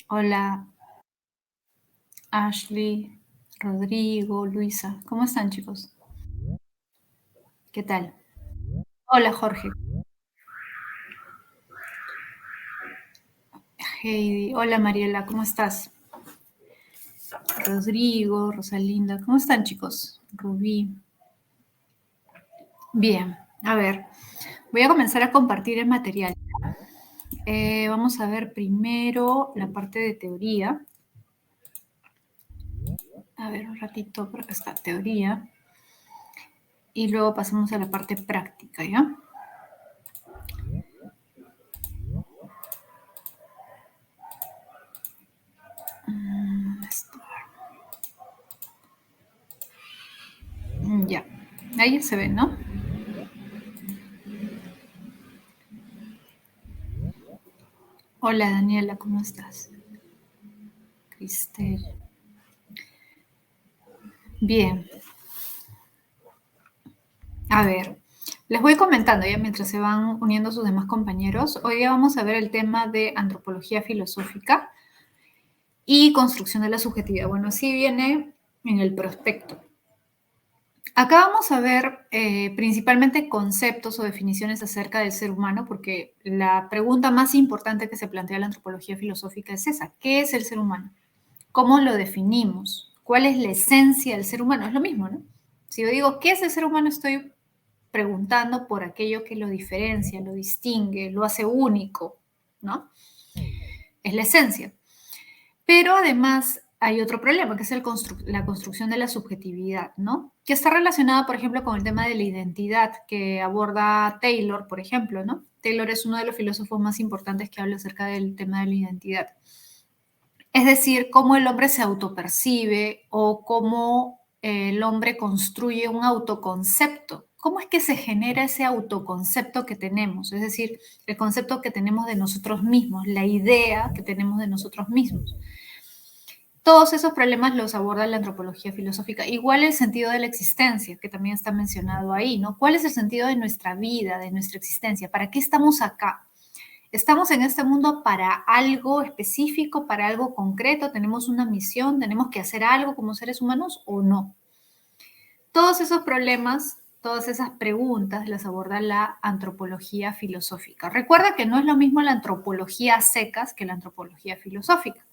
Hola, Ashley, Rodrigo, Luisa. ¿Cómo están, chicos? ¿Qué tal? Hola, Jorge. Heidi. Hola, Mariela. ¿Cómo estás? Rodrigo, Rosalinda. ¿Cómo están, chicos? Rubí. Bien. A ver, voy a comenzar a compartir el material. Vamos a ver primero la parte de teoría. A ver, un ratito, por acá está teoría. Y luego pasamos a la parte práctica, ¿ya? Esto. Ya. Ahí se ve, ¿no? Hola, Daniela, ¿cómo estás? Cristel. Bien, a ver, les voy comentando ya mientras se van uniendo sus demás compañeros. Hoy día vamos a ver el tema de antropología filosófica y construcción de la subjetividad. Bueno, así viene en el prospecto. Acá vamos a ver principalmente conceptos o definiciones acerca del ser humano, porque la pregunta más importante que se plantea la antropología filosófica es esa: ¿qué es el ser humano? ¿Cómo lo definimos? ¿Cuál es la esencia del ser humano? Es lo mismo, ¿no? Si yo digo, ¿qué es el ser humano? Estoy preguntando por aquello que lo diferencia, lo distingue, lo hace único, ¿no? Es la esencia. Pero además hay otro problema, que es la construcción de la subjetividad, ¿no? Que está relacionada, por ejemplo, con el tema de la identidad que aborda Taylor, por ejemplo, ¿no? Taylor es uno de los filósofos más importantes que habla acerca del tema de la identidad. Es decir, cómo el hombre se autopercibe o cómo el hombre construye un autoconcepto. ¿Cómo es que se genera ese autoconcepto que tenemos? Es decir, el concepto que tenemos de nosotros mismos, la idea que tenemos de nosotros mismos. Todos esos problemas los aborda la antropología filosófica. Igual el sentido de la existencia, que también está mencionado ahí, ¿no? ¿Cuál es el sentido de nuestra vida, de nuestra existencia? ¿Para qué estamos acá? ¿Estamos en este mundo para algo específico, para algo concreto? ¿Tenemos una misión? ¿Tenemos que hacer algo como seres humanos o no? Todos esos problemas, todas esas preguntas las aborda la antropología filosófica. Recuerda que no es lo mismo la antropología a secas que la antropología filosófica,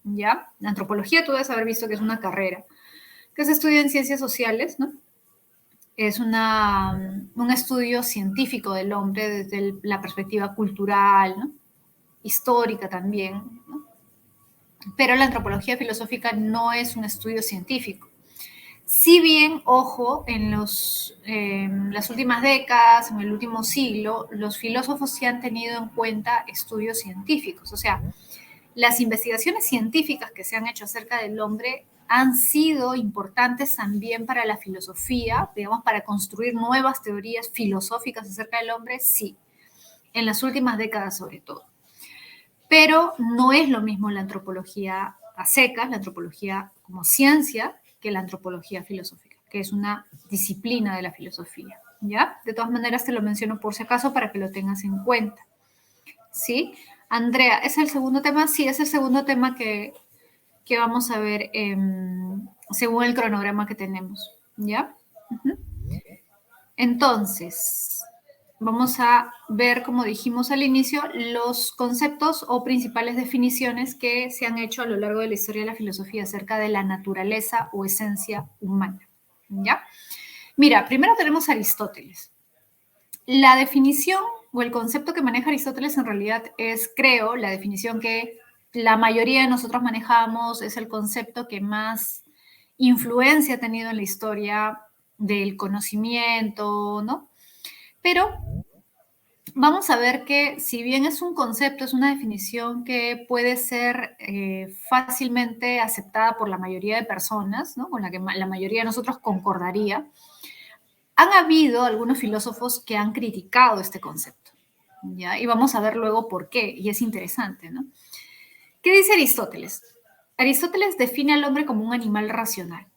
¿ya? La antropología tú debes haber visto que es una carrera que se estudia en ciencias sociales, ¿no? Es un estudio científico del hombre desde la perspectiva cultural, ¿no? Histórica también, ¿no? Pero la antropología filosófica no es un estudio científico. Si bien, ojo, las últimas décadas, en el último siglo, los filósofos sí han tenido en cuenta estudios científicos. O sea, las investigaciones científicas que se han hecho acerca del hombre han sido importantes también para la filosofía, digamos, para construir nuevas teorías filosóficas acerca del hombre, sí, en las últimas décadas sobre todo. Pero no es lo mismo la antropología a secas, la antropología como ciencia, que la antropología filosófica, que es una disciplina de la filosofía, ¿ya? De todas maneras te lo menciono por si acaso para que lo tengas en cuenta, ¿sí? Andrea, ¿es el segundo tema? Sí, es el segundo tema que vamos a ver según el cronograma que tenemos, ¿ya? Uh-huh. Entonces, vamos a ver, como dijimos al inicio, los conceptos o principales definiciones que se han hecho a lo largo de la historia de la filosofía acerca de la naturaleza o esencia humana. ¿Ya? Mira, primero tenemos a Aristóteles. La definición o el concepto que maneja Aristóteles en realidad es, creo, la definición que la mayoría de nosotros manejamos, es el concepto que más influencia ha tenido en la historia del conocimiento, ¿no? Pero vamos a ver que si bien es un concepto, es una definición que puede ser fácilmente aceptada por la mayoría de personas, ¿no? Con la que la mayoría de nosotros concordaría, han habido algunos filósofos que han criticado este concepto, ¿ya? Y vamos a ver luego por qué, y es interesante, ¿no? ¿Qué dice Aristóteles? Aristóteles define al hombre como un animal racional,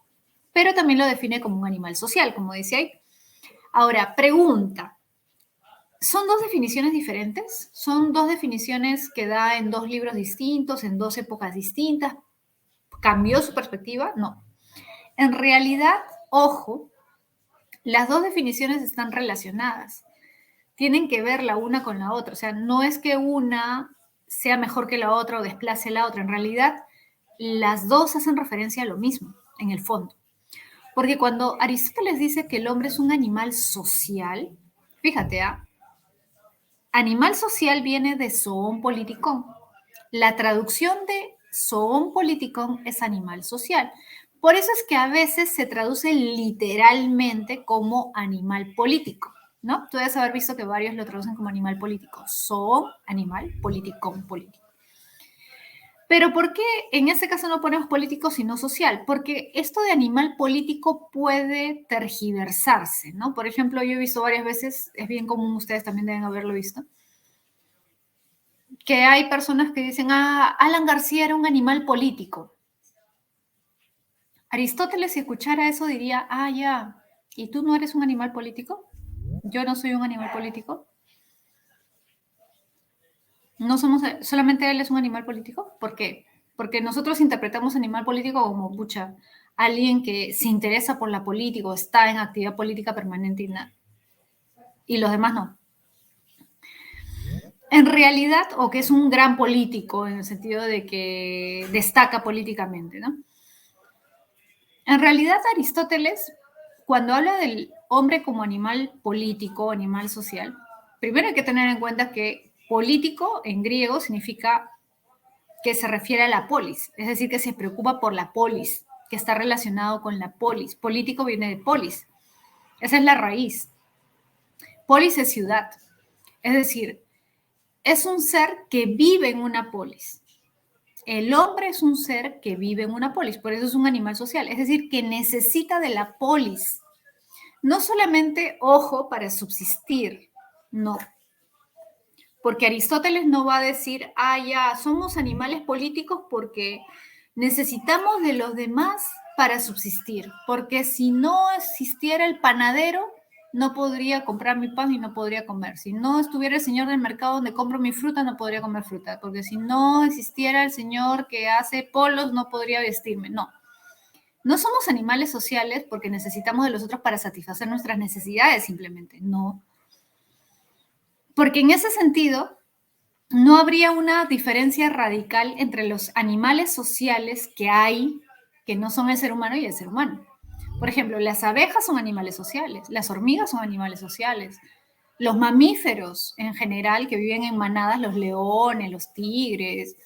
pero también lo define como un animal social, como dice ahí. Ahora, pregunta, Son dos definiciones diferentes, son dos definiciones que da en dos libros distintos, en dos épocas distintas. ¿Cambió su perspectiva? No. En realidad, ojo, las dos definiciones están relacionadas. Tienen que ver la una con la otra. O sea, no es que una sea mejor que la otra o desplace la otra. En realidad, las dos hacen referencia a lo mismo, en el fondo. Porque cuando Aristóteles dice que el hombre es un animal social, fíjate, animal social viene de zoon politikon. La traducción de zoon politikon es animal social. Por eso es que a veces se traduce literalmente como animal político, ¿no? Tú debes haber visto que varios lo traducen como animal político. Zoon, animal, politikon, político. Pero ¿por qué en este caso no ponemos político sino social? Porque esto de animal político puede tergiversarse, ¿no? Por ejemplo, yo he visto varias veces, es bien común, ustedes también deben haberlo visto, que hay personas que dicen, Alan García era un animal político. Aristóteles, si escuchara eso, diría, ya, ¿y tú no eres un animal político? Yo no soy un animal político. No somos, solamente él es un animal político. ¿Por qué? Porque nosotros interpretamos animal político como, pucha, alguien que se interesa por la política o está en actividad política permanente y los demás no. En realidad, o que es un gran político en el sentido de que destaca políticamente, ¿no? En realidad, Aristóteles, cuando habla del hombre como animal político, animal social, primero hay que tener en cuenta que político en griego significa que se refiere a la polis, es decir, que se preocupa por la polis, que está relacionado con la polis. Político viene de polis, esa es la raíz. Polis es ciudad, es decir, es un ser que vive en una polis. El hombre es un ser que vive en una polis, por eso es un animal social, es decir, que necesita de la polis. No solamente, ojo, para subsistir, no. Porque Aristóteles no va a decir, ya, somos animales políticos porque necesitamos de los demás para subsistir. Porque si no existiera el panadero, no podría comprar mi pan y no podría comer. Si no estuviera el señor del mercado donde compro mi fruta, no podría comer fruta. Porque si no existiera el señor que hace polos, no podría vestirme. No. No somos animales sociales porque necesitamos de los otros para satisfacer nuestras necesidades simplemente. No. Porque en ese sentido, no habría una diferencia radical entre los animales sociales que hay, que no son el ser humano y el ser humano. Por ejemplo, las abejas son animales sociales, las hormigas son animales sociales, los mamíferos en general que viven en manadas, los leones, los tigres,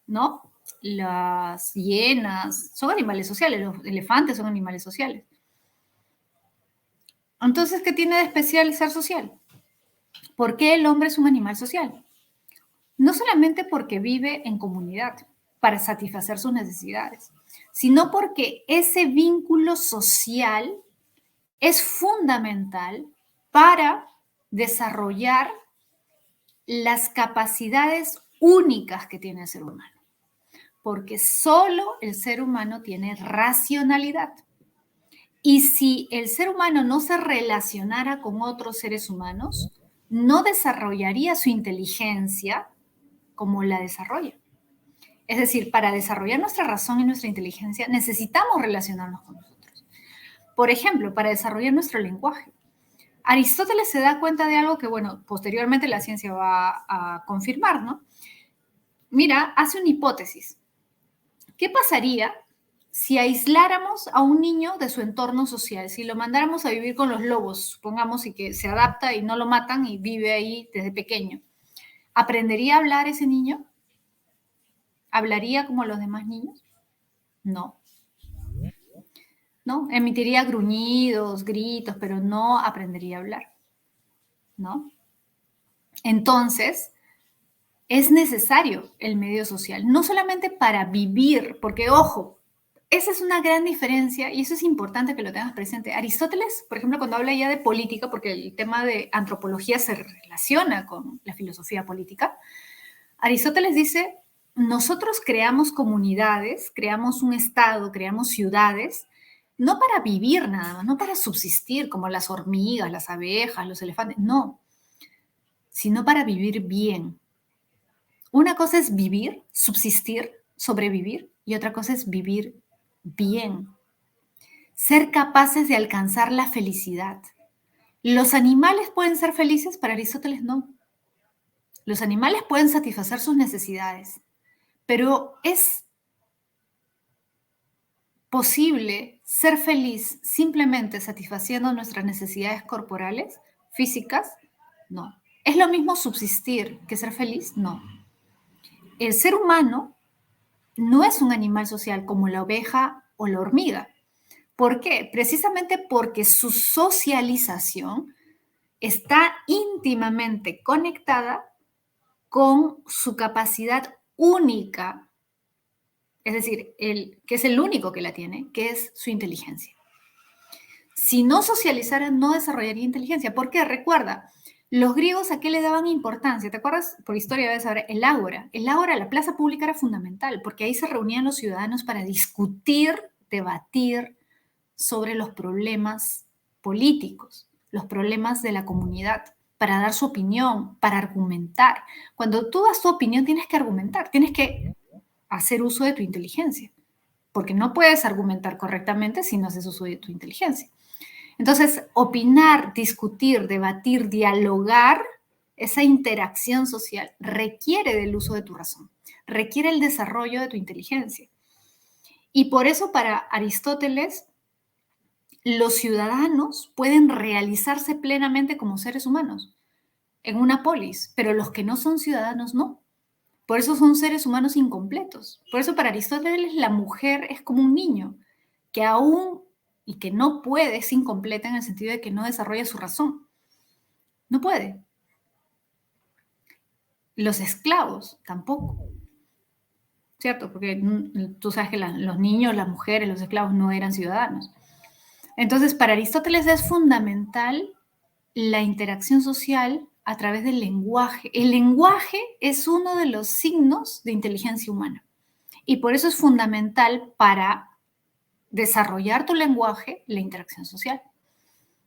¿no? Las hienas son animales sociales, los elefantes son animales sociales. Entonces, ¿qué tiene de especial ser social? ¿Por qué el hombre es un animal social? No solamente porque vive en comunidad para satisfacer sus necesidades, sino porque ese vínculo social es fundamental para desarrollar las capacidades únicas que tiene el ser humano. Porque solo el ser humano tiene racionalidad. Y si el ser humano no se relacionara con otros seres humanos, no desarrollaría su inteligencia como la desarrolla. Es decir, para desarrollar nuestra razón y nuestra inteligencia necesitamos relacionarnos con nosotros. Por ejemplo, para desarrollar nuestro lenguaje. Aristóteles se da cuenta de algo que, bueno, posteriormente la ciencia va a confirmar, ¿no? Mira, hace una hipótesis. ¿Qué pasaría si aisláramos a un niño de su entorno social? Si lo mandáramos a vivir con los lobos, supongamos, y que se adapta y no lo matan y vive ahí desde pequeño. ¿Aprendería a hablar ese niño? ¿Hablaría como los demás niños? No. ¿No? Emitiría gruñidos, gritos, pero no aprendería a hablar, ¿no? Entonces, es necesario el medio social, no solamente para vivir, porque ojo, esa es una gran diferencia y eso es importante que lo tengas presente. Aristóteles, por ejemplo, cuando habla ya de política, porque el tema de antropología se relaciona con la filosofía política, Aristóteles dice, nosotros creamos comunidades, creamos un estado, creamos ciudades, no para vivir nada más, no para subsistir como las hormigas, las abejas, los elefantes, no. sino para vivir bien. Una cosa es vivir, subsistir, sobrevivir, y otra cosa es vivir bien. Ser capaces de alcanzar la felicidad. ¿Los animales pueden ser felices? Para Aristóteles no. Los animales pueden satisfacer sus necesidades, pero ¿es posible ser feliz simplemente satisfaciendo nuestras necesidades corporales, físicas? No. ¿Es lo mismo subsistir que ser feliz? No. El ser humano no es un animal social como la oveja o la hormiga. ¿Por qué? Precisamente porque su socialización está íntimamente conectada con su capacidad única, es decir, que es el único que la tiene, que es su inteligencia. Si no socializara, no desarrollaría inteligencia. ¿Por qué? Recuerda, los griegos a qué le daban importancia. ¿Te acuerdas? Por historia debes saber, el ágora. El ágora, la plaza pública era fundamental, porque ahí se reunían los ciudadanos para discutir, debatir sobre los problemas políticos, los problemas de la comunidad, para dar su opinión, para argumentar. Cuando tú das tu opinión, tienes que argumentar, tienes que hacer uso de tu inteligencia, porque no puedes argumentar correctamente si no haces uso de tu inteligencia. Entonces, opinar, discutir, debatir, dialogar, esa interacción social requiere del uso de tu razón, requiere el desarrollo de tu inteligencia. Y por eso para Aristóteles, los ciudadanos pueden realizarse plenamente como seres humanos en una polis, pero los que no son ciudadanos no. Por eso son seres humanos incompletos. Por eso para Aristóteles la mujer es como un niño que aún y que no puede, es incompleta en el sentido de que no desarrolla su razón. No puede. Los esclavos tampoco, ¿cierto? Porque tú sabes que los niños, las mujeres, los esclavos no eran ciudadanos. Entonces, para Aristóteles es fundamental la interacción social a través del lenguaje. El lenguaje es uno de los signos de inteligencia humana y por eso es fundamental para desarrollar tu lenguaje la interacción social.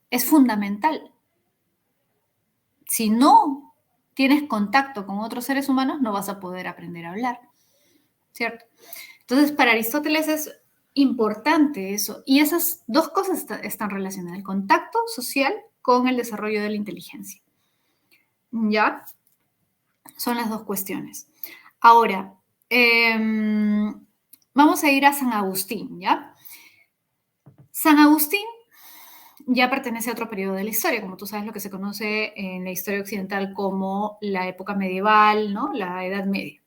Es fundamental. Si no tienes contacto con otros seres humanos, no vas a poder aprender a hablar, ¿cierto? Entonces, para Aristóteles es importante eso. Y esas dos cosas están relacionadas, el contacto social con el desarrollo de la inteligencia. ¿Ya? Son las dos cuestiones. Ahora, vamos a ir a San Agustín, ¿ya? San Agustín ya pertenece a otro periodo de la historia, como tú sabes, lo que se conoce en la historia occidental como la época medieval, ¿no? La Edad Media.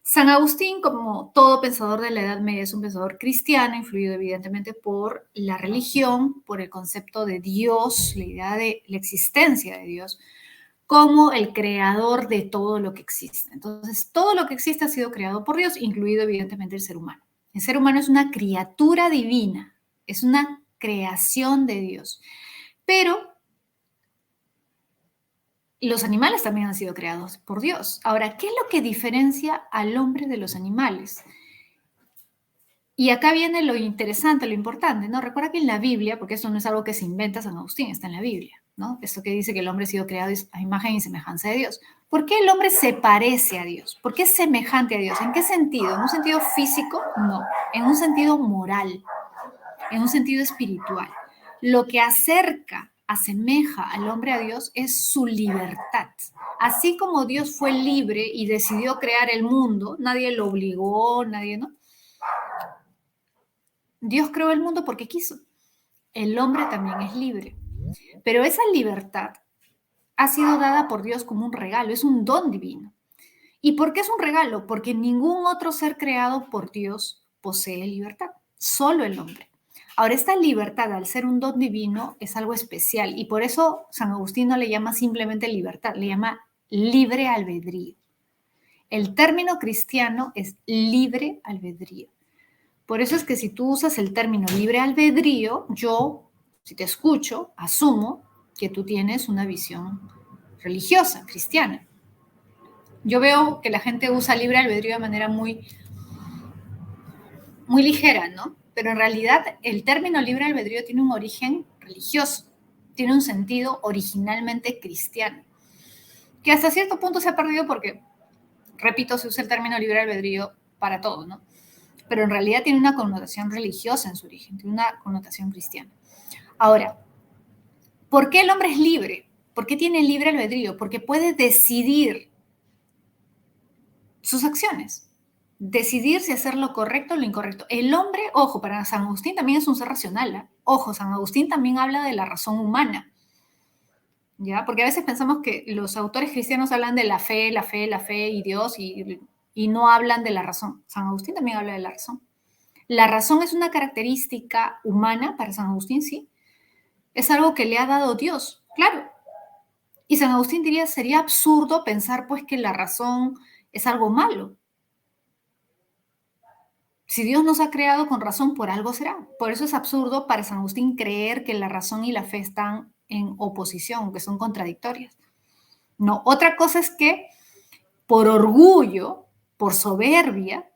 San Agustín, como todo pensador de la Edad Media, es un pensador cristiano, influido evidentemente por la religión, por el concepto de Dios, la idea de la existencia de Dios, como el creador de todo lo que existe. Entonces, todo lo que existe ha sido creado por Dios, incluido evidentemente el ser humano. El ser humano es una criatura divina, es una creación de Dios. Pero los animales también han sido creados por Dios. Ahora, ¿qué es lo que diferencia al hombre de los animales? Y acá viene lo interesante, lo importante, ¿no? Recuerda que en la Biblia, porque esto no es algo que se inventa San Agustín, está en la Biblia, ¿no? Esto que dice que el hombre ha sido creado a imagen y semejanza de Dios. ¿Por qué el hombre se parece a Dios? ¿Por qué es semejante a Dios? ¿En qué sentido? ¿En un sentido físico? No. En un sentido moral, en un sentido espiritual. Lo que acerca, asemeja al hombre a Dios es su libertad. Así como Dios fue libre y decidió crear el mundo, nadie lo obligó, nadie, ¿no? Dios creó el mundo porque quiso. El hombre también es libre. Pero esa libertad ha sido dada por Dios como un regalo, es un don divino. ¿Y por qué es un regalo? Porque ningún otro ser creado por Dios posee libertad, solo el hombre. Ahora, esta libertad, al ser un don divino, es algo especial y por eso San Agustín no le llama simplemente libertad, le llama libre albedrío. El término cristiano es libre albedrío. Por eso es que si tú usas el término libre albedrío, yo, si te escucho, asumo que tú tienes una visión religiosa, cristiana. Yo veo que la gente usa libre albedrío de manera muy, muy ligera, ¿no? Pero en realidad el término libre albedrío tiene un origen religioso, tiene un sentido originalmente cristiano. que hasta cierto punto se ha perdido porque, repito, se usa el término libre albedrío para todo, ¿no? Pero en realidad tiene una connotación religiosa en su origen, tiene una connotación cristiana. Ahora, ¿por qué el hombre es libre? ¿Por qué tiene libre albedrío? Porque puede decidir sus acciones, decidir si hacer lo correcto o lo incorrecto. El hombre, ojo, para San Agustín también es un ser racional, ¿eh? Ojo, San Agustín también habla de la razón humana, ¿ya? Porque a veces pensamos que los autores cristianos hablan de la fe, la fe, la fe y Dios y no hablan de la razón. San Agustín también habla de la razón. La razón es una característica humana para San Agustín, sí. Es algo que le ha dado Dios, claro. Y San Agustín diría, sería absurdo pensar pues que la razón es algo malo. Si Dios nos ha creado con razón, por algo será. Por eso es absurdo para San Agustín creer que la razón y la fe están en oposición, que son contradictorias. No, otra cosa es que por orgullo, por soberbia,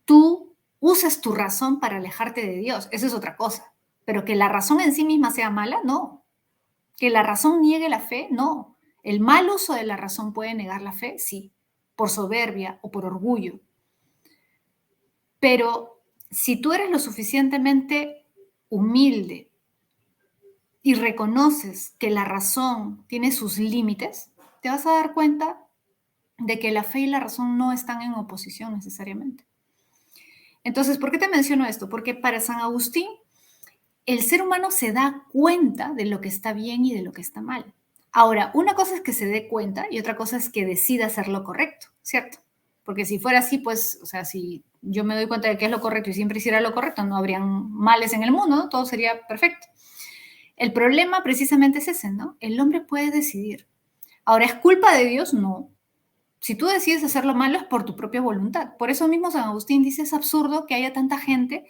tú uses tu razón para alejarte de Dios. Eso es otra cosa. Pero que la razón en sí misma sea mala, no. Que la razón niegue la fe, no. El mal uso de la razón puede negar la fe, sí, por soberbia o por orgullo. Pero si tú eres lo suficientemente humilde y reconoces que la razón tiene sus límites, te vas a dar cuenta de que la fe y la razón no están en oposición necesariamente. Entonces, ¿por qué te menciono esto? Porque para San Agustín, el ser humano se da cuenta de lo que está bien y de lo que está mal. Ahora, una cosa es que se dé cuenta y otra cosa es que decida hacer lo correcto, ¿cierto? Porque si fuera así, pues, o sea, si yo me doy cuenta de qué es lo correcto y siempre hiciera lo correcto, no habrían males en el mundo, ¿no? Todo sería perfecto. El problema precisamente es ese, ¿no? El hombre puede decidir. Ahora, ¿es culpa de Dios? No. Si tú decides hacer lo malo es por tu propia voluntad. Por eso mismo San Agustín dice, es absurdo que haya tanta gente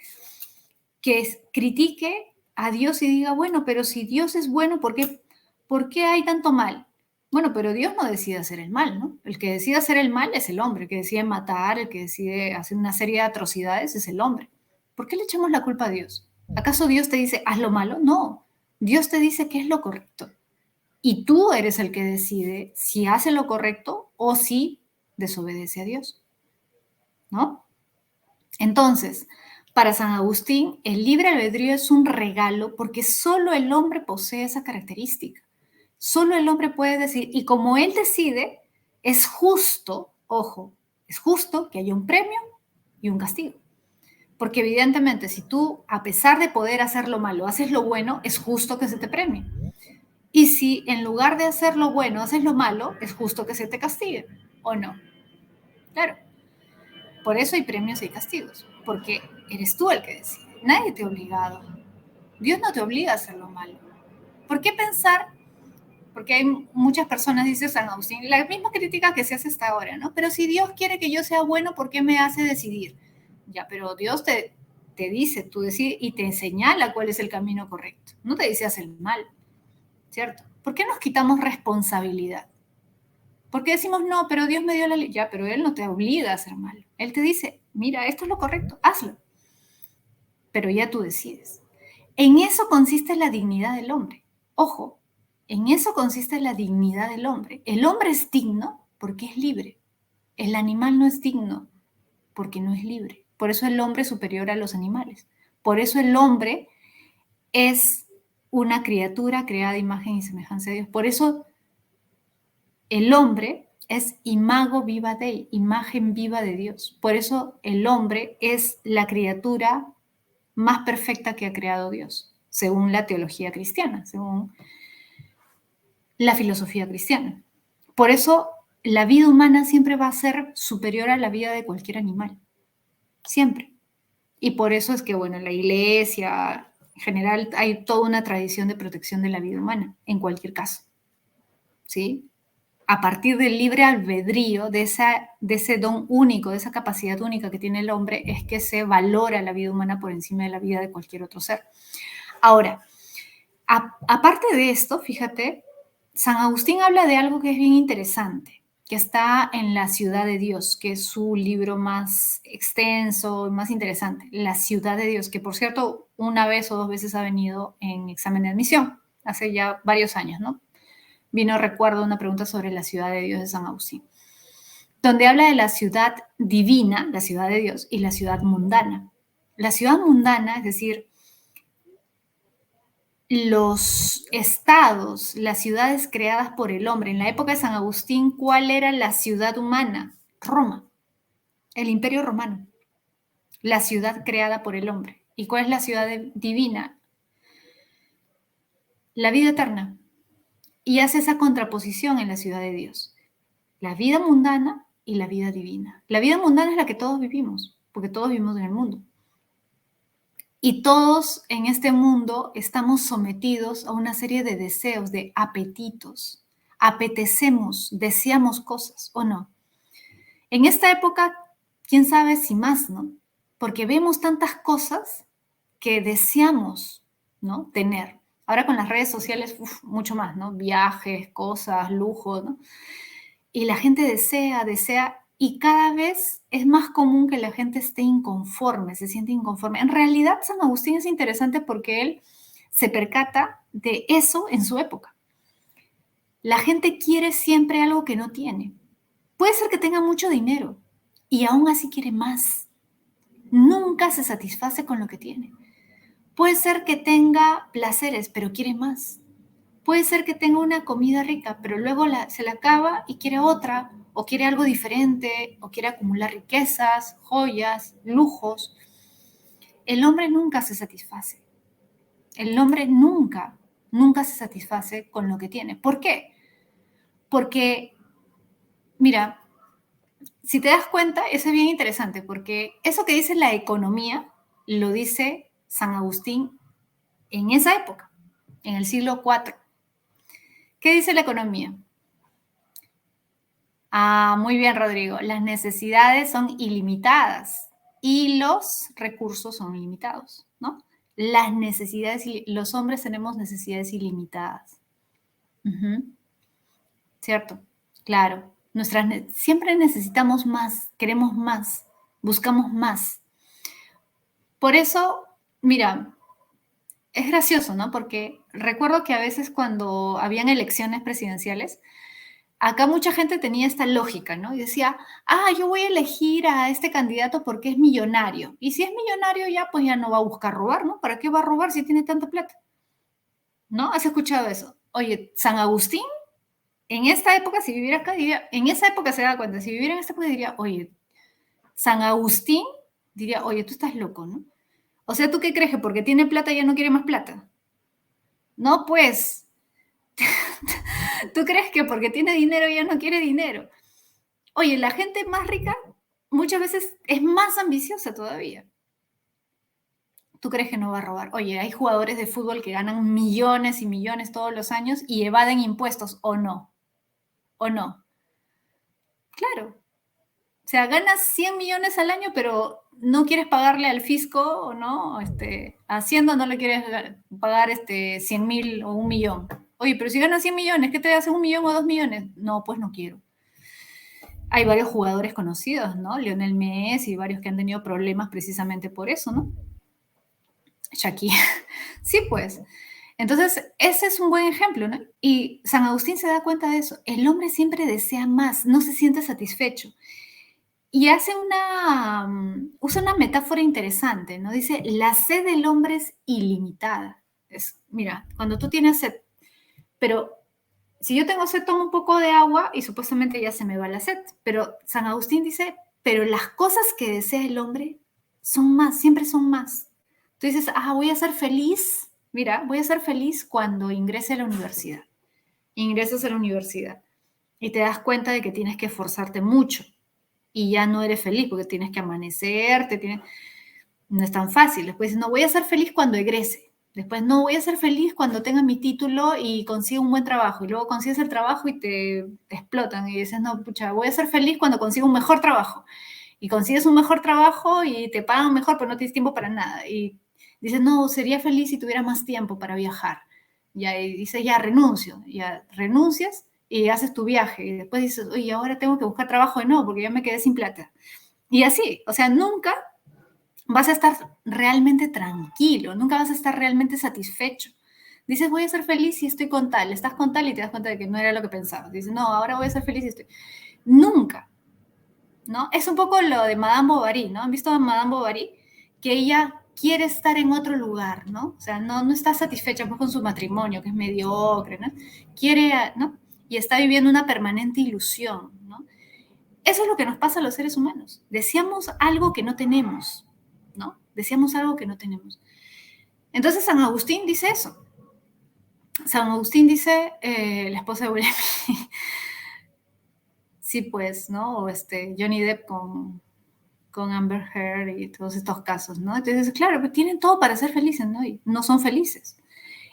que critique a Dios y diga, bueno, pero si Dios es bueno, ¿por qué hay tanto mal? Bueno, pero Dios no decide hacer el mal, ¿no? El que decide hacer el mal es el hombre, el que decide matar, el que decide hacer una serie de atrocidades es el hombre. ¿Por qué le echamos la culpa a Dios? ¿Acaso Dios te dice, haz lo malo? No, Dios te dice qué es lo correcto. Y tú eres el que decide si hace lo correcto o si desobedece a Dios, ¿no? Entonces, para San Agustín, el libre albedrío es un regalo porque solo el hombre posee esa característica. Solo el hombre puede decidir. Y como él decide, es justo, ojo, es justo que haya un premio y un castigo. Porque evidentemente, si tú, a pesar de poder hacer lo malo, haces lo bueno, es justo que se te premie. Y si en lugar de hacer lo bueno, haces lo malo, es justo que se te castigue. ¿O no? Claro. Por eso hay premios y castigos, porque eres tú el que decide. Nadie te ha obligado. Dios no te obliga a hacer lo malo. ¿Por qué pensar? Porque hay muchas personas, dice San Agustín, la misma crítica que se hace hasta ahora, ¿no? Pero si Dios quiere que yo sea bueno, ¿por qué me hace decidir? Ya, pero Dios te dice, tú decides y te señala cuál es el camino correcto. No te dice hacer el mal, ¿cierto? ¿Por qué nos quitamos responsabilidad? Porque decimos, no, pero Dios me dio la ley. Ya, pero Él no te obliga a hacer mal. Él te dice, mira, esto es lo correcto, hazlo. Pero ya tú decides. En eso consiste la dignidad del hombre. Ojo, en eso consiste la dignidad del hombre. El hombre es digno porque es libre. El animal no es digno porque no es libre. Por eso el hombre es superior a los animales. Por eso el hombre es una criatura creada a imagen y semejanza de Dios. Por eso el hombre es imago viva Dei, imagen viva de Dios. Por eso el hombre es la criatura más perfecta que ha creado Dios, según la teología cristiana, según la filosofía cristiana. Por eso la vida humana siempre va a ser superior a la vida de cualquier animal, siempre. Y por eso es que, bueno, en la iglesia, en general, hay toda una tradición de protección de la vida humana, en cualquier caso, ¿sí? A partir del libre albedrío, de ese don único, de esa capacidad única que tiene el hombre, es que se valora la vida humana por encima de la vida de cualquier otro ser. Ahora, aparte de esto, fíjate, San Agustín habla de algo que es bien interesante, que está en La Ciudad de Dios, que es su libro más extenso, más interesante, La Ciudad de Dios, que por cierto, una vez o dos veces ha venido en examen de admisión, hace ya varios años, ¿no? vino, recuerdo, una pregunta sobre la ciudad de Dios de San Agustín, donde habla de la ciudad divina, la ciudad de Dios, y la ciudad mundana. La ciudad mundana, es decir, los estados, las ciudades creadas por el hombre. En la época de San Agustín, ¿cuál era la ciudad humana? Roma, el imperio romano, la ciudad creada por el hombre. ¿Y cuál es la ciudad divina? La vida eterna. Y hace esa contraposición en la ciudad de Dios. La vida mundana y la vida divina. La vida mundana es la que todos vivimos, porque todos vivimos en el mundo. Y todos en este mundo estamos sometidos a una serie de deseos, de apetitos. Apetecemos, deseamos cosas, ¿o no? En esta época, quién sabe si más, ¿no? Porque vemos tantas cosas que deseamos, ¿no? Tener. Ahora con las redes sociales, mucho más, ¿no? Viajes, cosas, lujos, ¿no? Y la gente desea, y cada vez es más común que la gente esté inconforme, se siente inconforme. En realidad, San Agustín es interesante porque él se percata de eso en su época. La gente quiere siempre algo que no tiene. Puede ser que tenga mucho dinero y aún así quiere más. Nunca se satisface con lo que tiene. Puede ser que tenga placeres, pero quiere más. Puede ser que tenga una comida rica, pero luego se la acaba y quiere otra, o quiere algo diferente, o quiere acumular riquezas, joyas, lujos. El hombre nunca se satisface. El hombre nunca, nunca se satisface con lo que tiene. ¿Por qué? Porque, mira, si te das cuenta, eso es bien interesante, porque eso que dice la economía, lo dice San Agustín en esa época, en el siglo IV. ¿Qué dice la economía? Ah, muy bien, Rodrigo. Las necesidades son ilimitadas y los recursos son limitados, ¿no? Las necesidades, los hombres tenemos necesidades ilimitadas. ¿Cierto? Claro. Siempre necesitamos más, queremos más, buscamos más. Por eso, mira, es gracioso, ¿no? Porque recuerdo que a veces cuando habían elecciones presidenciales, acá mucha gente tenía esta lógica, ¿no? Y decía, yo voy a elegir a este candidato porque es millonario. Y si es millonario ya, pues ya no va a buscar robar, ¿no? ¿Para qué va a robar si tiene tanta plata? ¿No? ¿Has escuchado eso? Oye, San Agustín, en esta época, si viviera acá, diría, en esa época se da cuenta, si viviera en esta época diría, oye, San Agustín diría, oye, tú estás loco, ¿no? O sea, ¿tú qué crees? Que porque tiene plata ya no quiere más plata. No, pues, ¿tú crees que porque tiene dinero ya no quiere dinero? Oye, la gente más rica muchas veces es más ambiciosa todavía. ¿Tú crees que no va a robar? Oye, hay jugadores de fútbol que ganan millones y millones todos los años y evaden impuestos, ¿o no? ¿O no? Claro. O sea, ganas 100 millones al año, pero no quieres pagarle al fisco, ¿o no? Hacienda no le quieres pagar 100.000 o 1.000.000. Oye, pero si ganas 100 millones, ¿qué te hace 1.000.000 o 2 millones? No, pues no quiero. Hay varios jugadores conocidos, ¿no? Lionel Messi y varios que han tenido problemas precisamente por eso, ¿no? Shakira. Sí, pues. Entonces, ese es un buen ejemplo, ¿no? Y San Agustín se da cuenta de eso. El hombre siempre desea más, no se siente satisfecho. Y usa una metáfora interesante, ¿no? Dice, la sed del hombre es ilimitada. Mira, cuando tú tienes sed, pero si yo tengo sed, tomo un poco de agua y supuestamente ya se me va la sed. Pero San Agustín dice, pero las cosas que desea el hombre son más, siempre son más. Tú dices, voy a ser feliz, mira, voy a ser feliz cuando ingrese a la universidad. Ingresas a la universidad y te das cuenta de que tienes que esforzarte mucho y ya no eres feliz porque tienes que amanecer, no es tan fácil. Después no voy a ser feliz cuando egrese. Después no voy a ser feliz cuando tenga mi título y consiga un buen trabajo. Y luego consigues el trabajo y te explotan. Y dices, no, pucha, voy a ser feliz cuando consiga un mejor trabajo. Y consigues un mejor trabajo y te pagan mejor, pero no tienes tiempo para nada. Y dices, no, sería feliz si tuviera más tiempo para viajar. Y dices, ya renuncio. Ya renuncias y haces tu viaje. Y después dices, oye, ahora tengo que buscar trabajo de nuevo porque ya me quedé sin plata. Y así, o sea, nunca vas a estar realmente tranquilo, nunca vas a estar realmente satisfecho. Dices, voy a ser feliz si estoy con tal, estás con tal y te das cuenta de que no era lo que pensabas. Dices, no, ahora voy a ser feliz si estoy... Nunca, ¿no? Es un poco lo de Madame Bovary, ¿no? ¿Han visto a Madame Bovary? Que ella quiere estar en otro lugar, ¿no? O sea, no está satisfecha pues, con su matrimonio, que es mediocre, ¿no? Quiere, ¿no? Y está viviendo una permanente ilusión, ¿no? Eso es lo que nos pasa a los seres humanos. Deseamos algo que no tenemos, ¿no? Deseamos algo que no tenemos. Entonces San Agustín dice eso. San Agustín dice, la esposa de William, sí pues, ¿no? O Johnny Depp con Amber Heard y todos estos casos, ¿no? Entonces, claro, pues tienen todo para ser felices, ¿no? Y no son felices.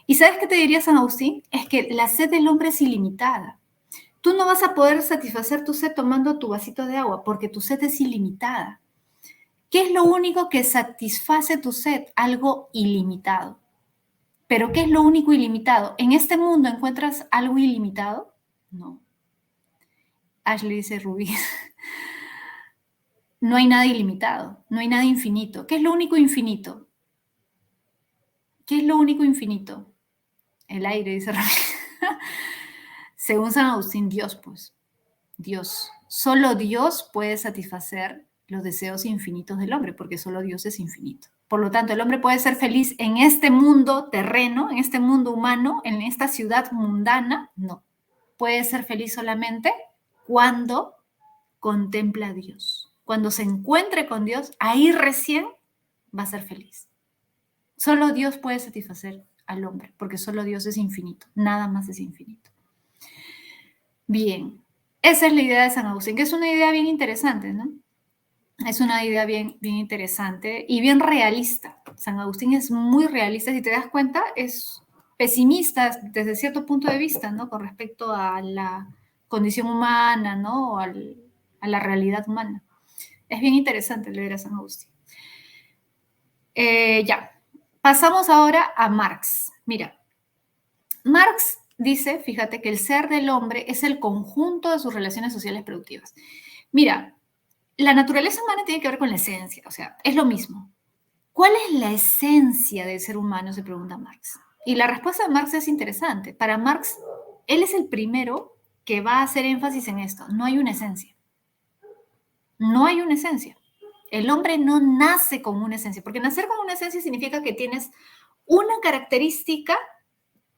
¿Y sabes qué te diría San Agustín? Es que la sed del hombre es ilimitada. Tú no vas a poder satisfacer tu sed tomando tu vasito de agua, porque tu sed es ilimitada. ¿Qué es lo único que satisface tu sed? Algo ilimitado. ¿Pero qué es lo único ilimitado? ¿En este mundo encuentras algo ilimitado? No. Ashley dice Rubí. No hay nada ilimitado, no hay nada infinito. ¿Qué es lo único infinito? ¿Qué es lo único infinito? El aire, dice Rubí. Según San Agustín, Dios, pues. Dios. Solo Dios puede satisfacer los deseos infinitos del hombre, porque solo Dios es infinito. Por lo tanto, el hombre puede ser feliz en este mundo terreno, en este mundo humano, en esta ciudad mundana. No. Puede ser feliz solamente cuando contempla a Dios. Cuando se encuentre con Dios, ahí recién va a ser feliz. Solo Dios puede satisfacer al hombre, porque solo Dios es infinito. Nada más es infinito. Bien. Esa es la idea de San Agustín, que es una idea bien interesante, ¿no? Es una idea bien interesante y bien realista. San Agustín es muy realista, si te das cuenta, es pesimista desde cierto punto de vista, ¿no? Con respecto a la condición humana, ¿no? A la realidad humana. Es bien interesante leer a San Agustín. Ya, pasamos ahora a Marx. Mira, Marx dice, fíjate, que el ser del hombre es el conjunto de sus relaciones sociales productivas. Mira, la naturaleza humana tiene que ver con la esencia, o sea, es lo mismo. ¿Cuál es la esencia del ser humano? Se pregunta Marx. Y la respuesta de Marx es interesante. Para Marx, él es el primero que va a hacer énfasis en esto. No hay una esencia. No hay una esencia. El hombre no nace con una esencia, porque nacer con una esencia significa que tienes una característica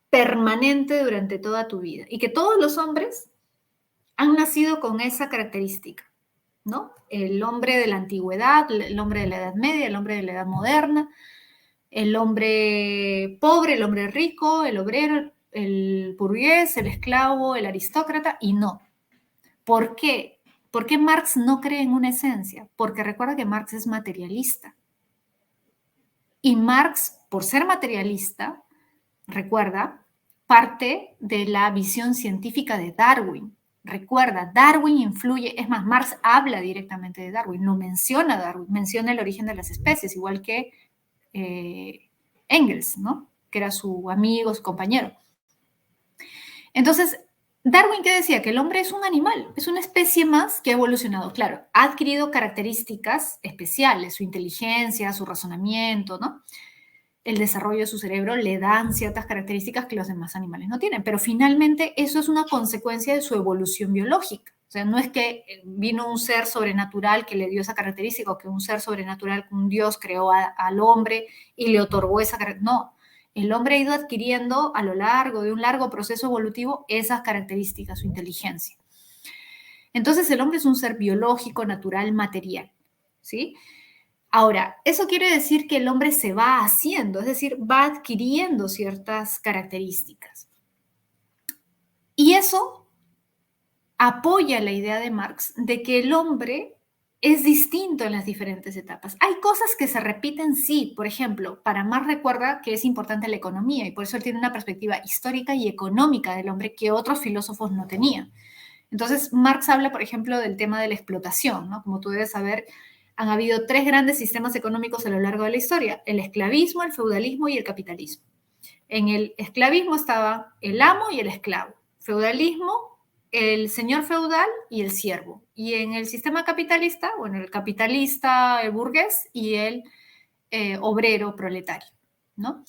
permanente durante toda tu vida y que todos los hombres han nacido con esa característica, ¿no? El hombre de la antigüedad, el hombre de la Edad Media, el hombre de la Edad Moderna, el hombre pobre, el hombre rico, el obrero, el burgués, el esclavo, el aristócrata, y no. ¿Por qué? ¿Por qué Marx no cree en una esencia? Porque recuerda que Marx es materialista. Y Marx, por ser materialista, recuerda, parte de la visión científica de Darwin. Recuerda, Darwin influye, es más, Marx habla directamente de Darwin, no menciona a Darwin, menciona el origen de las especies, igual que Engels, ¿no? Que era su amigo, su compañero. Entonces, Darwin, ¿qué decía? Que el hombre es un animal, es una especie más que ha evolucionado. Claro, ha adquirido características especiales, su inteligencia, su razonamiento, ¿no? El desarrollo de su cerebro le dan ciertas características que los demás animales no tienen, pero finalmente eso es una consecuencia de su evolución biológica. O sea, no es que vino un ser sobrenatural que le dio esa característica o que un ser sobrenatural, un Dios creó al hombre y le otorgó esa característica. No, el hombre ha ido adquiriendo a lo largo de un largo proceso evolutivo esas características, su inteligencia. Entonces el hombre es un ser biológico, natural, material, ¿sí? Ahora, eso quiere decir que el hombre se va haciendo, es decir, va adquiriendo ciertas características. Y eso apoya la idea de Marx de que el hombre es distinto en las diferentes etapas. Hay cosas que se repiten, sí. Por ejemplo, para Marx recuerda que es importante la economía y por eso él tiene una perspectiva histórica y económica del hombre que otros filósofos no tenían. Entonces, Marx habla, por ejemplo, del tema de la explotación, ¿no? Como tú debes saber, han habido tres grandes sistemas económicos a lo largo de la historia: el esclavismo, el feudalismo y el capitalismo. En el esclavismo estaban el amo y el esclavo. Feudalismo, el señor feudal y el siervo. Y en el sistema capitalista, bueno, el capitalista, el burgués y el obrero proletario, ¿no?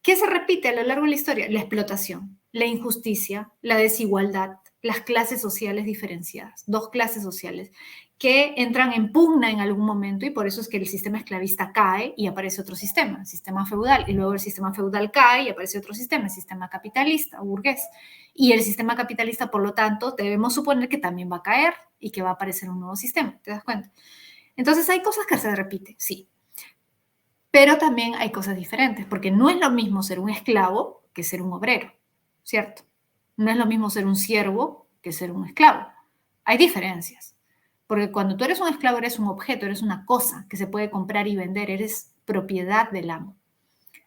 ¿Qué se repite a lo largo de la historia? La explotación, la injusticia, la desigualdad, las clases sociales diferenciadas, dos clases sociales que entran en pugna en algún momento y por eso es que el sistema esclavista cae y aparece otro sistema, el sistema feudal, y luego el sistema feudal cae y aparece otro sistema, el sistema capitalista o burgués. Y el sistema capitalista, por lo tanto, debemos suponer que también va a caer y que va a aparecer un nuevo sistema, ¿te das cuenta? Entonces hay cosas que se repiten, sí, pero también hay cosas diferentes, porque no es lo mismo ser un esclavo que ser un obrero, ¿cierto? No es lo mismo ser un siervo que ser un esclavo. Hay diferencias, porque cuando tú eres un esclavo eres un objeto, eres una cosa que se puede comprar y vender, eres propiedad del amo.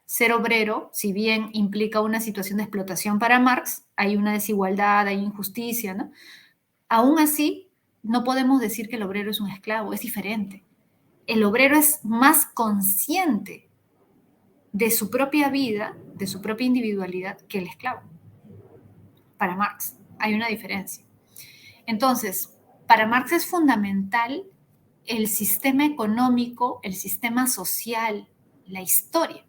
Ser obrero, si bien implica una situación de explotación para Marx, hay una desigualdad, hay injusticia, ¿no? Aún así, no podemos decir que el obrero es un esclavo, es diferente. El obrero es más consciente de su propia vida, de su propia individualidad, que el esclavo. Para Marx hay una diferencia. Entonces, para Marx es fundamental el sistema económico, el sistema social, la historia.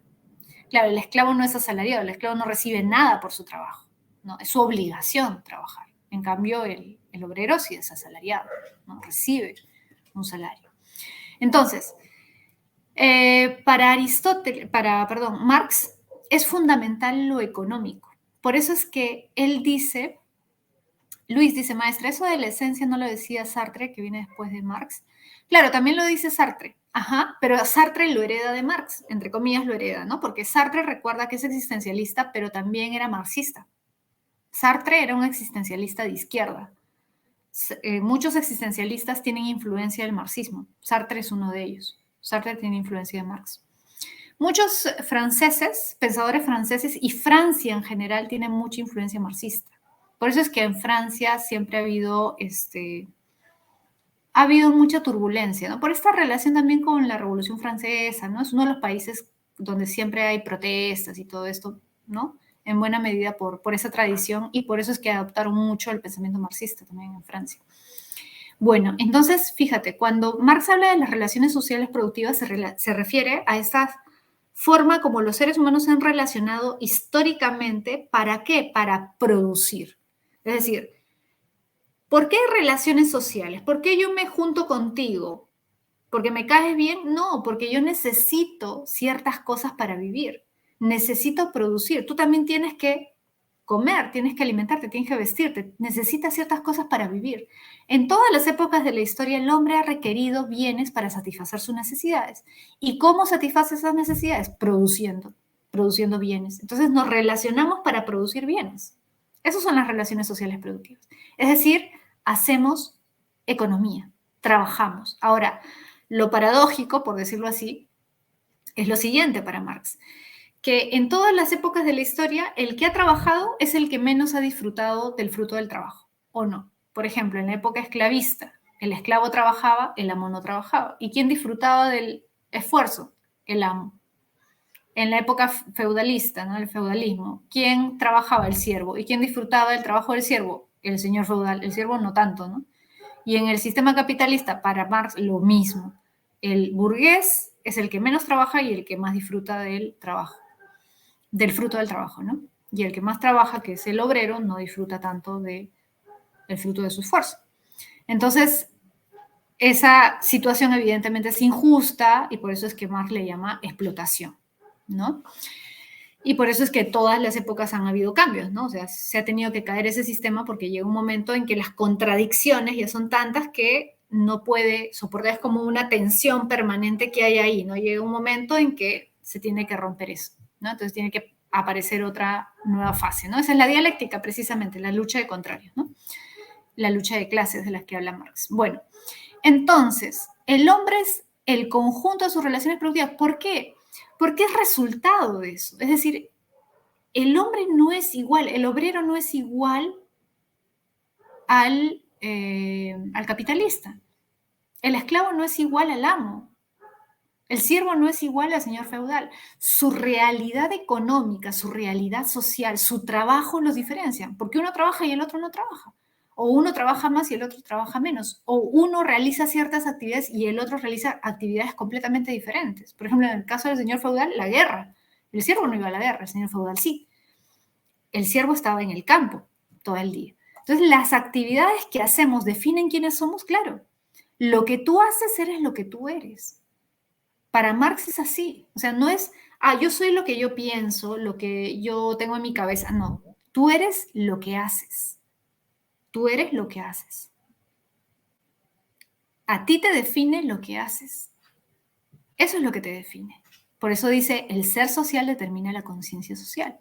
Claro, el esclavo no es asalariado, el esclavo no recibe nada por su trabajo, ¿no? Es su obligación trabajar. En cambio, el obrero sí es asalariado, ¿no? Recibe un salario. Entonces, perdón, Marx es fundamental lo económico. Por eso es que él dice, Luis dice, maestra, eso de la esencia no lo decía Sartre, que viene después de Marx. Claro, también lo dice Sartre, ajá, pero Sartre lo hereda de Marx, entre comillas lo hereda, ¿no? Porque Sartre recuerda que es existencialista, pero también era marxista. Sartre era un existencialista de izquierda. Muchos existencialistas tienen influencia del marxismo. Sartre es uno de ellos. Sartre tiene influencia de Marx. Muchos franceses, pensadores franceses y Francia en general tienen mucha influencia marxista. Por eso es que en Francia siempre ha habido mucha turbulencia, ¿no? Por esta relación también con la Revolución Francesa, ¿no? Es uno de los países donde siempre hay protestas y todo esto, ¿no? En buena medida por esa tradición y por eso es que adoptaron mucho el pensamiento marxista también en Francia. Bueno, entonces, fíjate, cuando Marx habla de las relaciones sociales productivas, se refiere a esta forma como los seres humanos se han relacionado históricamente. ¿Para qué? Para producir. Es decir, ¿por qué hay relaciones sociales? ¿Por qué yo me junto contigo? ¿Porque me caes bien? No, porque yo necesito ciertas cosas para vivir. Necesito producir. Tú también tienes que comer, tienes que alimentarte, tienes que vestirte, necesitas ciertas cosas para vivir. En todas las épocas de la historia el hombre ha requerido bienes para satisfacer sus necesidades. ¿Y cómo satisface esas necesidades? Produciendo bienes. Entonces nos relacionamos para producir bienes. Esas son las relaciones sociales productivas. Es decir, hacemos economía, trabajamos. Ahora, lo paradójico, por decirlo así, es lo siguiente para Marx, que en todas las épocas de la historia, el que ha trabajado es el que menos ha disfrutado del fruto del trabajo, ¿o no? Por ejemplo, en la época esclavista, el esclavo trabajaba, el amo no trabajaba. ¿Y quién disfrutaba del esfuerzo? El amo. En la época feudalista, ¿no? El feudalismo, ¿quién trabajaba? El siervo. ¿Y quién disfrutaba del trabajo del siervo? El señor feudal. El siervo no tanto, ¿no? Y en el sistema capitalista, para Marx, lo mismo. El burgués es el que menos trabaja y el que más disfruta del trabajo, del fruto del trabajo, ¿no? Y el que más trabaja, que es el obrero, no disfruta tanto del fruto de su esfuerzo. Entonces, esa situación evidentemente es injusta y por eso es que Marx le llama explotación, ¿no? Y por eso es que todas las épocas han habido cambios, ¿no? O sea, se ha tenido que caer ese sistema porque llega un momento en que las contradicciones ya son tantas que no puede soportar, es como una tensión permanente que hay ahí, ¿no? Llega un momento en que se tiene que romper eso, ¿no? Entonces tiene que aparecer otra nueva fase, ¿no? Esa es la dialéctica, precisamente, la lucha de contrarios, ¿no? La lucha de clases de las que habla Marx. Bueno, entonces, el hombre es el conjunto de sus relaciones productivas. ¿Por qué? Porque es resultado de eso. Es decir, el hombre no es igual, el obrero no es igual al capitalista. El esclavo no es igual al amo. El siervo no es igual al señor feudal. Su realidad económica, su realidad social, su trabajo los diferencian, porque uno trabaja y el otro no trabaja. O uno trabaja más y el otro trabaja menos. O uno realiza ciertas actividades y el otro realiza actividades completamente diferentes. Por ejemplo, en el caso del señor feudal, la guerra. El siervo no iba a la guerra, el señor feudal sí. El siervo estaba en el campo todo el día. Entonces, las actividades que hacemos definen quiénes somos, claro. Lo que tú haces, eres lo que tú eres. Para Marx es así. O sea, no es, yo soy lo que yo pienso, lo que yo tengo en mi cabeza. No, tú eres lo que haces. Tú eres lo que haces. A ti te define lo que haces. Eso es lo que te define. Por eso dice, el ser social determina la conciencia social.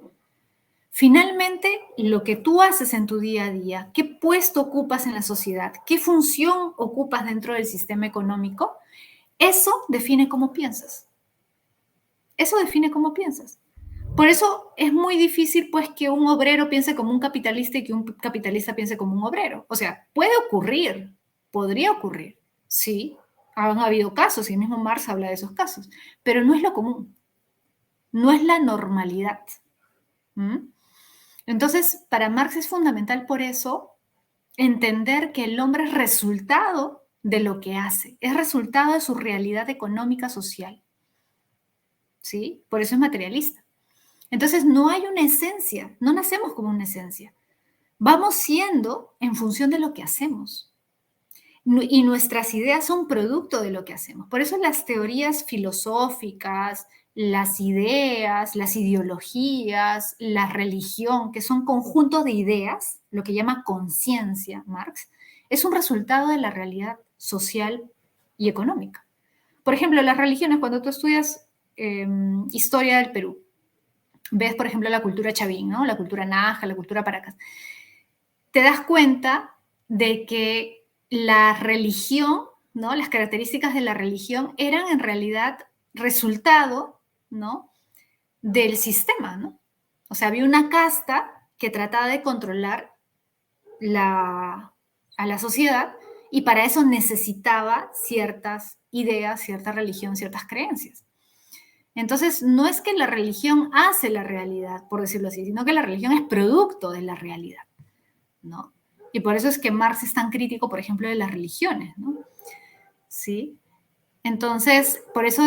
Finalmente, lo que tú haces en tu día a día, qué puesto ocupas en la sociedad, qué función ocupas dentro del sistema económico, eso define cómo piensas. Eso define cómo piensas. Por eso es muy difícil, pues, que un obrero piense como un capitalista y que un capitalista piense como un obrero. O sea, puede ocurrir, podría ocurrir, sí. Han habido casos, y mismo Marx habla de esos casos, pero no es lo común, no es la normalidad. ¿Mm? Entonces, para Marx es fundamental por eso entender que el hombre es resultado de lo que hace, es resultado de su realidad económica social, ¿sí? Por eso es materialista. Entonces, no hay una esencia, no nacemos como una esencia. Vamos siendo en función de lo que hacemos. Y nuestras ideas son producto de lo que hacemos. Por eso las teorías filosóficas, las ideas, las ideologías, la religión, que son conjuntos de ideas, lo que llama conciencia Marx, es un resultado de la realidad social y económica. Por ejemplo, las religiones, cuando tú estudias historia del Perú, ves, por ejemplo, la cultura chavín, ¿no? La cultura naja, la cultura paracas, te das cuenta de que la religión, ¿no? Las características de la religión eran en realidad resultado, ¿no? Del sistema, ¿no? O sea, había una casta que trataba de controlar a la sociedad y para eso necesitaba ciertas ideas, cierta religión, ciertas creencias. Entonces, no es que la religión hace la realidad, por decirlo así, sino que la religión es producto de la realidad, ¿no? Y por eso es que Marx es tan crítico, por ejemplo, de las religiones, ¿no? ¿Sí? Entonces, por eso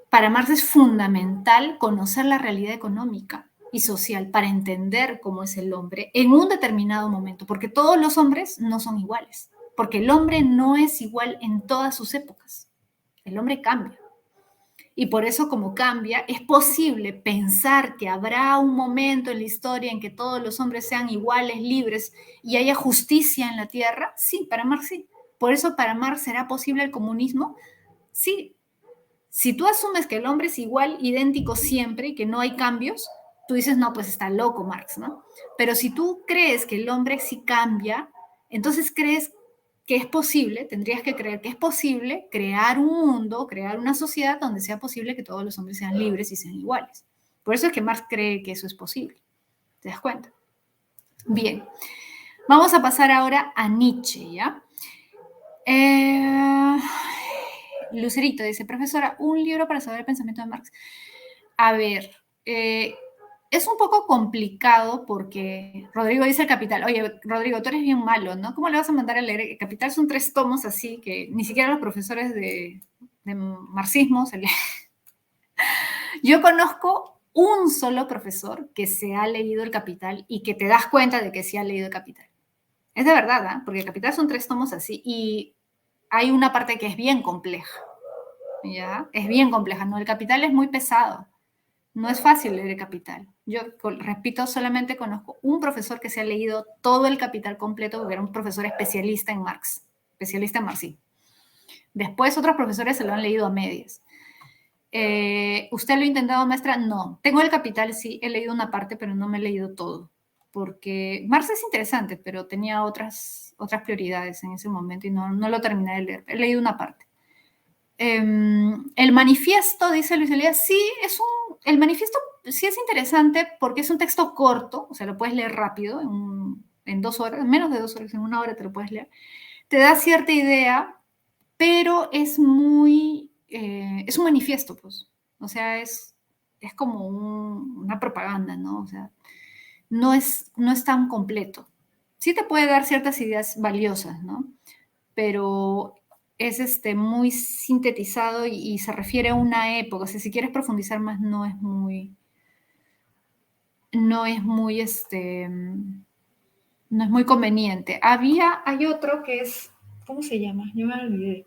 para Marx es fundamental conocer la realidad económica y social para entender cómo es el hombre en un determinado momento, porque todos los hombres no son iguales, porque el hombre no es igual en todas sus épocas. El hombre cambia. Y por eso, como cambia, es posible pensar que habrá un momento en la historia en que todos los hombres sean iguales, libres y haya justicia en la tierra. Sí, para Marx sí. Por eso, para Marx, ¿será posible el comunismo? Sí. Si tú asumes que el hombre es igual, idéntico siempre y que no hay cambios, tú dices, no, pues está loco Marx, ¿no? Pero si tú crees que el hombre sí cambia, entonces crees que es posible, tendrías que creer que es posible crear un mundo, crear una sociedad donde sea posible que todos los hombres sean libres y sean iguales. Por eso es que Marx cree que eso es posible. ¿Te das cuenta? Bien, vamos a pasar ahora a Nietzsche, ¿ya? Lucerito dice, profesora, un libro para saber el pensamiento de Marx. A ver, es un poco complicado porque Rodrigo dice el Capital. Oye, Rodrigo, tú eres bien malo, ¿no? ¿Cómo le vas a mandar a leer? El Capital son 3 tomos así que ni siquiera los profesores de marxismo se leen. Yo conozco un solo profesor que se ha leído el Capital y que te das cuenta de que sí ha leído el Capital. Es de verdad, ¿eh? Porque el Capital son 3 tomos así y hay una parte que es bien compleja, ¿ya? Es bien compleja, ¿no? El Capital es muy pesado. No es fácil leer el Capital. Yo, repito, solamente conozco un profesor que se ha leído todo el Capital completo, porque era un profesor especialista en Marx, especialista en marxismo. Después otros profesores se lo han leído a medias. ¿Usted lo ha intentado, maestra? No. Tengo el Capital, sí, he leído una parte, pero no me he leído todo. Porque Marx es interesante, pero tenía otras prioridades en ese momento y no lo terminé de leer. He leído una parte. El manifiesto, dice Luis Elías, sí, el manifiesto sí es interesante porque es un texto corto, o sea, lo puedes leer rápido, en 2 horas, menos de 2 horas, en 1 hora te lo puedes leer. Te da cierta idea, pero es es un manifiesto, pues. O sea, es como una propaganda, ¿no? O sea, no es tan completo. Sí te puede dar ciertas ideas valiosas, ¿no? Pero muy sintetizado y se refiere a una época. O sea, si quieres profundizar más, no es muy, no es muy conveniente. Hay otro que es, ¿cómo se llama? Yo me olvidé.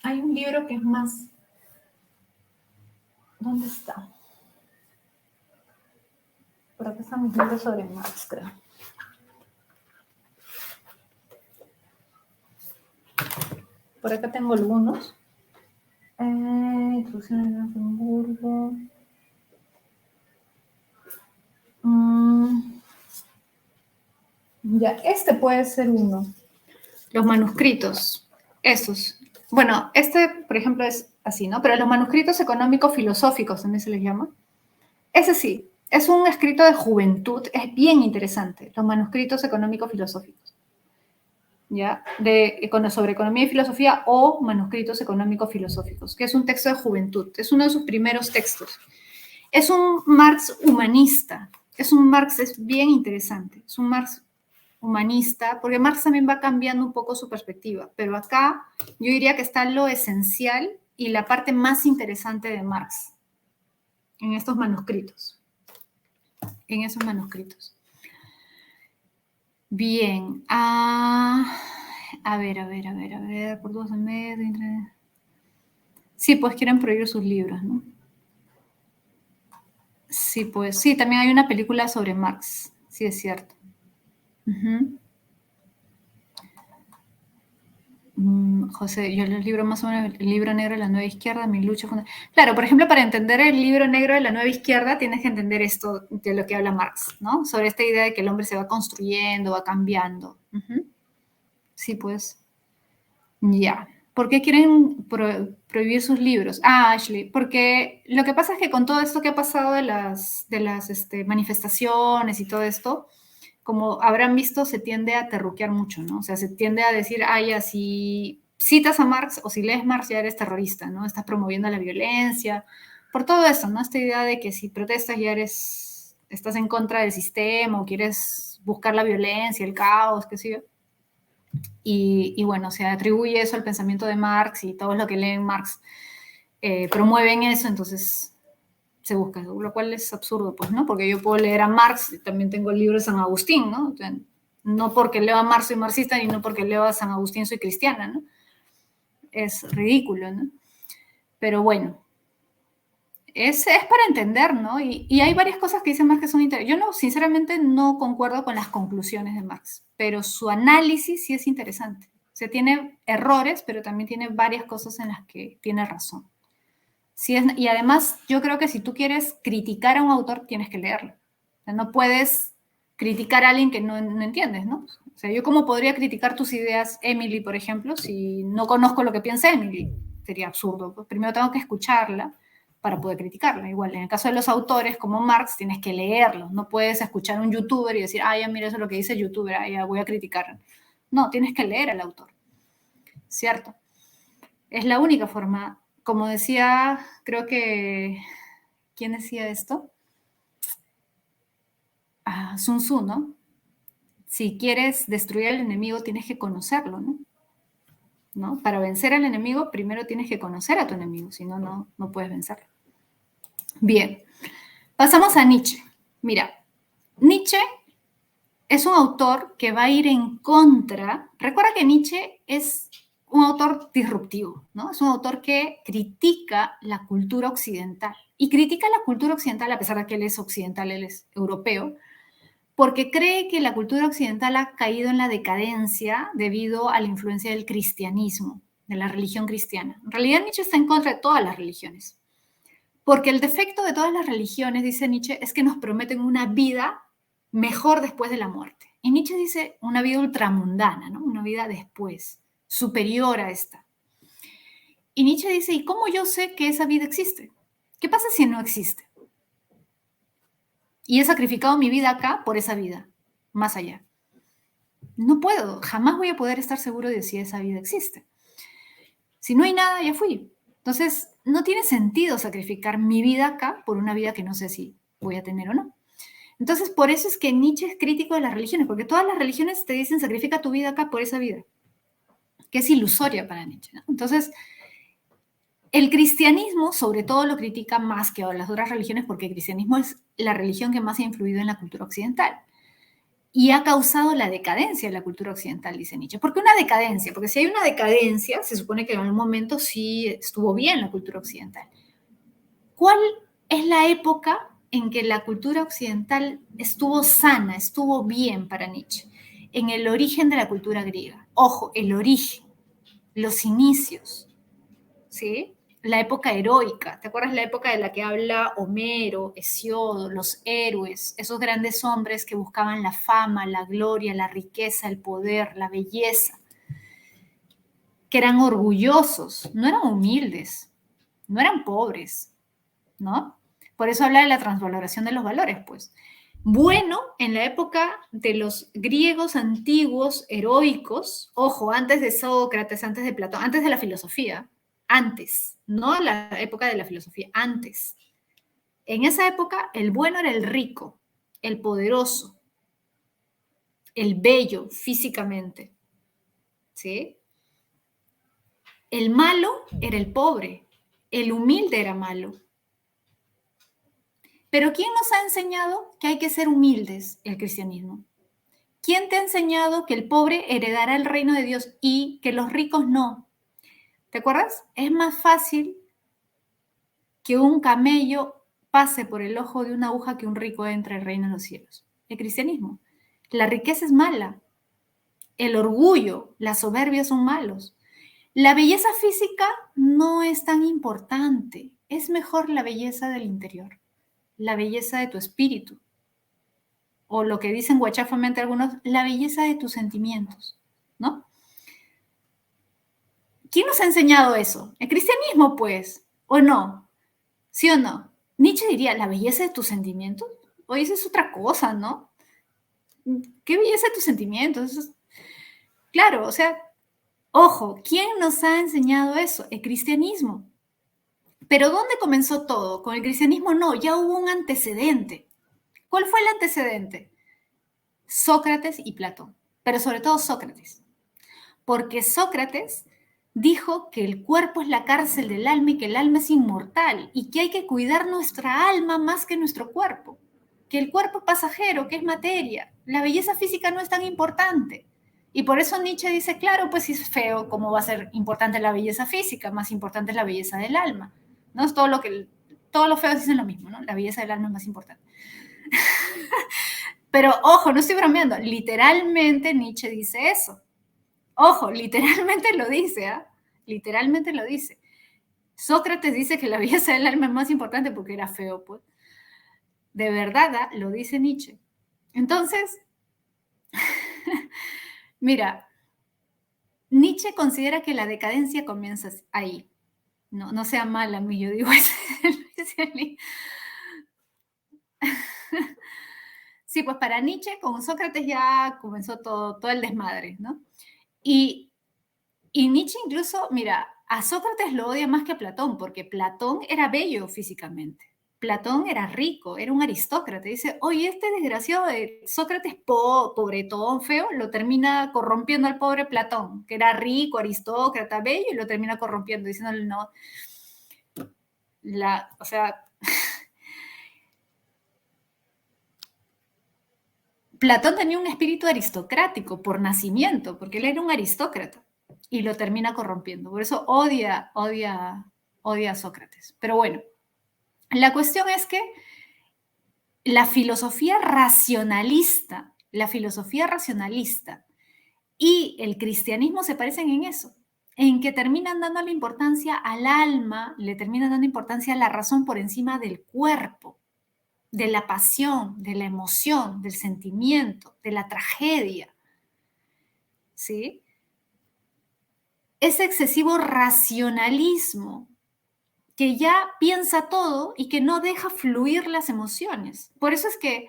Hay un libro que es más, ¿dónde está? Por acá están mis libros sobre Marx, creo. Por acá tengo algunos. Introducción en Luxemburgo. Ya, este puede ser uno. Los manuscritos, esos. Bueno, este, por ejemplo, es así, ¿no? Pero los manuscritos económicos filosóficos también se les llama. Ese sí, es un escrito de juventud, es bien interesante, los manuscritos económicos filosóficos. ¿Ya? Sobre economía y filosofía o manuscritos económicos filosóficos, que es un texto de juventud, es uno de sus primeros textos. Es un Marx humanista, es bien interesante, es un Marx humanista, porque Marx también va cambiando un poco su perspectiva, pero acá yo diría que está lo esencial y la parte más interesante de Marx en estos manuscritos, en esos manuscritos. Bien, a ver, por 12 meses. Sí, pues quieren prohibir sus libros, ¿no? Sí, pues sí, también hay una película sobre Marx, sí es cierto. José, yo el libro más o menos, el libro negro de la nueva izquierda, mi lucha fundamental. Claro, por ejemplo, para entender el libro negro de la nueva izquierda, tienes que entender esto de lo que habla Marx, ¿no? Sobre esta idea de que el hombre se va construyendo, va cambiando. Sí, pues. Ya. ¿Por qué quieren prohibir sus libros? Ashley, porque lo que pasa es que con todo esto que ha pasado de las manifestaciones y todo esto, como habrán visto, se tiende a terruquear mucho, ¿no? O sea, se tiende a decir, ay, si citas a Marx o si lees Marx ya eres terrorista, ¿no? Estás promoviendo la violencia, por todo eso, ¿no? Esta idea de que si protestas ya estás en contra del sistema o quieres buscar la violencia, el caos, qué sé yo. Y bueno, se atribuye eso al pensamiento de Marx y todos los que leen Marx promueven eso, entonces se busca, lo cual es absurdo, pues, ¿no? Porque yo puedo leer a Marx y también tengo el libro de San Agustín, ¿no? O sea, no porque leo a Marx soy marxista y no porque leo a San Agustín soy cristiana, ¿no? Es ridículo, ¿no? Pero bueno, es para entender, ¿no? Y hay varias cosas que dice Marx que son interesantes. Yo no, sinceramente no concuerdo con las conclusiones de Marx, pero su análisis sí es interesante. O sea, tiene errores, pero también tiene varias cosas en las que tiene razón. Sí y además, yo creo que si tú quieres criticar a un autor, tienes que leerlo. O sea, no puedes criticar a alguien que no entiendes, ¿no? O sea, yo cómo podría criticar tus ideas, Emily, por ejemplo, si no conozco lo que piensa Emily. Sería absurdo. Pues primero tengo que escucharla para poder criticarla. Igual, en el caso de los autores como Marx, tienes que leerlos. No puedes escuchar a un youtuber y decir, ya mira, eso es lo que dice el youtuber, ya voy a criticar. No, tienes que leer al autor. ¿Cierto? Es la única forma. Como decía, creo que, ¿quién decía esto? Sun Tzu, ¿no? Si quieres destruir al enemigo, tienes que conocerlo, ¿no? Para vencer al enemigo, primero tienes que conocer a tu enemigo, si no, no puedes vencerlo. Bien, pasamos a Nietzsche. Mira, Nietzsche es un autor que va a ir en contra. Recuerda que Nietzsche es un autor disruptivo, ¿no? Es un autor que critica la cultura occidental. Y critica la cultura occidental, a pesar de que él es occidental, él es europeo, porque cree que la cultura occidental ha caído en la decadencia debido a la influencia del cristianismo, de la religión cristiana. En realidad Nietzsche está en contra de todas las religiones, porque el defecto de todas las religiones, dice Nietzsche, es que nos prometen una vida mejor después de la muerte. Y Nietzsche dice una vida ultramundana, ¿no? Una vida después, superior a esta. Y Nietzsche dice, ¿y cómo yo sé que esa vida existe? ¿Qué pasa si no existe? Y he sacrificado mi vida acá por esa vida, más allá. No puedo, jamás voy a poder estar seguro de si esa vida existe. Si no hay nada, ya fui. Entonces, no tiene sentido sacrificar mi vida acá por una vida que no sé si voy a tener o no. Entonces, por eso es que Nietzsche es crítico de las religiones, porque todas las religiones te dicen sacrifica tu vida acá por esa vida. que es ilusoria para Nietzsche, ¿no? Entonces, el cristianismo, sobre todo, lo critica más que las otras religiones porque el cristianismo es la religión que más ha influido en la cultura occidental y ha causado la decadencia de la cultura occidental, dice Nietzsche. ¿Por qué una decadencia? Porque si hay una decadencia, se supone que en algún momento sí estuvo bien la cultura occidental. ¿Cuál es la época en que la cultura occidental estuvo sana, estuvo bien para Nietzsche? En el origen de la cultura griega. Ojo, el origen, los inicios, ¿sí? La época heroica. ¿Te acuerdas la época de la que habla Homero, Hesiodo, los héroes, esos grandes hombres que buscaban la fama, la gloria, la riqueza, el poder, la belleza, que eran orgullosos, no eran humildes, no eran pobres, ¿no? Por eso habla de la transvaloración de los valores, pues. Bueno, en la época de los griegos antiguos, heroicos, ojo, antes de Sócrates, antes de Platón, antes de la filosofía, antes, no la época de la filosofía, antes. En esa época, el bueno era el rico, el poderoso, el bello físicamente, ¿sí? El malo era el pobre, el humilde era malo. Pero ¿quién nos ha enseñado que hay que ser humildes? El cristianismo. ¿Quién te ha enseñado que el pobre heredará el reino de Dios y que los ricos no? ¿Te acuerdas? Es más fácil que un camello pase por el ojo de una aguja que un rico entre al reino de los cielos. El cristianismo. La riqueza es mala. El orgullo, la soberbia son malos. La belleza física no es tan importante. Es mejor la belleza del interior, la belleza de tu espíritu. O lo que dicen guachafamente algunos, la belleza de tus sentimientos, ¿no? ¿Quién nos ha enseñado eso? El cristianismo, pues, ¿o no? ¿Sí o no? Nietzsche diría, la belleza de tus sentimientos. Oye, eso es otra cosa, ¿no? ¿Qué belleza de tus sentimientos? Claro, o sea, ojo, ¿quién nos ha enseñado eso? El cristianismo. Pero ¿dónde comenzó todo? Con el cristianismo no, ya hubo un antecedente. ¿Cuál fue el antecedente? Sócrates y Platón, pero sobre todo Sócrates. Porque Sócrates dijo que el cuerpo es la cárcel del alma y que el alma es inmortal y que hay que cuidar nuestra alma más que nuestro cuerpo, que el cuerpo es pasajero, que es materia, la belleza física no es tan importante. Y por eso Nietzsche dice, claro, pues si es feo, ¿cómo va a ser importante la belleza física? Más importante es la belleza del alma. ¿No? Es todo lo que, todos los feos dicen lo mismo, ¿no? La belleza del alma es más importante. Pero ojo, no estoy bromeando, literalmente Nietzsche dice eso. Ojo, literalmente lo dice, ¿ah? Literalmente lo dice. Sócrates dice que la belleza del alma es más importante porque era feo, pues. De verdad, ¿ah? Lo dice Nietzsche. Entonces, mira, Nietzsche considera que la decadencia comienza ahí. No, no sea mala, mí, yo digo eso. Sí, pues para Nietzsche, con Sócrates ya comenzó todo el desmadre, ¿no? Y Nietzsche incluso, mira, a Sócrates lo odia más que a Platón, porque Platón era bello físicamente. Platón era rico, era un aristócrata. Dice, oye, este desgraciado de Sócrates, pobretón, feo, lo termina corrompiendo al pobre Platón, que era rico, aristócrata, bello, y lo termina corrompiendo, diciéndole, no, o sea, Platón tenía un espíritu aristocrático por nacimiento, porque él era un aristócrata y lo termina corrompiendo. Por eso odia a Sócrates. Pero bueno, la cuestión es que la filosofía racionalista y el cristianismo se parecen en eso, en que terminan dando la importancia al alma, le terminan dando importancia a la razón por encima del cuerpo, de la pasión, de la emoción, del sentimiento, de la tragedia, ¿sí? Ese excesivo racionalismo que ya piensa todo y que no deja fluir las emociones. Por eso es que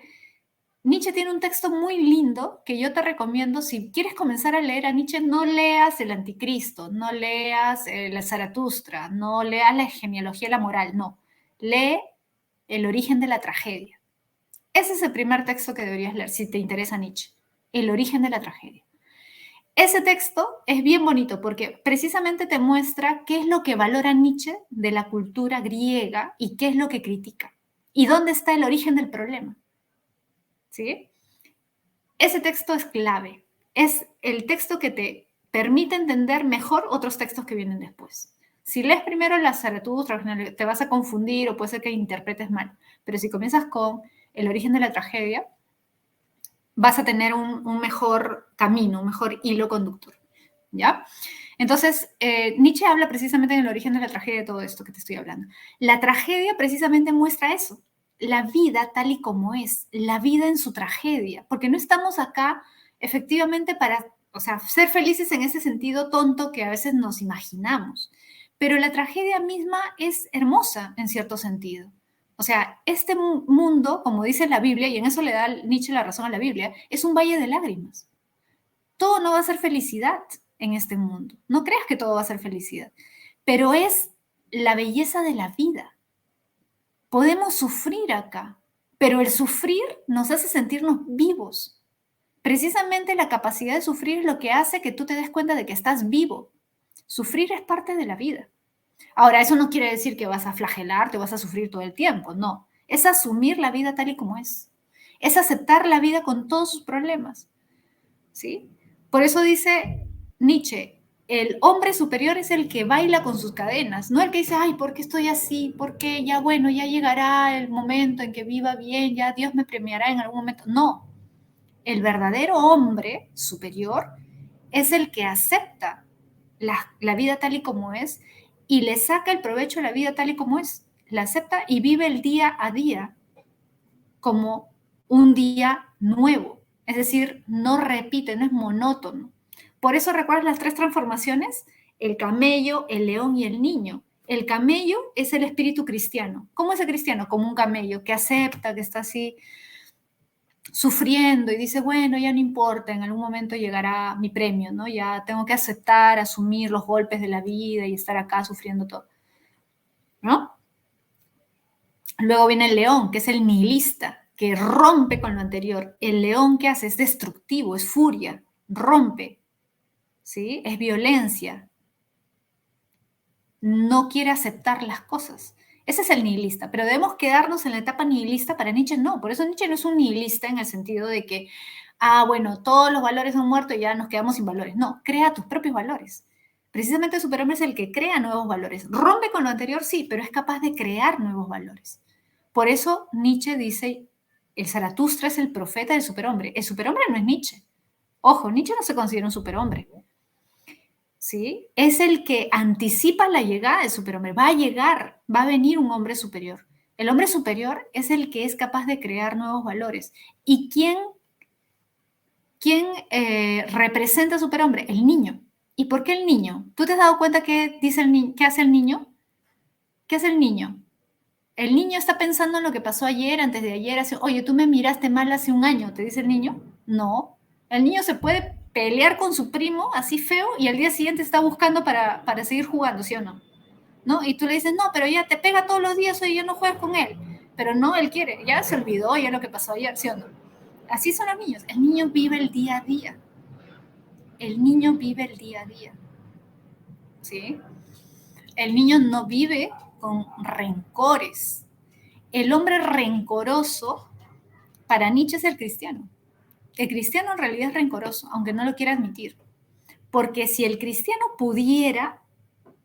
Nietzsche tiene un texto muy lindo que yo te recomiendo. Si quieres comenzar a leer a Nietzsche, no leas El Anticristo, no leas la Zaratustra, no leas la genealogía de la moral, no. Lee El origen de la tragedia. Ese es el primer texto que deberías leer si te interesa Nietzsche. El origen de la tragedia. Ese texto es bien bonito porque precisamente te muestra qué es lo que valora Nietzsche de la cultura griega y qué es lo que critica y dónde está el origen del problema. ¿Sí? Ese texto es clave. Es el texto que te permite entender mejor otros textos que vienen después. Si lees primero la Zaratustra, te vas a confundir o puede ser que interpretes mal. Pero si comienzas con el origen de la tragedia, vas a tener un mejor camino, un mejor hilo conductor. ¿Ya? Entonces, Nietzsche habla precisamente en el origen de la tragedia de todo esto que te estoy hablando. La tragedia precisamente muestra eso, la vida tal y como es, la vida en su tragedia, porque no estamos acá efectivamente para, o sea, ser felices en ese sentido tonto que a veces nos imaginamos, pero la tragedia misma es hermosa en cierto sentido. O sea, este mundo, como dice la Biblia, y en eso le da Nietzsche la razón a la Biblia, es un valle de lágrimas. Todo no va a ser felicidad en este mundo. No creas que todo va a ser felicidad, pero es la belleza de la vida. Podemos sufrir acá, pero el sufrir nos hace sentirnos vivos. Precisamente la capacidad de sufrir es lo que hace que tú te des cuenta de que estás vivo. Sufrir es parte de la vida. Ahora, eso no quiere decir que vas a flagelarte o vas a sufrir todo el tiempo, no. Es asumir la vida tal y como es. Es aceptar la vida con todos sus problemas. ¿Sí? Por eso dice Nietzsche, el hombre superior es el que baila con sus cadenas, no el que dice, ay, ¿por qué estoy así? ¿Por qué? Ya bueno, ya llegará el momento en que viva bien, ya Dios me premiará en algún momento. No, el verdadero hombre superior es el que acepta la vida tal y como es y le saca el provecho a la vida tal y como es. La acepta y vive el día a día como un día nuevo. Es decir, no repite, no es monótono. Por eso recuerdas las tres transformaciones, el camello, el león y el niño. El camello es el espíritu cristiano. ¿Cómo es el cristiano? Como un camello que acepta, que está así sufriendo y dice, bueno, ya no importa, en algún momento llegará mi premio, ¿no? Ya tengo que aceptar, asumir los golpes de la vida y estar acá sufriendo todo, ¿no? Luego viene el león, que es el nihilista, que rompe con lo anterior. El león que hace es destructivo, es furia, rompe, ¿sí? Es violencia, no quiere aceptar las cosas. Ese es el nihilista, pero debemos quedarnos en la etapa nihilista. Para Nietzsche no, por eso Nietzsche no es un nihilista en el sentido de que, bueno, todos los valores han muerto y ya nos quedamos sin valores. No, crea tus propios valores. Precisamente el superhombre es el que crea nuevos valores. Rompe con lo anterior, sí, pero es capaz de crear nuevos valores. Por eso Nietzsche dice, el Zaratustra es el profeta del superhombre. El superhombre no es Nietzsche. Ojo, Nietzsche no se considera un superhombre. ¿Sí? Es el que anticipa la llegada del superhombre. Va a llegar, va a venir un hombre superior. El hombre superior es el que es capaz de crear nuevos valores. ¿Y quién representa al superhombre? El niño. ¿Y por qué el niño? ¿Tú te has dado cuenta qué dice qué hace el niño? ¿Qué hace el niño? El niño está pensando en lo que pasó ayer, antes de ayer, oye, tú me miraste mal hace un año, ¿te dice el niño? No. El niño se puede pelear con su primo así feo y al día siguiente está buscando para seguir jugando, ¿sí o no? ¿No? Y tú le dices, no, pero ya te pega todos los días, oye, ya no juegas con él. Pero no, él quiere, ya se olvidó ya lo que pasó ayer, ¿sí o no? Así son los niños. El niño vive el día a día. El niño vive el día a día. ¿Sí? El niño no vive con rencores. El hombre rencoroso para Nietzsche es el cristiano. El cristiano en realidad es rencoroso, aunque no lo quiera admitir. Porque si el cristiano pudiera,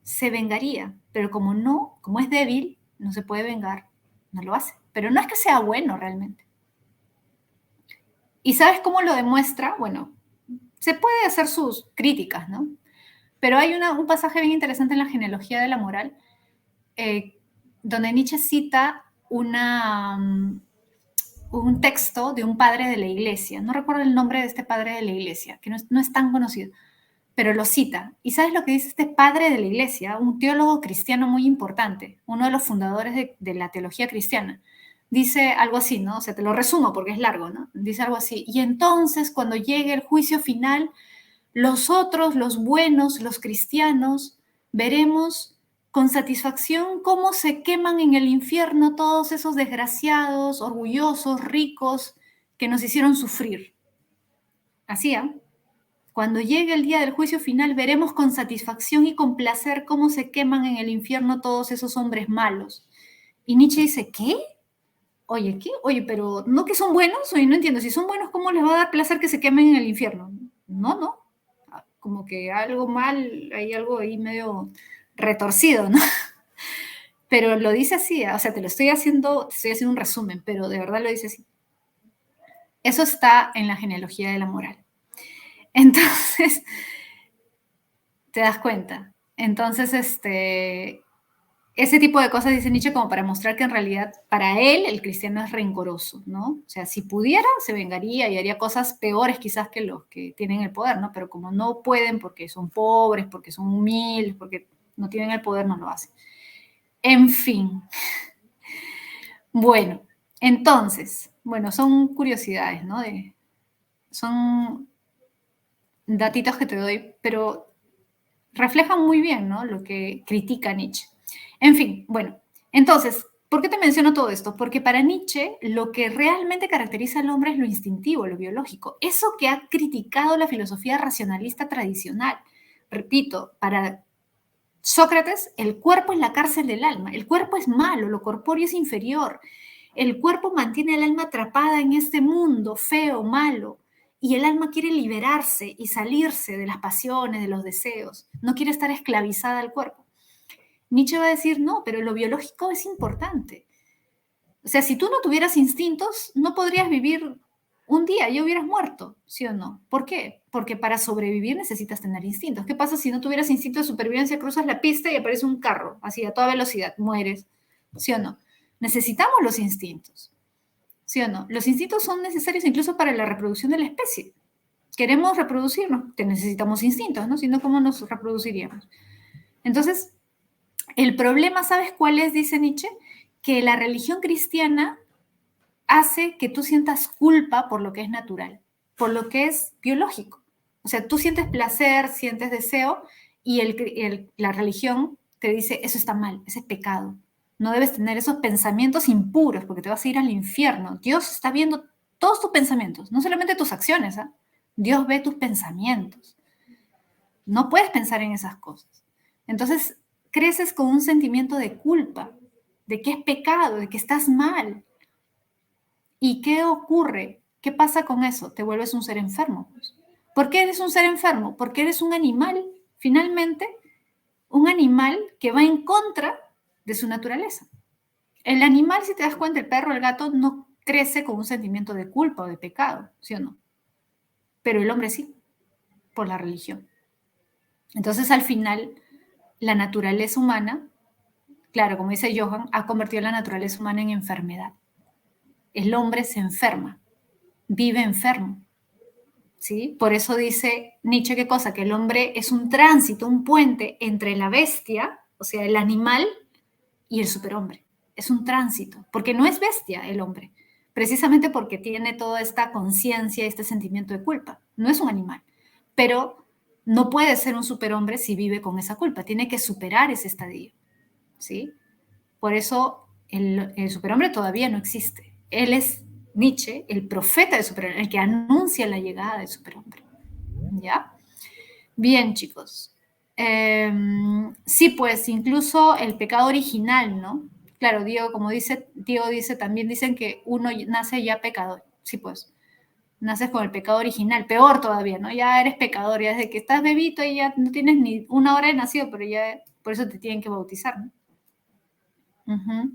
se vengaría. Pero como no, como es débil, no se puede vengar, no lo hace. Pero no es que sea bueno realmente. ¿Y sabes cómo lo demuestra? Bueno, se puede hacer sus críticas, ¿no? Pero hay un pasaje bien interesante en la genealogía de la moral, eh, donde Nietzsche cita un texto de un padre de la iglesia. No recuerdo el nombre de este padre de la iglesia, que no es tan conocido, pero lo cita. ¿Y sabes lo que dice este padre de la iglesia? Un teólogo cristiano muy importante, uno de los fundadores de la teología cristiana. Dice algo así, ¿no? O sea, te lo resumo porque es largo, ¿no? Dice algo así. Y entonces, cuando llegue el juicio final, los otros, los buenos, los cristianos, veremos con satisfacción cómo se queman en el infierno todos esos desgraciados, orgullosos, ricos, que nos hicieron sufrir. Así, ¿eh? Cuando llegue el día del juicio final, veremos con satisfacción y con placer cómo se queman en el infierno todos esos hombres malos. Y Nietzsche dice, ¿qué? Oye, ¿qué? Oye, pero ¿no que son buenos? Oye, no entiendo, si son buenos, ¿cómo les va a dar placer que se quemen en el infierno? No, no. Como que algo mal, hay algo ahí medio retorcido, ¿no? Pero lo dice así, o sea, te estoy haciendo un resumen, pero de verdad lo dice así. Eso está en la genealogía de la moral. Entonces, te das cuenta. Entonces, ese tipo de cosas dice Nietzsche como para mostrar que en realidad para él el cristiano es rencoroso, ¿no? O sea, si pudiera, se vengaría y haría cosas peores quizás que los que tienen el poder, ¿no? Pero como no pueden porque son pobres, porque son humildes, porque no tienen el poder, no lo hacen. En fin. Bueno, entonces, bueno, son curiosidades, ¿no? Son datitos que te doy, pero reflejan muy bien, ¿no? Lo que critica Nietzsche. En fin, bueno, entonces, ¿por qué te menciono todo esto? Porque para Nietzsche lo que realmente caracteriza al hombre es lo instintivo, lo biológico. Eso que ha criticado la filosofía racionalista tradicional. Repito, para Sócrates, el cuerpo es la cárcel del alma. El cuerpo es malo, lo corpóreo es inferior. El cuerpo mantiene al alma atrapada en este mundo feo, malo, y el alma quiere liberarse y salirse de las pasiones, de los deseos. No quiere estar esclavizada al cuerpo. Nietzsche va a decir, no, pero lo biológico es importante. O sea, si tú no tuvieras instintos, no podrías vivir un día, ya hubieras muerto, ¿sí o no? ¿Por qué? Porque para sobrevivir necesitas tener instintos. ¿Qué pasa si no tuvieras instinto de supervivencia? Cruzas la pista y aparece un carro, así a toda velocidad, mueres, ¿sí o no? Necesitamos los instintos, ¿sí o no? Los instintos son necesarios incluso para la reproducción de la especie. Queremos reproducirnos, te necesitamos instintos, ¿no? Si no, ¿cómo nos reproduciríamos? Entonces, el problema, ¿sabes cuál es? Dice Nietzsche, que la religión cristiana hace que tú sientas culpa por lo que es natural, por lo que es biológico. O sea, tú sientes placer, sientes deseo y la religión te dice, eso está mal, ese es pecado. No debes tener esos pensamientos impuros porque te vas a ir al infierno. Dios está viendo todos tus pensamientos, no solamente tus acciones. ¿Eh? Dios ve tus pensamientos. No puedes pensar en esas cosas. Entonces, creces con un sentimiento de culpa, de que es pecado, de que estás mal. ¿Y qué ocurre? ¿Qué pasa con eso? Te vuelves un ser enfermo. ¿Por qué eres un ser enfermo? Porque eres un animal, finalmente, un animal que va en contra de su naturaleza. El animal, si te das cuenta, el perro, el gato, no crece con un sentimiento de culpa o de pecado, ¿sí o no? Pero el hombre sí, por la religión. Entonces, al final, la naturaleza humana, claro, como dice Johann, ha convertido la naturaleza humana en enfermedad. El hombre se enferma, vive enfermo. ¿Sí? Por eso dice Nietzsche qué cosa, que el hombre es un tránsito, un puente entre la bestia, o sea, el animal, y el superhombre. Es un tránsito, porque no es bestia el hombre, precisamente porque tiene toda esta conciencia, este sentimiento de culpa. No es un animal, pero no puede ser un superhombre si vive con esa culpa, tiene que superar ese estadio, ¿sí? Por eso el superhombre todavía no existe. Él es Nietzsche, el profeta del superhombre, el que anuncia la llegada del superhombre. ¿Ya? Bien, chicos. Sí, pues incluso el pecado original, ¿no? Claro, Diego dice, también dicen que uno nace ya pecador. Sí, pues, naces con el pecado original, peor todavía, ¿no? Ya eres pecador, ya desde que estás bebito y ya no tienes ni una hora de nacido, pero ya por eso te tienen que bautizar, ¿no? Uh-huh.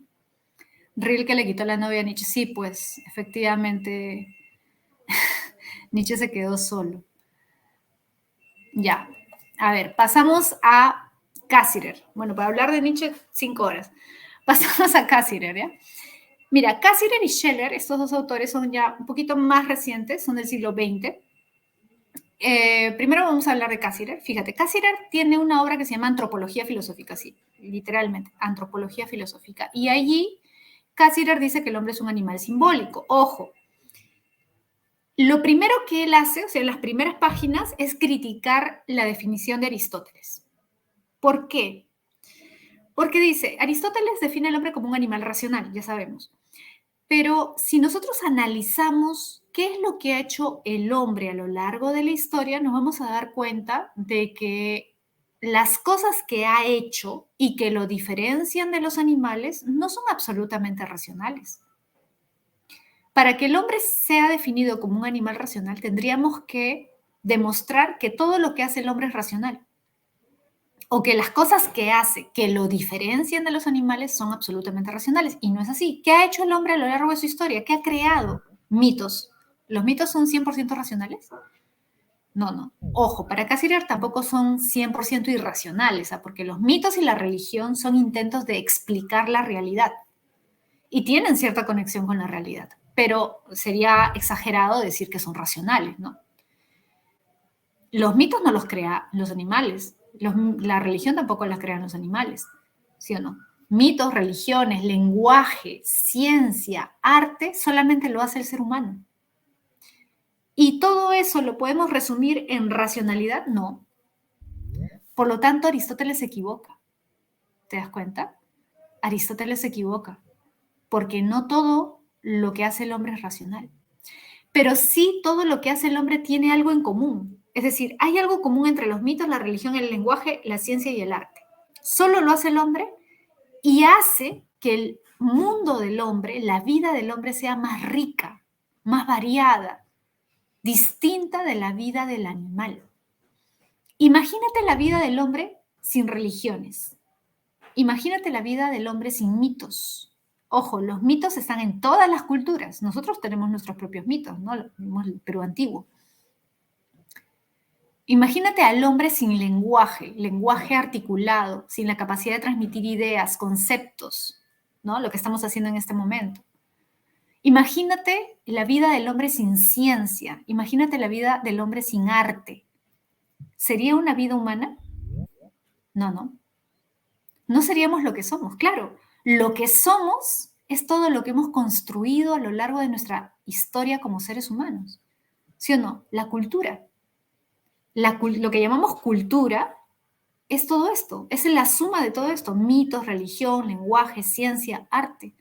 Rilke le quitó la novia a Nietzsche. Sí, pues, efectivamente, Nietzsche se quedó solo. Ya. A ver, pasamos a Cassirer. Bueno, para hablar de Nietzsche, 5 horas. Pasamos a Cassirer, ¿ya? Mira, Cassirer y Scheller, estos dos autores son ya un poquito más recientes, son del siglo XX. Primero vamos a hablar de Cassirer. Fíjate, Cassirer tiene una obra que se llama Antropología Filosófica, sí, literalmente, Antropología Filosófica. Y allí Cassirer dice que el hombre es un animal simbólico. Ojo, lo primero que él hace, o sea, en las primeras páginas, es criticar la definición de Aristóteles. ¿Por qué? Porque dice, Aristóteles define al hombre como un animal racional, ya sabemos. Pero si nosotros analizamos qué es lo que ha hecho el hombre a lo largo de la historia, nos vamos a dar cuenta de que las cosas que ha hecho y que lo diferencian de los animales no son absolutamente racionales. Para que el hombre sea definido como un animal racional, tendríamos que demostrar que todo lo que hace el hombre es racional o que las cosas que hace que lo diferencian de los animales son absolutamente racionales. Y no es así. ¿Qué ha hecho el hombre a lo largo de su historia? ¿Qué ha creado? Mitos. ¿Los mitos son 100% racionales? No, no. Ojo, para Cassirer tampoco son 100% irracionales, ¿ah? Porque los mitos y la religión son intentos de explicar la realidad y tienen cierta conexión con la realidad, pero sería exagerado decir que son racionales, ¿no? Los mitos no los crean los animales, la religión tampoco las crean los animales, ¿sí o no? Mitos, religiones, lenguaje, ciencia, arte, solamente lo hace el ser humano. ¿Y todo eso lo podemos resumir en racionalidad? No. Por lo tanto, Aristóteles se equivoca. ¿Te das cuenta? Aristóteles se equivoca, porque no todo lo que hace el hombre es racional. Pero sí todo lo que hace el hombre tiene algo en común. Es decir, hay algo común entre los mitos, la religión, el lenguaje, la ciencia y el arte. Solo lo hace el hombre y hace que el mundo del hombre, la vida del hombre sea más rica, más variada, distinta de la vida del animal. Imagínate la vida del hombre sin religiones. Imagínate la vida del hombre sin mitos. Ojo, los mitos están en todas las culturas. Nosotros tenemos nuestros propios mitos, ¿no? El Perú antiguo. Imagínate al hombre sin lenguaje, lenguaje articulado, sin la capacidad de transmitir ideas, conceptos, ¿no? Lo que estamos haciendo en este momento. Imagínate la vida del hombre sin ciencia, imagínate la vida del hombre sin arte. ¿Sería una vida humana? No, no. No seríamos lo que somos, claro. Lo que somos es todo lo que hemos construido a lo largo de nuestra historia como seres humanos. ¿Sí o no? La cultura. Lo que llamamos cultura es todo esto, es la suma de todo esto, mitos, religión, lenguaje, ciencia, arte.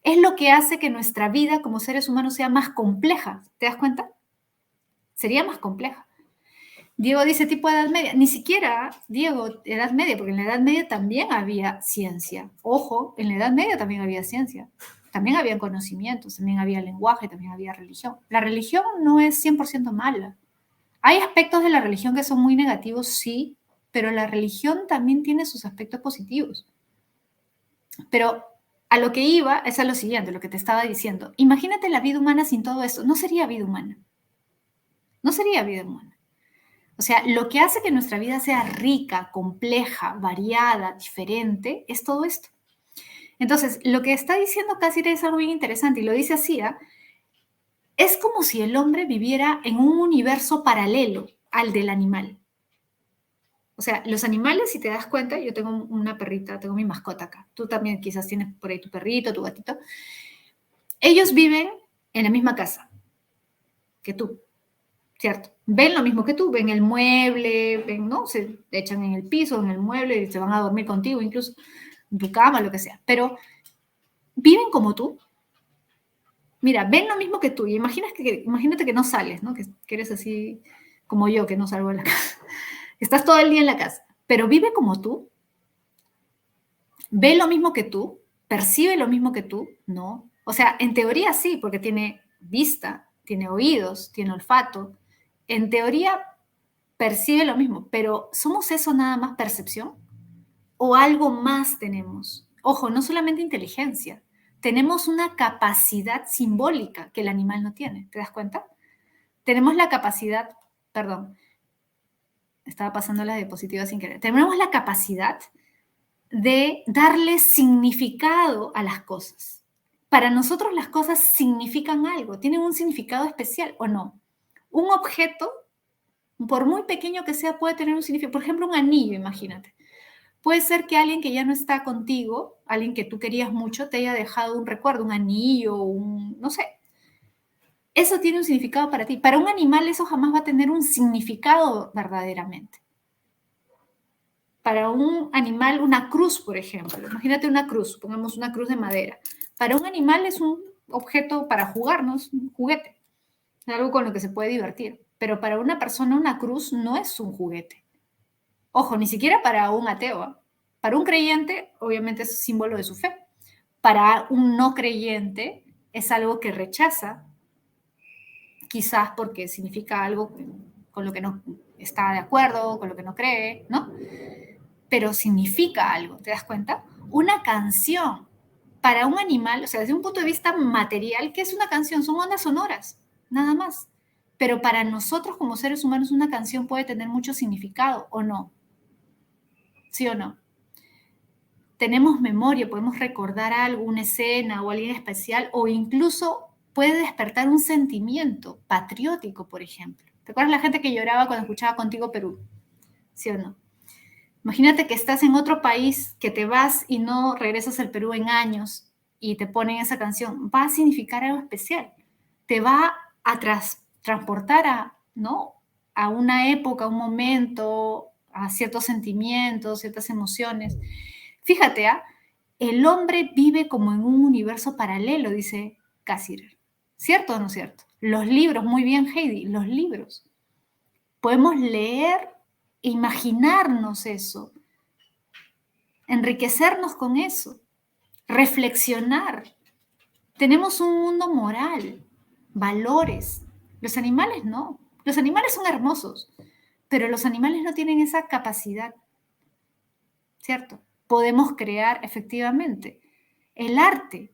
Es lo que hace que nuestra vida como seres humanos sea más compleja, ¿te das cuenta? Sería más compleja. Diego dice tipo Edad Media, ni siquiera, Diego, Edad Media, porque en la Edad Media también había ciencia. Ojo, en la Edad Media también había ciencia, también había conocimientos, también había lenguaje, también había religión. La religión no es 100% mala. Hay aspectos de la religión que son muy negativos, sí, pero la religión también tiene sus aspectos positivos. Pero a lo que iba es a lo siguiente, lo que te estaba diciendo. Imagínate la vida humana sin todo esto. No sería vida humana. No sería vida humana. O sea, lo que hace que nuestra vida sea rica, compleja, variada, diferente, es todo esto. Entonces, lo que está diciendo Cassirer es algo bien interesante y lo dice así, ¿eh? Es como si el hombre viviera en un universo paralelo al del animal. O sea, los animales, si te das cuenta, yo tengo una perrita, tengo mi mascota acá. Tú también quizás tienes por ahí tu perrito, tu gatito. Ellos viven en la misma casa que tú, ¿cierto? Ven lo mismo que tú, ven el mueble, ven, ¿no? Se echan en el piso, en el mueble, y se van a dormir contigo, incluso en tu cama, lo que sea. Pero viven como tú. Mira, ven lo mismo que tú. Y imagínate que no sales, ¿no? Que eres así como yo, que no salgo de la casa. Estás todo el día en la casa, pero vive como tú. ¿Ve lo mismo que tú? ¿Percibe lo mismo que tú? No. O sea, en teoría sí, porque tiene vista, tiene oídos, tiene olfato. En teoría percibe lo mismo, pero ¿somos eso nada más percepción? ¿O algo más tenemos? Ojo, no solamente inteligencia, tenemos una capacidad simbólica que el animal no tiene, ¿te das cuenta? Tenemos la capacidad, perdón, estaba pasando las diapositivas sin querer, tenemos la capacidad de darle significado a las cosas. Para nosotros las cosas significan algo, tienen un significado especial o no. Un objeto, por muy pequeño que sea, puede tener un significado. Por ejemplo, un anillo, imagínate. Puede ser que alguien que ya no está contigo, alguien que tú querías mucho, te haya dejado un recuerdo, un anillo, no sé. Eso tiene un significado para ti. Para un animal eso jamás va a tener un significado verdaderamente. Para un animal, una cruz, por ejemplo. Imagínate una cruz, pongamos una cruz de madera. Para un animal es objeto para jugar, ¿no? Es un juguete, es algo con lo que se puede divertir. Pero para una persona una cruz no es un juguete. Ojo, ni siquiera para un ateo. ¿Eh? Para un creyente, obviamente es símbolo de su fe. Para un no creyente es algo que rechaza, quizás porque significa algo con lo que no está de acuerdo, con lo que no cree, ¿no? Pero significa algo, ¿te das cuenta? Una canción para un animal, o sea, desde un punto de vista material, ¿qué es una canción? Son ondas sonoras, nada más. Pero para nosotros como seres humanos una canción puede tener mucho significado, ¿o no? ¿Sí o no? Tenemos memoria, podemos recordar algo, una escena o alguien especial, o incluso puede despertar un sentimiento patriótico, por ejemplo. ¿Te acuerdas la gente que lloraba cuando escuchaba Contigo Perú? ¿Sí o no? Imagínate que estás en otro país, que te vas y no regresas al Perú en años y te ponen esa canción. Va a significar algo especial. Te va a transportar a, ¿no? A una época, a un momento, a ciertos sentimientos, ciertas emociones. Fíjate, ¿ah? El hombre vive como en un universo paralelo, dice Cassirer. ¿Cierto o no cierto? Los libros, muy bien Heidi, los libros. Podemos leer, imaginarnos eso, enriquecernos con eso, reflexionar. Tenemos un mundo moral, valores. Los animales no. Los animales son hermosos, pero los animales no tienen esa capacidad, ¿cierto? Podemos crear efectivamente el arte.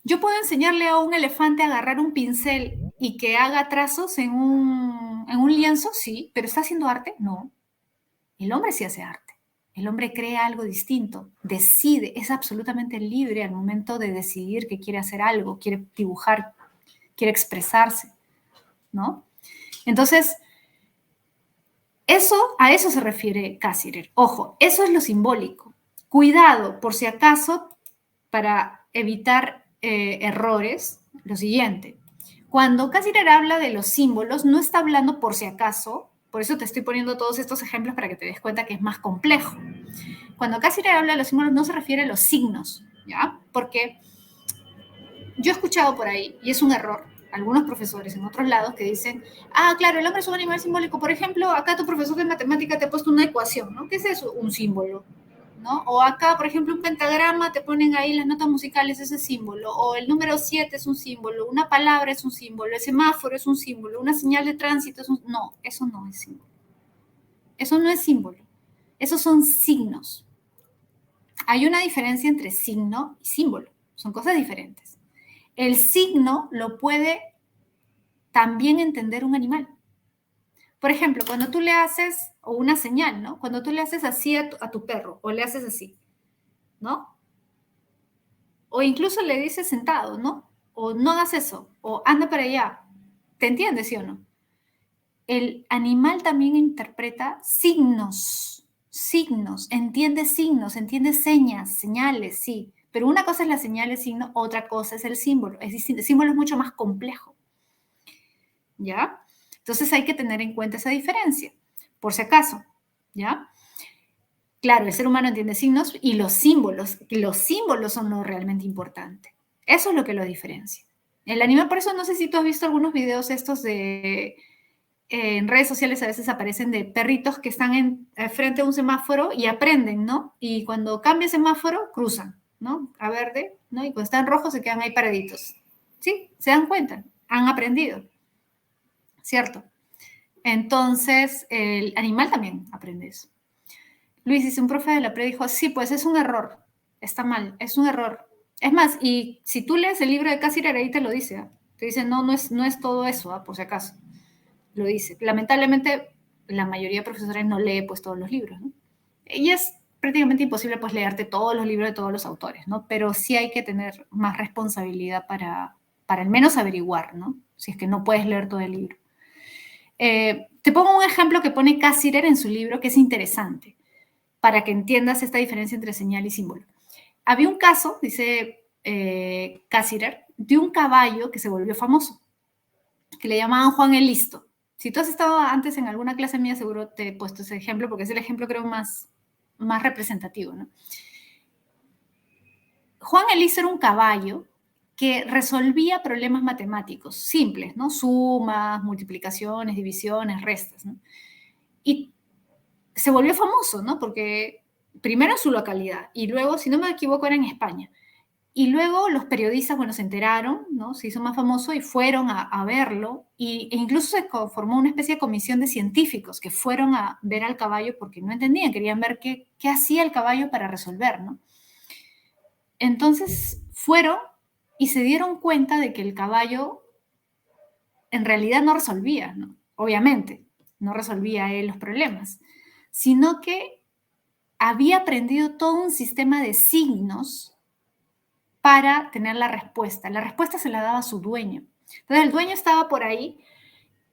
Yo puedo enseñarle a un elefante a agarrar un pincel y que haga trazos en un lienzo, sí, pero ¿está haciendo arte? No. El hombre sí hace arte. El hombre crea algo distinto, decide, es absolutamente libre al momento de decidir que quiere hacer algo, quiere dibujar, quiere expresarse, ¿no? Entonces, a eso se refiere Cassirer. Ojo, eso es lo simbólico. Cuidado, por si acaso, para evitar errores, lo siguiente. Cuando Cassirer habla de los símbolos, no está hablando por si acaso, por eso te estoy poniendo todos estos ejemplos para que te des cuenta que es más complejo. Cuando Cassirer habla de los símbolos, no se refiere a los signos, ¿ya? Porque yo he escuchado por ahí, y es un error, algunos profesores en otros lados que dicen, ah, claro, el hombre es un animal simbólico. Por ejemplo, acá tu profesor de matemática te ha puesto una ecuación, ¿no? ¿Qué es eso? Un símbolo, ¿no? O acá, por ejemplo, un pentagrama, te ponen ahí las notas musicales, ese símbolo. O el número 7 es un símbolo, una palabra es un símbolo, el semáforo es un símbolo, una señal de tránsito es un... No, eso no es símbolo. Eso no es símbolo. Esos son signos. Hay una diferencia entre signo y símbolo. Son cosas diferentes. El signo lo puede también entender un animal. Por ejemplo, cuando tú le haces, o una señal, ¿no? Cuando tú le haces así a tu perro, o le haces así, ¿no? O incluso le dices sentado, ¿no? O no hagas eso, o anda para allá. ¿Te entiendes, sí o no? El animal también interpreta signos, entiende señas, señales, sí. Pero una cosa es la señal, el signo, otra cosa es el símbolo. Es distinto. El símbolo es mucho más complejo. ¿Ya? Entonces hay que tener en cuenta esa diferencia, por si acaso, ¿ya? Claro, el ser humano entiende signos y los símbolos son lo realmente importante. Eso es lo que lo diferencia. El animal, por eso no sé si tú has visto algunos videos estos de, en redes sociales a veces aparecen de perritos que están frente a un semáforo y aprenden, ¿no? Y cuando cambia el semáforo, cruzan, ¿no? A verde, ¿no? Y cuando están rojos se quedan ahí paraditos. ¿Sí? Se dan cuenta, han aprendido. ¿Cierto? Entonces, el animal también aprende eso. Luis dice, un profe de la pre dijo, sí, pues es un error, está mal, es un error. Es más, y si tú lees el libro de Cassirer, ahí te lo dice, ¿eh? Te dice, no, no es todo eso, ¿eh? Por si acaso. Lo dice. Lamentablemente, la mayoría de profesores no lee pues todos los libros, ¿no? Y es prácticamente imposible pues leerte todos los libros de todos los autores, ¿no? Pero sí hay que tener más responsabilidad para al menos averiguar, ¿no? Si es que no puedes leer todo el libro. Te pongo un ejemplo que pone Cassirer en su libro que es interesante para que entiendas esta diferencia entre señal y símbolo. Había un caso, dice Cassirer, de un caballo que se volvió famoso, que le llamaban Juan el Listo. Si tú has estado antes en alguna clase mía, seguro te he puesto ese ejemplo porque es el ejemplo creo más representativo, ¿no? Juan el Listo era un caballo que resolvía problemas matemáticos simples, ¿no? Sumas, multiplicaciones, divisiones, restas, ¿no? Y se volvió famoso, ¿no? Porque primero en su localidad y luego, si no me equivoco, era en España. Y luego los periodistas, bueno, se enteraron, ¿no? Se hizo más famoso y fueron a verlo e incluso se formó una especie de comisión de científicos que fueron a ver al caballo porque no entendían, querían ver qué hacía el caballo para resolver, ¿no? Entonces fueron y se dieron cuenta de que el caballo en realidad no resolvía, ¿no? Obviamente, no resolvía él los problemas, sino que había aprendido todo un sistema de signos para tener la respuesta. La respuesta se la daba a su dueño. Entonces el dueño estaba por ahí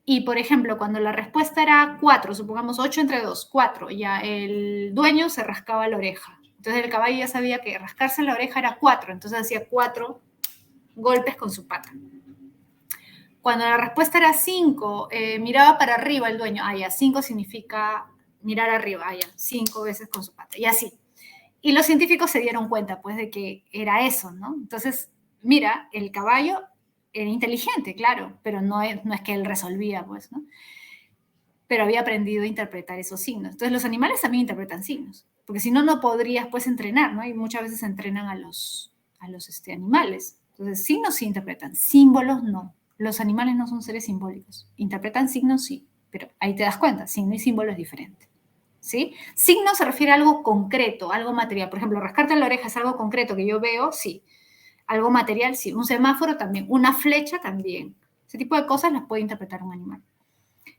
y, por ejemplo, cuando la respuesta era 4, supongamos 8 entre 2, 4, ya el dueño se rascaba la oreja. Entonces el caballo ya sabía que rascarse la oreja era 4, entonces hacía 4 golpes con su pata. Cuando la respuesta era 5, miraba para arriba el dueño. Ah, ya, 5 significa mirar arriba. Ah, ya, 5 veces con su pata. Y así. Y los científicos se dieron cuenta, pues, de que era eso, ¿no? Entonces, mira, el caballo era inteligente, claro, pero no es que él resolvía, pues, ¿no? Pero había aprendido a interpretar esos signos. Entonces, los animales también interpretan signos, porque si no, no podrías, pues, entrenar, ¿no? Y muchas veces entrenan a los animales. Entonces, signos sí interpretan, símbolos no. Los animales no son seres simbólicos. Interpretan signos sí, pero ahí te das cuenta, signo y símbolo es diferente. ¿Sí? Signo se refiere a algo concreto, algo material. Por ejemplo, rascarte la oreja es algo concreto que yo veo, sí. Algo material, sí. Un semáforo también. Una flecha también. Ese tipo de cosas las puede interpretar un animal.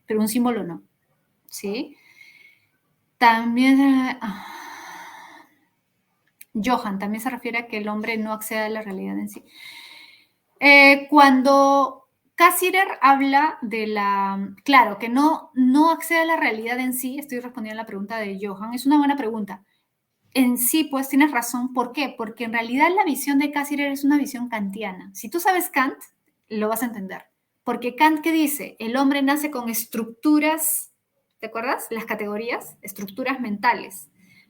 Pero un símbolo no. ¿Sí? También... Johan también se refiere a que el hombre no accede a la realidad en sí. Cuando Cassirer habla de la... Claro, que no accede a la realidad en sí, estoy respondiendo a la pregunta de Johan, es una buena pregunta. En sí, pues tienes razón. ¿Por qué? Porque en realidad la visión de Cassirer es una visión kantiana. Si tú sabes Kant, lo vas a entender. Porque Kant, ¿qué dice? El hombre nace con estructuras, ¿te acuerdas? Las categorías, estructuras mentales.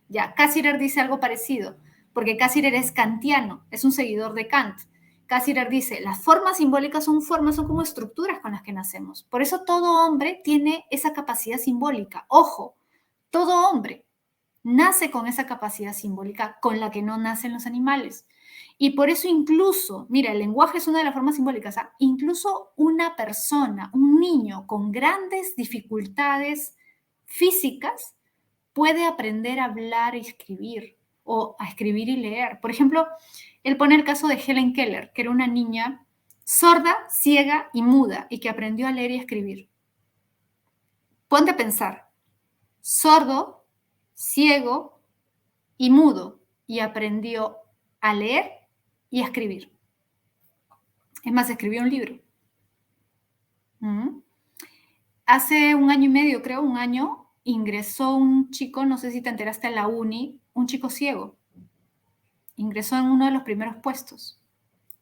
Ya, Cassirer dice algo parecido, porque Cassirer es kantiano, es un seguidor de Kant. Cassirer dice, las formas simbólicas son como estructuras con las que nacemos. Por eso todo hombre tiene esa capacidad simbólica. Ojo, todo hombre nace con esa capacidad simbólica con la que no nacen los animales. Y por eso incluso, mira, el lenguaje es una de las formas simbólicas, ¿ah? Incluso una persona, un niño con grandes dificultades físicas puede aprender a hablar y escribir, o a escribir y leer. Por ejemplo, él pone el caso de Helen Keller, que era una niña sorda, ciega y muda, y que aprendió a leer y escribir. Ponte a pensar, sordo, ciego y mudo, y aprendió a leer y a escribir. Es más, escribió un libro. Hace un año y medio, creo, un año, ingresó un chico, no sé si te enteraste, a la uni, un chico ciego. Ingresó en uno de los primeros puestos.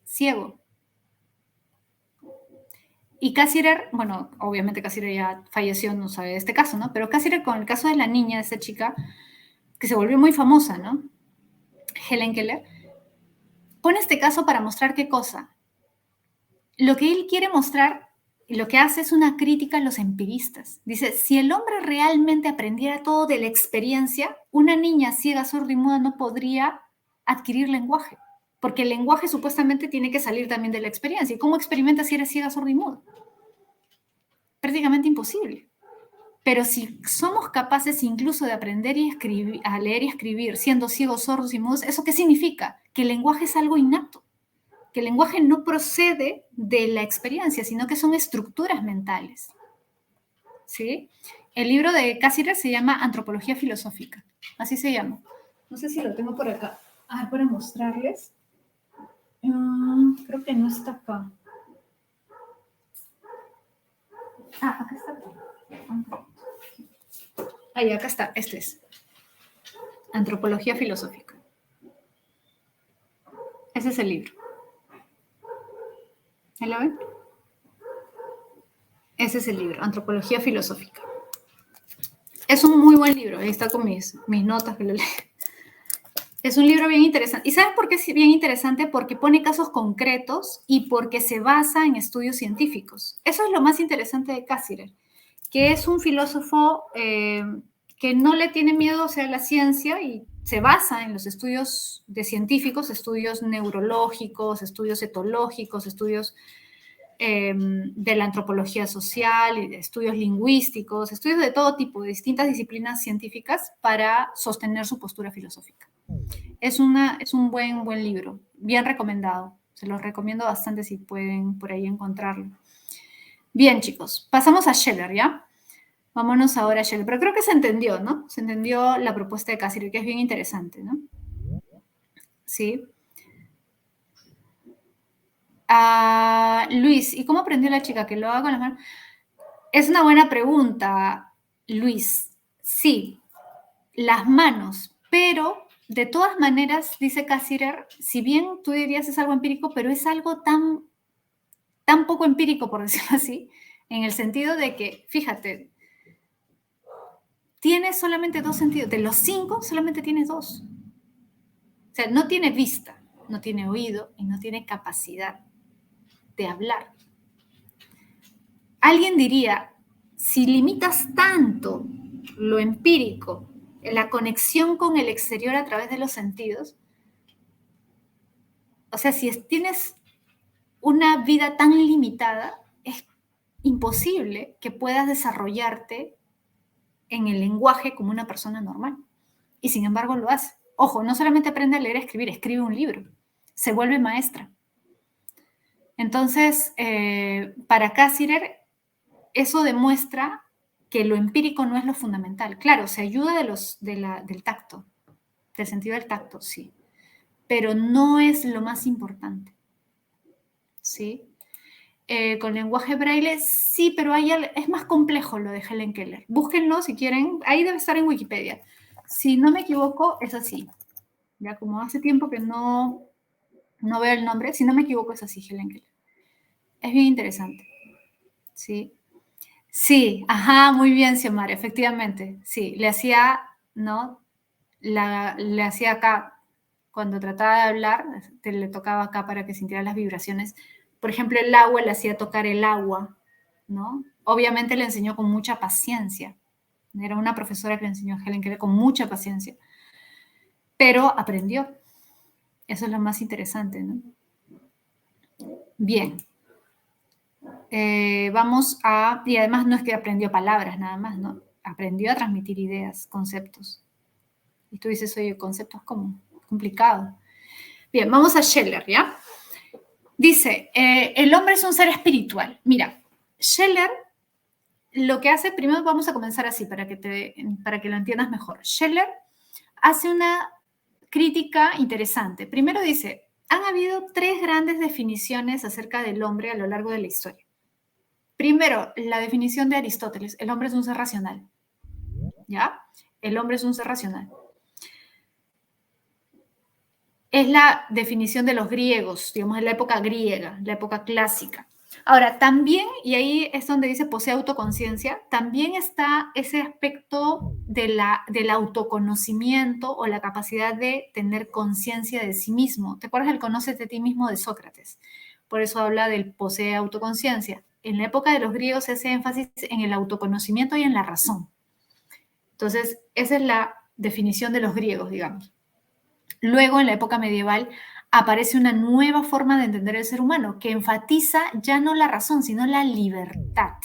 Ciego. Y Cassirer, bueno, obviamente Cassirer ya falleció, no sabe de este caso, ¿no? Pero Cassirer, con el caso de la niña, de esa chica, que se volvió muy famosa, ¿no? Helen Keller, pone este caso para mostrar qué cosa. Lo que él quiere mostrar y lo que hace es una crítica a los empiristas. Dice, si el hombre realmente aprendiera todo de la experiencia, una niña ciega, sorda y muda no podría adquirir lenguaje, porque el lenguaje supuestamente tiene que salir también de la experiencia. ¿Y cómo experimenta si eres ciega, sorda y muda? Prácticamente imposible. Pero si somos capaces incluso de aprender y escribir, a leer y escribir siendo ciegos, sordos y mudos, ¿eso qué significa? Que el lenguaje es algo innato, que el lenguaje no procede de la experiencia, sino que son estructuras mentales. ¿Sí? El libro de Cassirer se llama Antropología Filosófica, así se llama. No sé si lo tengo por acá. A ver, para mostrarles. Creo que no está acá. Acá está. Ahí, acá está. Este es. Antropología Filosófica. Ese es el libro. ¿Lo ven? Ese es el libro, Antropología Filosófica. Es un muy buen libro. Ahí está con mis notas que lo leí. Es un libro bien interesante. ¿Y sabes por qué es bien interesante? Porque pone casos concretos y porque se basa en estudios científicos. Eso es lo más interesante de Cassirer, que es un filósofo que no le tiene miedo, o sea, a la ciencia y se basa en los estudios de científicos, estudios neurológicos, estudios etológicos, estudios de la antropología social, estudios lingüísticos, estudios de todo tipo, de distintas disciplinas científicas para sostener su postura filosófica. Es un buen libro, bien recomendado. Se los recomiendo bastante si pueden por ahí encontrarlo. Bien, chicos, pasamos a Scheller, ¿ya? Vámonos ahora a Scheller. Pero creo que se entendió, ¿no? Se entendió la propuesta de Cassirer, que es bien interesante, ¿no? Sí. Luis, ¿y cómo aprendió la chica que lo haga con las manos? Es una buena pregunta, Luis. Sí, las manos, pero de todas maneras, dice Cassirer, si bien tú dirías es algo empírico, pero es algo tan poco empírico, por decirlo así, en el sentido de que, fíjate, tiene solamente 2 sentidos. De los 5, solamente tiene 2. O sea, no tiene vista, no tiene oído y no tiene capacidad de hablar. Alguien diría, si limitas tanto lo empírico, la conexión con el exterior a través de los sentidos, o sea, si tienes una vida tan limitada, es imposible que puedas desarrollarte en el lenguaje como una persona normal. Y sin embargo lo hace. Ojo, no solamente aprende a leer y escribir, escribe un libro, se vuelve maestra. Entonces, para Cassirer, eso demuestra que lo empírico no es lo fundamental. Claro, se ayuda del tacto, del sentido del tacto, sí, pero no es lo más importante, ¿sí? Con lenguaje braille, sí, pero es más complejo lo de Helen Keller. Búsquenlo si quieren, ahí debe estar en Wikipedia. Si no me equivoco, es así. Ya como hace tiempo que no veo el nombre, si no me equivoco es así, Helen Keller. Es bien interesante, ¿sí? Sí, ajá, muy bien, Xiomara, efectivamente, sí, le hacía, ¿no? Le hacía acá, cuando trataba de hablar, le tocaba acá para que sintiera las vibraciones. Por ejemplo, el agua le hacía tocar el agua, ¿no? Obviamente le enseñó con mucha paciencia. Era una profesora que le enseñó a Helen Keller con mucha paciencia, pero aprendió. Eso es lo más interesante, ¿no? Bien. Y además no es que aprendió palabras nada más, ¿no? Aprendió a transmitir ideas, conceptos. Y tú dices, oye, conceptos como complicado. Bien, vamos a Scheller, ¿ya? Dice, el hombre es un ser espiritual. Mira, Scheller lo que hace, primero vamos a comenzar así para que lo entiendas mejor. Scheller hace una crítica interesante. Primero dice, han habido 3 grandes definiciones acerca del hombre a lo largo de la historia. Primero, la definición de Aristóteles, el hombre es un ser racional. ¿Ya? El hombre es un ser racional. Es la definición de los griegos, digamos, en la época griega, la época clásica. Ahora, también, y ahí es donde dice posee autoconciencia, también está ese aspecto del autoconocimiento o la capacidad de tener conciencia de sí mismo. ¿Te acuerdas del conócete de ti mismo de Sócrates? Por eso habla del posee autoconciencia. En la época de los griegos se hace énfasis en el autoconocimiento y en la razón. Entonces, esa es la definición de los griegos, digamos. Luego, en la época medieval, aparece una nueva forma de entender el ser humano que enfatiza ya no la razón, sino la libertad,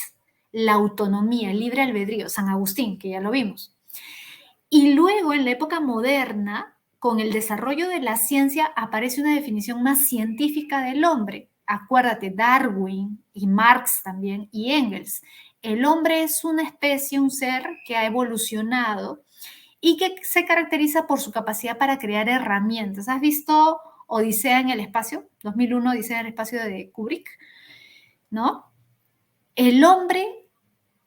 la autonomía, el libre albedrío, San Agustín, que ya lo vimos. Y luego, en la época moderna, con el desarrollo de la ciencia, aparece una definición más científica del hombre. Acuérdate, Darwin y Marx también y Engels. El hombre es una especie, un ser que ha evolucionado y que se caracteriza por su capacidad para crear herramientas. ¿Has visto Odisea en el espacio? 2001, Odisea en el espacio de Kubrick, ¿no? El hombre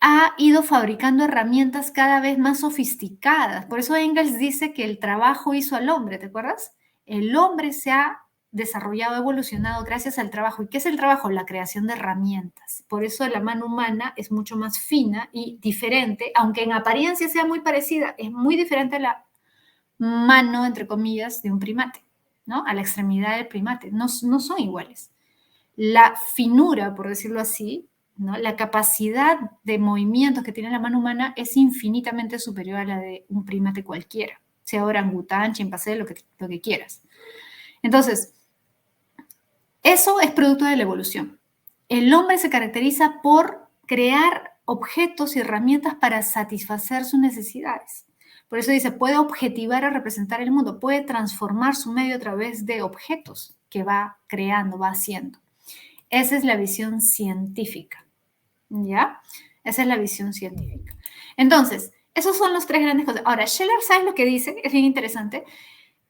ha ido fabricando herramientas cada vez más sofisticadas. Por eso Engels dice que el trabajo hizo al hombre, ¿te acuerdas? El hombre se ha desarrollado, evolucionado gracias al trabajo. ¿Y qué es el trabajo? La creación de herramientas. Por eso la mano humana es mucho más fina y diferente, aunque en apariencia sea muy parecida, es muy diferente a la mano, entre comillas, de un primate, ¿no? A la extremidad del primate. No, no son iguales. La finura, por decirlo así, ¿no? La capacidad de movimientos que tiene la mano humana es infinitamente superior a la de un primate cualquiera, sea orangután, chimpancé, lo que quieras. Entonces, eso es producto de la evolución. El hombre se caracteriza por crear objetos y herramientas para satisfacer sus necesidades. Por eso dice, puede objetivar a representar el mundo, puede transformar su medio a través de objetos que va creando, va haciendo. Esa es la visión científica, ¿ya? Esa es la visión científica. Entonces, esos son los tres grandes cosas. Ahora, Scheller, ¿sabes lo que dice? Es bien interesante.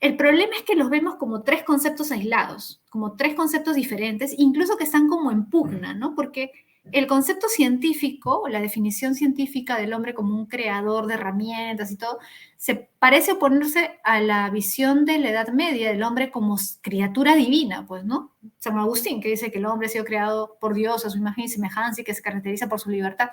El problema es que los vemos como tres conceptos aislados, como tres conceptos diferentes, incluso que están como en pugna, ¿no? Porque el concepto científico, o la definición científica del hombre como un creador de herramientas y todo, se parece oponerse a la visión de la Edad Media del hombre como criatura divina, pues, ¿no? San Agustín, que dice que el hombre ha sido creado por Dios a su imagen y semejanza y que se caracteriza por su libertad.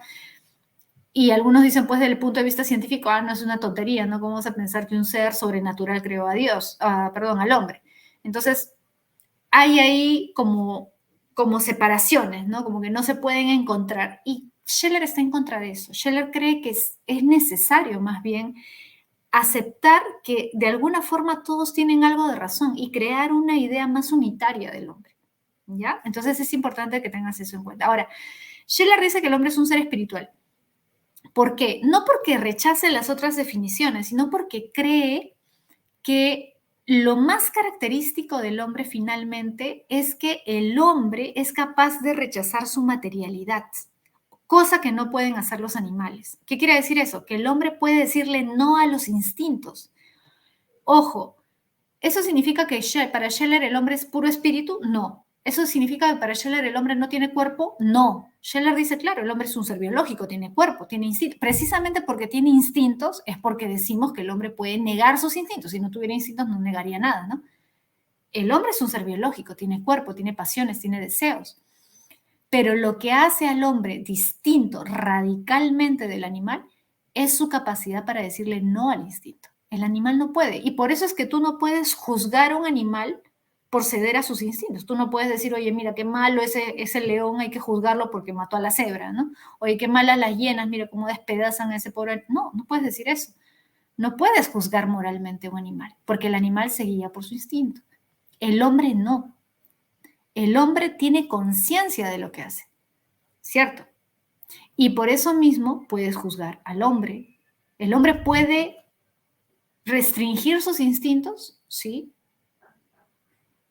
Y algunos dicen, pues, desde el punto de vista científico, no es una tontería, ¿no? ¿Cómo vamos a pensar que un ser sobrenatural creó a Dios, perdón, al hombre? Entonces, hay ahí como separaciones, ¿no? Como que no se pueden encontrar. Y Scheller está en contra de eso. Scheller cree que es necesario, más bien, aceptar que de alguna forma todos tienen algo de razón y crear una idea más unitaria del hombre, ¿ya? Entonces, es importante que tengas eso en cuenta. Ahora, Scheller dice que el hombre es un ser espiritual. ¿Por qué? No porque rechace las otras definiciones, sino porque cree que lo más característico del hombre finalmente es que el hombre es capaz de rechazar su materialidad, cosa que no pueden hacer los animales. ¿Qué quiere decir eso? Que el hombre puede decirle no a los instintos. Ojo, ¿eso significa que para Scheller el hombre es puro espíritu? No. ¿Eso significa que para Scheller el hombre no tiene cuerpo? No. Scheller dice, claro, el hombre es un ser biológico, tiene cuerpo, tiene instintos. Precisamente porque tiene instintos es porque decimos que el hombre puede negar sus instintos. Si no tuviera instintos no negaría nada, ¿no? El hombre es un ser biológico, tiene cuerpo, tiene pasiones, tiene deseos. Pero lo que hace al hombre distinto radicalmente del animal es su capacidad para decirle no al instinto. El animal no puede. Y por eso es que tú no puedes juzgar a un animal por ceder a sus instintos. Tú no puedes decir, oye, mira, qué malo ese león, hay que juzgarlo porque mató a la cebra, ¿no? Oye, qué malas las hienas, mira cómo despedazan a ese pobre. No, no puedes decir eso. No puedes juzgar moralmente a un animal, porque el animal se guía por su instinto. El hombre no. El hombre tiene conciencia de lo que hace, ¿cierto? Y por eso mismo puedes juzgar al hombre. El hombre puede restringir sus instintos, sí,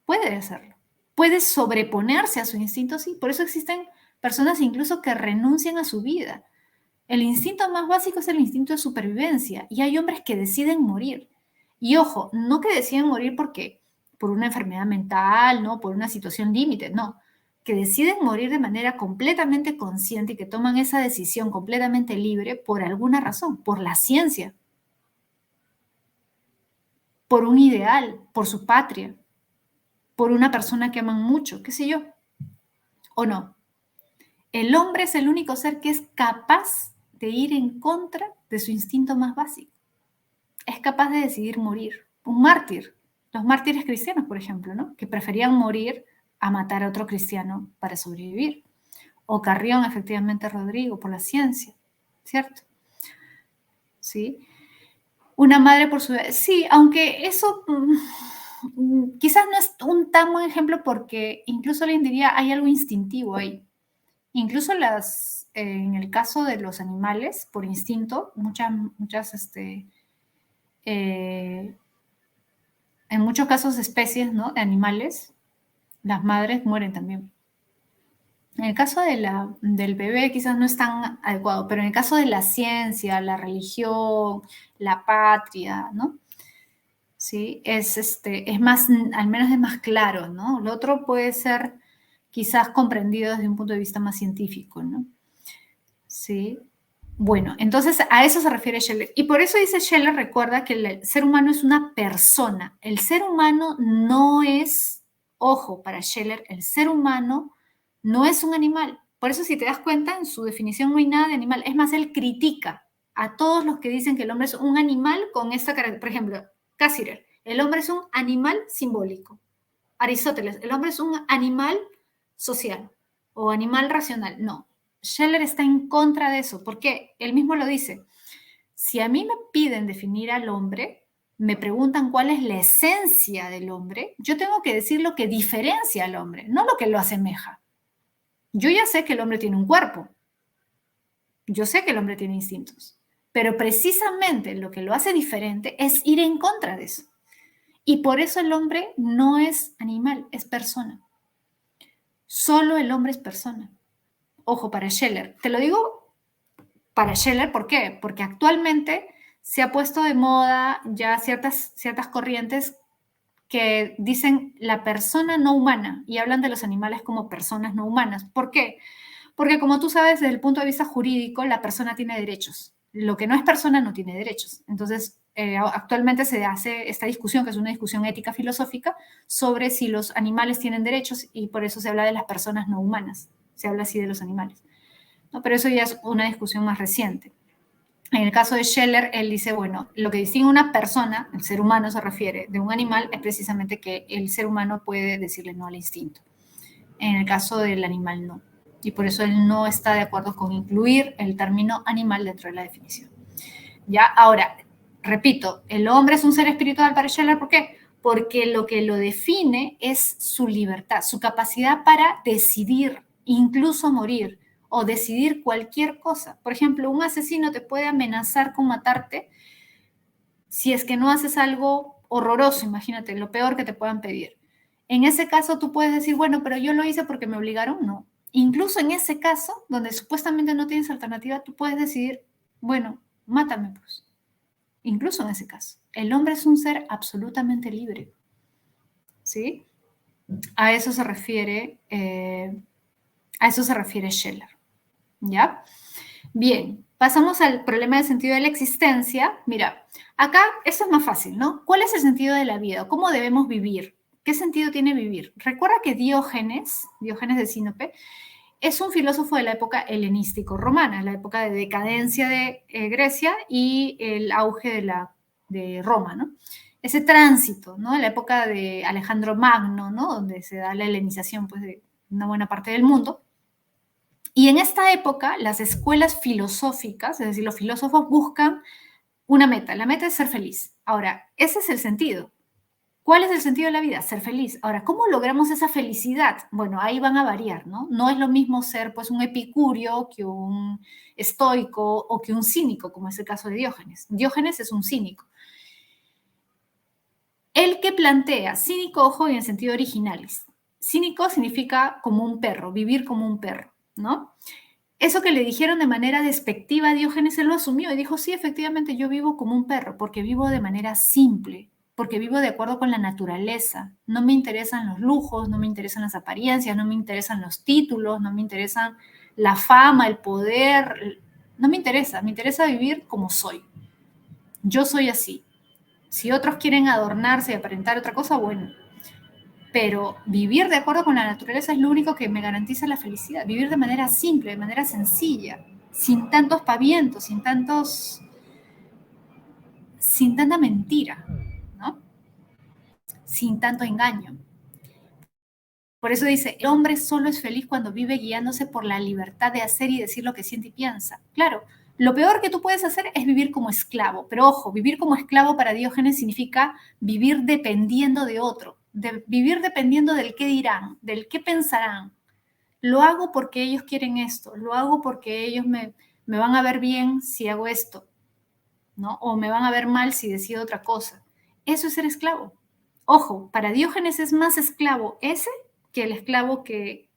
puede hacerlo. Puede sobreponerse a su instinto, sí. Por eso existen personas incluso que renuncian a su vida. El instinto más básico es el instinto de supervivencia y hay hombres que deciden morir. Y ojo, no que deciden morir porque por una enfermedad mental, no, por una situación límite, no, que deciden morir de manera completamente consciente y que toman esa decisión completamente libre por alguna razón, por la ciencia, por un ideal, por su patria, por una persona que aman mucho, qué sé yo, o no. El hombre es el único ser que es capaz de ir en contra de su instinto más básico. Es capaz de decidir morir. Un mártir. Los mártires cristianos, por ejemplo, ¿no? Que preferían morir a matar a otro cristiano para sobrevivir. O Carrión, efectivamente, Rodrigo, por la ciencia, ¿cierto? ¿Sí? Una madre por su... Sí, aunque eso quizás no es un tan buen ejemplo porque incluso le diría hay algo instintivo ahí. Incluso en el caso de los animales, por instinto, muchas en muchos casos especies, ¿no? De animales, las madres mueren también. En el caso del bebé quizás no es tan adecuado, pero en el caso de la ciencia, la religión, la patria, ¿no? Sí, es más, al menos es más claro, ¿no? Lo otro puede ser quizás comprendido desde un punto de vista más científico, ¿no? Sí. Bueno, entonces a eso se refiere Scheller. Y por eso dice Scheller, recuerda que el ser humano es una persona. El ser humano no es, ojo, para Scheller, el ser humano no es un animal. Por eso si te das cuenta, en su definición no hay nada de animal. Es más, él critica a todos los que dicen que el hombre es un animal con esta característica. Por ejemplo, Cassirer, el hombre es un animal simbólico. Aristóteles, el hombre es un animal social o animal racional. No, Scheller está en contra de eso. ¿Por qué? Él mismo lo dice. Si a mí me piden definir al hombre, me preguntan cuál es la esencia del hombre, yo tengo que decir lo que diferencia al hombre, no lo que lo asemeja. Yo ya sé que el hombre tiene un cuerpo, yo sé que el hombre tiene instintos, pero precisamente lo que lo hace diferente es ir en contra de eso. Y por eso el hombre no es animal, es persona. Solo el hombre es persona. Ojo, para Scheller. Te lo digo para Scheller, ¿por qué? Porque actualmente se ha puesto de moda ya ciertas corrientes que dicen la persona no humana y hablan de los animales como personas no humanas. ¿Por qué? Porque como tú sabes, desde el punto de vista jurídico, la persona tiene derechos. Lo que no es persona no tiene derechos. Entonces, actualmente se hace esta discusión, que es una discusión ética filosófica, sobre si los animales tienen derechos y por eso se habla de las personas no humanas. Se habla así de los animales. ¿No? Pero eso ya es una discusión más reciente. En el caso de Scheller, él dice, bueno, lo que distingue a una persona, el ser humano se refiere, de un animal, es precisamente que el ser humano puede decirle no al instinto. En el caso del animal, no. Y por eso él no está de acuerdo con incluir el término animal dentro de la definición. Ya, ahora, repito, el hombre es un ser espiritual para Scheller, ¿por qué? Porque lo que lo define es su libertad, su capacidad para decidir, incluso morir, o decidir cualquier cosa. Por ejemplo, un asesino te puede amenazar con matarte si es que no haces algo horroroso, imagínate, lo peor que te puedan pedir. En ese caso tú puedes decir, bueno, pero yo lo hice porque me obligaron, no. Incluso en ese caso, donde supuestamente no tienes alternativa, tú puedes decidir, bueno, mátame pues. Incluso en ese caso. El hombre es un ser absolutamente libre. ¿Sí? A eso se refiere Scheller. ¿Ya? Bien, pasamos al problema del sentido de la existencia. Mira, acá esto es más fácil, ¿no? ¿Cuál es el sentido de la vida? ¿Cómo debemos vivir? ¿Qué sentido tiene vivir? Recuerda que Diógenes de Sinope, es un filósofo de la época helenístico-romana, la época de decadencia de Grecia y el auge de Roma, ¿no? Ese tránsito, ¿no? La época de Alejandro Magno, ¿no? Donde se da la helenización, pues, de una buena parte del mundo. Y en esta época, las escuelas filosóficas, es decir, los filósofos buscan una meta. La meta es ser feliz. Ahora, ese es el sentido. ¿Cuál es el sentido de la vida? Ser feliz. Ahora, ¿cómo logramos esa felicidad? Bueno, ahí van a variar, ¿no? No es lo mismo ser, pues, un epicurio que un estoico o que un cínico, como es el caso de Diógenes. Diógenes es un cínico. El que plantea, cínico, ojo, en el sentido original. Cínico significa como un perro, vivir como un perro, ¿no? Eso que le dijeron de manera despectiva a Diógenes, él lo asumió y dijo, sí, efectivamente, yo vivo como un perro, porque vivo de manera simple, porque vivo de acuerdo con la naturaleza. No me interesan los lujos, no me interesan las apariencias, no me interesan los títulos, no me interesan la fama, el poder, no me interesa vivir como soy. Yo soy así. Si otros quieren adornarse y aparentar otra cosa, bueno, pero vivir de acuerdo con la naturaleza es lo único que me garantiza la felicidad. Vivir de manera simple, de manera sencilla, sin tantos pavientos, sin tanta mentira, ¿no? Sin tanto engaño. Por eso dice, el hombre solo es feliz cuando vive guiándose por la libertad de hacer y decir lo que siente y piensa. Claro, lo peor que tú puedes hacer es vivir como esclavo, pero ojo, vivir como esclavo para Diógenes significa vivir dependiendo de otro, vivir dependiendo del qué dirán, del qué pensarán. Lo hago porque ellos quieren esto, lo hago porque ellos me van a ver bien si hago esto, ¿no? O me van a ver mal si decido otra cosa. Eso es ser esclavo. Ojo, para Diógenes es más esclavo ese que el esclavo que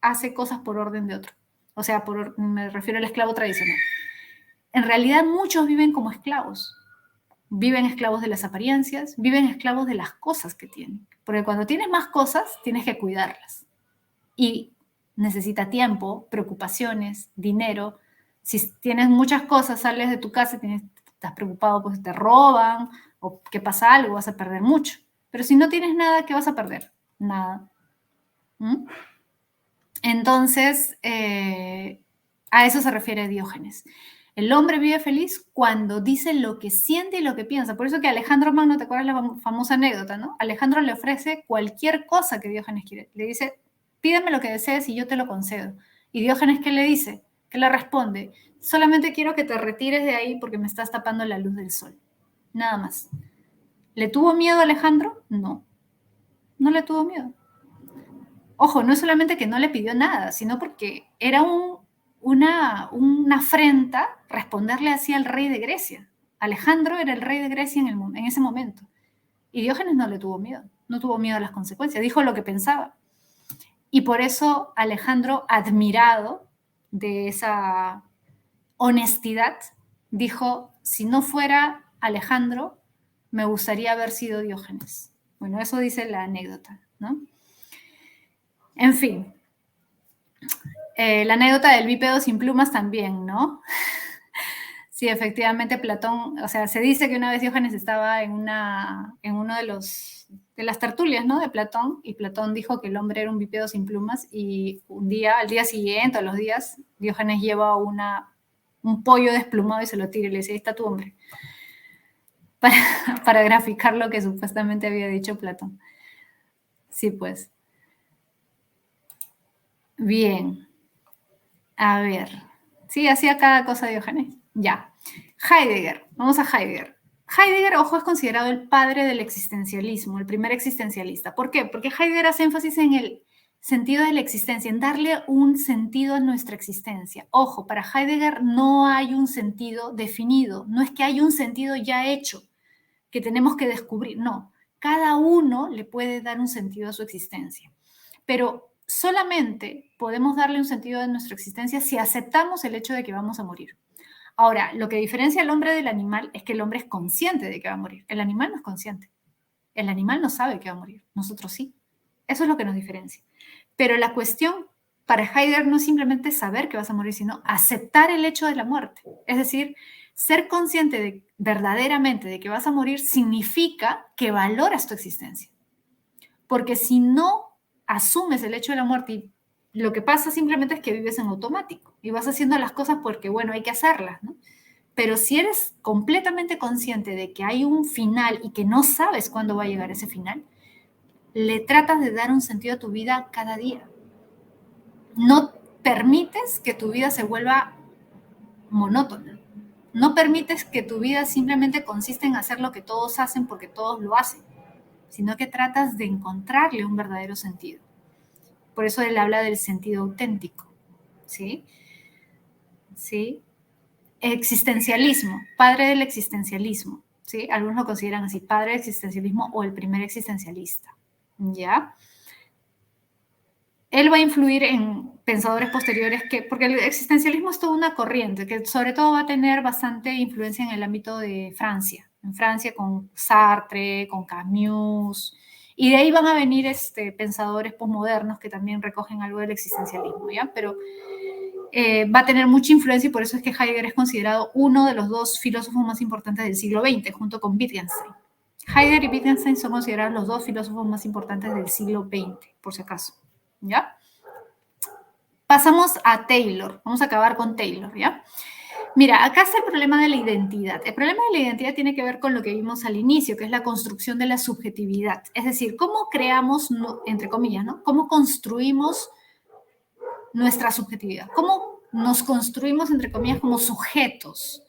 hace cosas por orden de otro. O sea, me refiero al esclavo tradicional. En realidad muchos viven como esclavos. Viven esclavos de las apariencias, viven esclavos de las cosas que tienen. Porque cuando tienes más cosas, tienes que cuidarlas. Y necesita tiempo, preocupaciones, dinero. Si tienes muchas cosas, sales de tu casa y estás preocupado, pues te roban o que pasa algo, vas a perder mucho. Pero si no tienes nada, ¿qué vas a perder? Nada. ¿Mm? Entonces, a eso se refiere Diógenes. El hombre vive feliz cuando dice lo que siente y lo que piensa. Por eso que Alejandro Magno, ¿te acuerdas la famosa anécdota, no? Alejandro le ofrece cualquier cosa que Diógenes quiere. Le dice, pídeme lo que desees y yo te lo concedo. Y Diógenes, ¿qué le dice? ¿Qué le responde? Solamente quiero que te retires de ahí porque me estás tapando la luz del sol. Nada más. ¿Le tuvo miedo a Alejandro? No, no le tuvo miedo. Ojo, no es solamente que no le pidió nada, sino porque era una afrenta responderle así al rey de Grecia. Alejandro era el rey de Grecia en ese momento. Y Diógenes no le tuvo miedo, no tuvo miedo a las consecuencias, dijo lo que pensaba. Y por eso Alejandro, admirado de esa honestidad, dijo, si no fuera Alejandro, me gustaría haber sido Diógenes. Bueno, eso dice la anécdota, ¿no? En fin, la anécdota del bípedo sin plumas también, ¿no? Sí, efectivamente Platón, o sea, se dice que una vez Diógenes estaba en uno de las tertulias, ¿no? De Platón, y Platón dijo que el hombre era un bípedo sin plumas, y al día siguiente, a los días, Diógenes lleva un pollo desplumado y se lo tira y le dice, ahí está tu hombre, para, para graficar lo que supuestamente había dicho Platón. Sí, pues. Bien. A ver. Sí, hacía cada cosa Diógenes. Ya. Heidegger. Vamos a Heidegger. Heidegger, ojo, es considerado el padre del existencialismo, el primer existencialista. ¿Por qué? Porque Heidegger hace énfasis en el sentido de la existencia, en darle un sentido a nuestra existencia. Ojo, para Heidegger no hay un sentido definido, no es que hay un sentido ya hecho que tenemos que descubrir, no. Cada uno le puede dar un sentido a su existencia. Pero solamente podemos darle un sentido a nuestra existencia si aceptamos el hecho de que vamos a morir. Ahora, lo que diferencia al hombre del animal es que el hombre es consciente de que va a morir. El animal no es consciente. El animal no sabe que va a morir. Nosotros sí. Eso es lo que nos diferencia. Pero la cuestión para Heidegger no es simplemente saber que vas a morir, sino aceptar el hecho de la muerte. Es decir, ser consciente verdaderamente de que vas a morir significa que valoras tu existencia. Porque si no asumes el hecho de la muerte y lo que pasa simplemente es que vives en automático y vas haciendo las cosas porque, bueno, hay que hacerlas, ¿no? Pero si eres completamente consciente de que hay un final y que no sabes cuándo va a llegar ese final, le tratas de dar un sentido a tu vida cada día. No permites que tu vida se vuelva monótona. No permites que tu vida simplemente consista en hacer lo que todos hacen porque todos lo hacen, sino que tratas de encontrarle un verdadero sentido. Por eso él habla del sentido auténtico, ¿sí? ¿Sí? Existencialismo, padre del existencialismo, ¿sí? Algunos lo consideran así, padre del existencialismo o el primer existencialista, ¿ya? Él va a influir en pensadores posteriores porque el existencialismo es toda una corriente que sobre todo va a tener bastante influencia en el ámbito de Francia, en Francia con Sartre, con Camus, y de ahí van a venir pensadores posmodernos que también recogen algo del existencialismo, ¿ya? Pero va a tener mucha influencia y por eso es que Heidegger es considerado uno de los dos filósofos más importantes del siglo XX, junto con Wittgenstein. Heidegger y Wittgenstein son considerados los dos filósofos más importantes del siglo XX, por si acaso. ¿Ya? Pasamos a Taylor. Vamos a acabar con Taylor, ¿ya? Mira, acá está el problema de la identidad. El problema de la identidad tiene que ver con lo que vimos al inicio, que es la construcción de la subjetividad. Es decir, cómo creamos, entre comillas, ¿no? Cómo construimos nuestra subjetividad. Cómo nos construimos, entre comillas, como sujetos.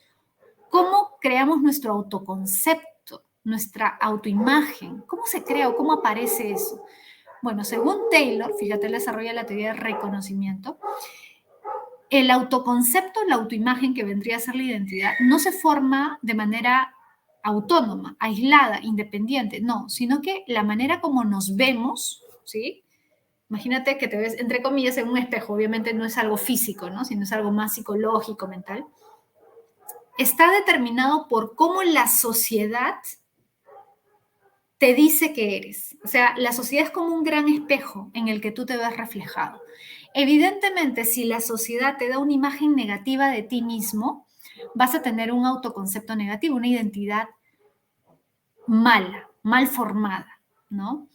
Cómo creamos nuestro autoconcepto, nuestra autoimagen. ¿Cómo se crea o cómo aparece eso? Bueno, según Taylor, fíjate, él desarrolla la teoría del reconocimiento, el autoconcepto, la autoimagen que vendría a ser la identidad, no se forma de manera autónoma, aislada, independiente, no, sino que la manera como nos vemos, ¿sí? Imagínate que te ves, entre comillas, en un espejo, obviamente no es algo físico, ¿no? Sino es algo más psicológico, mental. Está determinado por cómo la sociedad te dice que eres. O sea, la sociedad es como un gran espejo en el que tú te ves reflejado. Evidentemente, si la sociedad te da una imagen negativa de ti mismo, vas a tener un autoconcepto negativo, una identidad mala, mal formada, ¿no?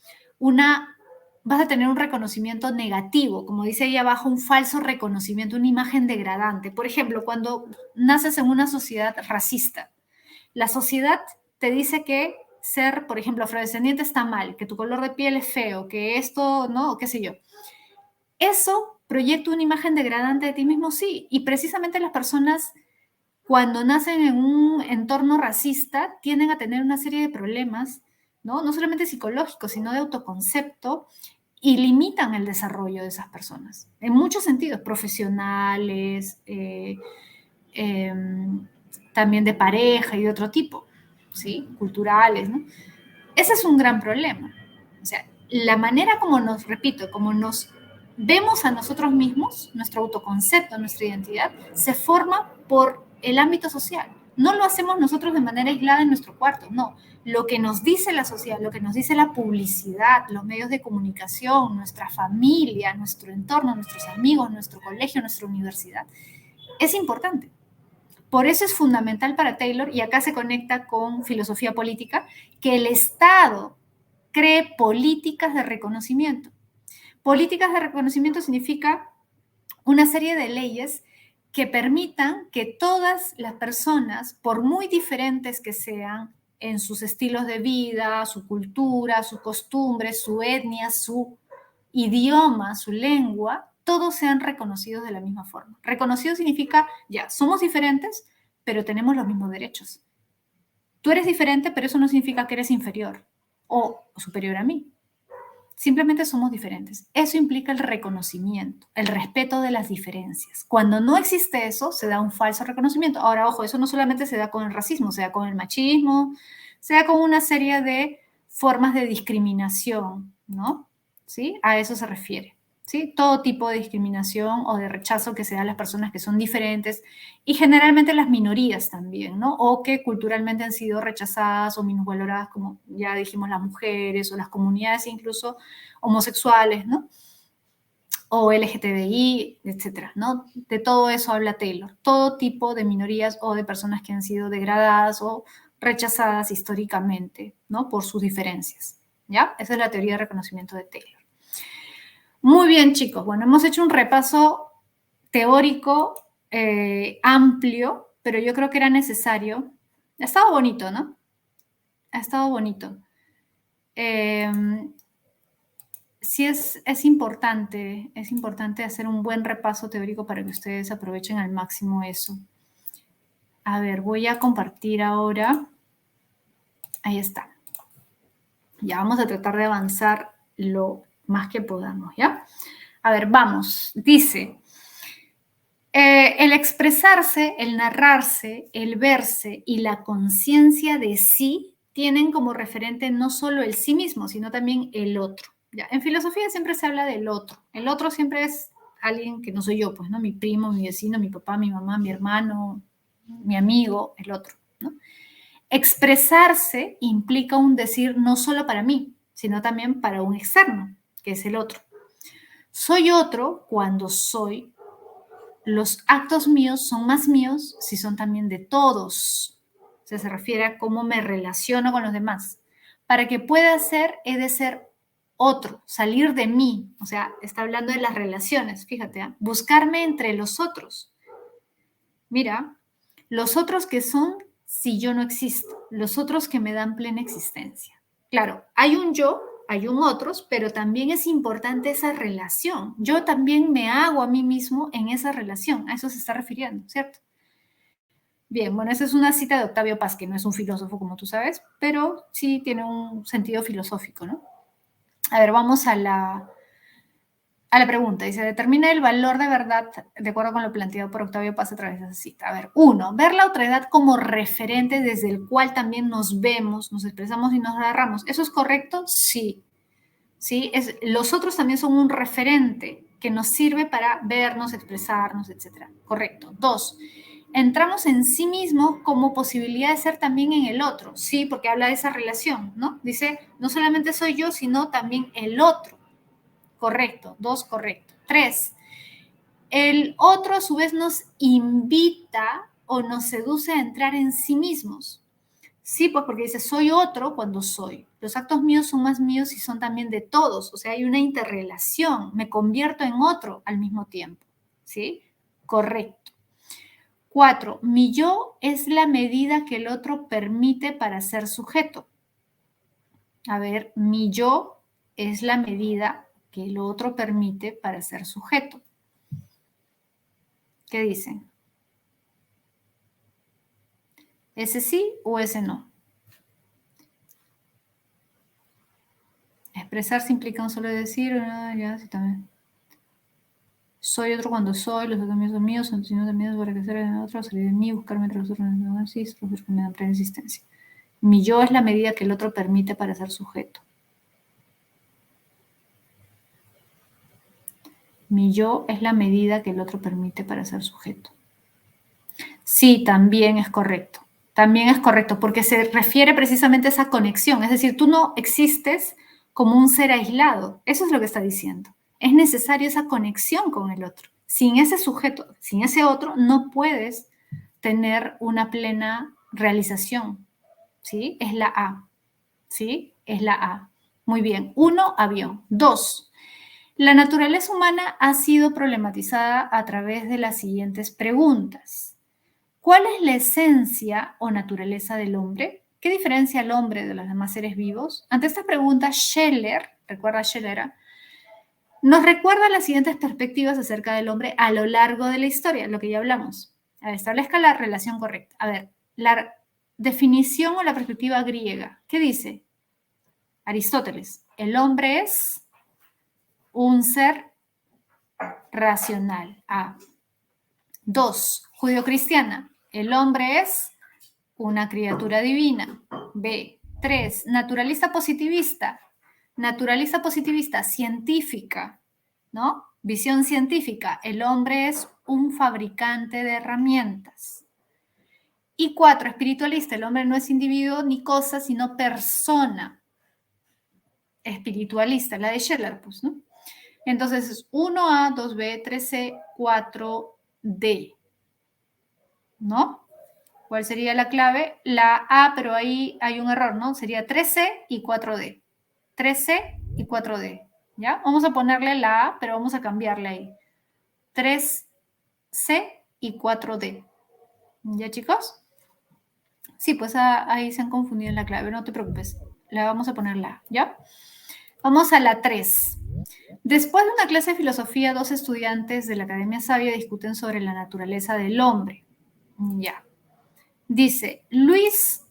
vas a tener un reconocimiento negativo, como dice ahí abajo, un falso reconocimiento, una imagen degradante. Por ejemplo, cuando naces en una sociedad racista, la sociedad te dice que ser, por ejemplo, afrodescendiente está mal, que tu color de piel es feo, que esto, ¿no? O qué sé yo. Eso proyecta una imagen degradante de ti mismo, sí. Y precisamente las personas, cuando nacen en un entorno racista, tienden a tener una serie de problemas, ¿no? No solamente psicológicos, sino de autoconcepto, y limitan el desarrollo de esas personas, en muchos sentidos, profesionales, eh, también de pareja y de otro tipo, ¿sí? Culturales, ¿no? Ese es un gran problema. O sea, la manera como nos, repito, como nos vemos a nosotros mismos, nuestro autoconcepto, nuestra identidad, se forma por el ámbito social. No lo hacemos nosotros de manera aislada en nuestro cuarto, no. Lo que nos dice la sociedad, lo que nos dice la publicidad, los medios de comunicación, nuestra familia, nuestro entorno, nuestros amigos, nuestro colegio, nuestra universidad, es importante. Por eso es fundamental para Taylor, y acá se conecta con filosofía política, que el Estado cree políticas de reconocimiento. Políticas de reconocimiento significa una serie de leyes que permitan que todas las personas, por muy diferentes que sean en sus estilos de vida, su cultura, sus costumbres, su etnia, su idioma, su lengua, todos sean reconocidos de la misma forma. Reconocido significa, ya, somos diferentes, pero tenemos los mismos derechos. Tú eres diferente, pero eso no significa que eres inferior o superior a mí. Simplemente somos diferentes. Eso implica el reconocimiento, el respeto de las diferencias. Cuando no existe eso, se da un falso reconocimiento. Ahora, ojo, eso no solamente se da con el racismo, se da con el machismo, se da con una serie de formas de discriminación, ¿no? ¿Sí? A eso se refiere. ¿Sí? Todo tipo de discriminación o de rechazo que se da a las personas que son diferentes y generalmente las minorías también, ¿no? O que culturalmente han sido rechazadas o minusvaloradas, como ya dijimos, las mujeres o las comunidades incluso homosexuales, ¿no? O LGTBI, etcétera, ¿no? De todo eso habla Taylor. Todo tipo de minorías o de personas que han sido degradadas o rechazadas históricamente, ¿no? Por sus diferencias, ¿ya? Esa es la teoría de reconocimiento de Taylor. Muy bien, chicos. Bueno, hemos hecho un repaso teórico amplio, pero yo creo que era necesario. Ha estado bonito, ¿no? Ha estado bonito. Sí es importante hacer un buen repaso teórico para que ustedes aprovechen al máximo eso. A ver, voy a compartir ahora. Ahí está. Ya vamos a tratar de avanzar lo más que podamos, ¿ya? A ver, vamos. Dice, el expresarse, el narrarse, el verse y la conciencia de sí tienen como referente no solo el sí mismo, sino también el otro. ¿Ya? En filosofía siempre se habla del otro. El otro siempre es alguien que no soy yo, pues, ¿no? Mi primo, mi vecino, mi papá, mi mamá, mi hermano, mi amigo, el otro, ¿no? Expresarse implica un decir no solo para mí, sino también para un externo, que es el otro. Soy otro cuando soy. Los actos míos son más míos si son también de todos. O sea, se refiere a cómo me relaciono con los demás. Para que pueda ser, he de ser otro, salir de mí. O sea, está hablando de las relaciones, fíjate, ¿eh? Buscarme entre los otros. Mira, los otros que son si yo no existo, los otros que me dan plena existencia. Claro, hay un yo, hay un otros, pero también es importante esa relación. Yo también me hago a mí mismo en esa relación, a eso se está refiriendo, ¿cierto? Bien, bueno, esa es una cita de Octavio Paz, que no es un filósofo como tú sabes, pero sí tiene un sentido filosófico, ¿no? A ver, vamos a la pregunta. Dice, determina el valor de verdad de acuerdo con lo planteado por Octavio Paz a través de esa cita. A ver, 1, ver la otredad como referente desde el cual también nos vemos, nos expresamos y nos agarramos. ¿Eso es correcto? Sí. ¿Sí? Los otros también son un referente que nos sirve para vernos, expresarnos, etc. Correcto. 2, entramos en sí mismo como posibilidad de ser también en el otro. Sí, porque habla de esa relación, ¿no? Dice, no solamente soy yo, sino también el otro. Correcto. 2, correcto. 3, el otro a su vez nos invita o nos seduce a entrar en sí mismos. Sí, pues porque dice, soy otro cuando soy. Los actos míos son más míos y son también de todos. O sea, hay una interrelación. Me convierto en otro al mismo tiempo. ¿Sí? Correcto. 4. Mi yo es la medida que el otro permite para ser sujeto. A ver, mi yo es la medida que el otro permite para ser sujeto. ¿Qué dicen? ¿Ese sí o ese no? Expresarse implica no solo decir, ya, sí también. Soy otro cuando soy, los otros míos son míos, son sino también para que sean otros, salir de mí, buscarme entre los otros, no existo, los que me dan plena existencia. Mi yo es la medida que el otro permite para ser sujeto. Mi yo es la medida que el otro permite para ser sujeto. Sí, también es correcto. También es correcto, porque se refiere precisamente a esa conexión. Es decir, tú no existes como un ser aislado. Eso es lo que está diciendo. Es necesaria esa conexión con el otro. Sin ese sujeto, sin ese otro, no puedes tener una plena realización. ¿Sí? Es la A. ¿Sí? Es la A. Muy bien. 1, avión. 2, la naturaleza humana ha sido problematizada a través de las siguientes preguntas. ¿Cuál es la esencia o naturaleza del hombre? ¿Qué diferencia al hombre de los demás seres vivos? Ante esta pregunta, Scheller, recuerda Scheller, nos recuerda las siguientes perspectivas acerca del hombre a lo largo de la historia, lo que ya hablamos. A ver, establezca la relación correcta. A ver, la definición o la perspectiva griega. ¿Qué dice? Aristóteles. El hombre es un ser racional. A. 2. Judio-cristiana. El hombre es una criatura divina. B. 3. Naturalista positivista. Naturalista positivista, científica, ¿no? Visión científica. El hombre es un fabricante de herramientas. Y 4. Espiritualista. El hombre no es individuo ni cosa, sino persona. Espiritualista, la de Scheller, pues, ¿no? Entonces es 1A, 2B, 3C, 4D, ¿no? ¿Cuál sería la clave? La A, pero ahí hay un error, ¿no? Sería 3C y 4D. 3C y 4D, ¿ya? Vamos a ponerle la A, pero vamos a cambiarle ahí. 3C y 4D. ¿Ya, chicos? Sí, pues ahí se han confundido en la clave, no te preocupes. Le vamos a poner la A, ¿ya? Vamos a la 3. Después de una clase de filosofía, dos estudiantes de la Academia Sabia discuten sobre la naturaleza del hombre. Ya. Dice, Luis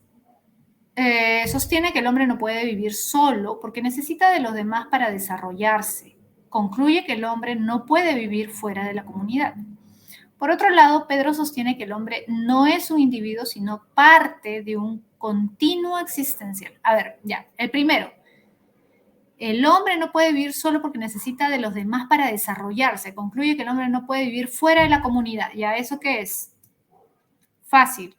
sostiene que el hombre no puede vivir solo porque necesita de los demás para desarrollarse. Concluye que el hombre no puede vivir fuera de la comunidad. Por otro lado, Pedro sostiene que el hombre no es un individuo, sino parte de un continuo existencial. A ver, ya, el primero. El hombre no puede vivir solo porque necesita de los demás para desarrollarse. Concluye que el hombre no puede vivir fuera de la comunidad. ¿Ya eso qué es? Fácil.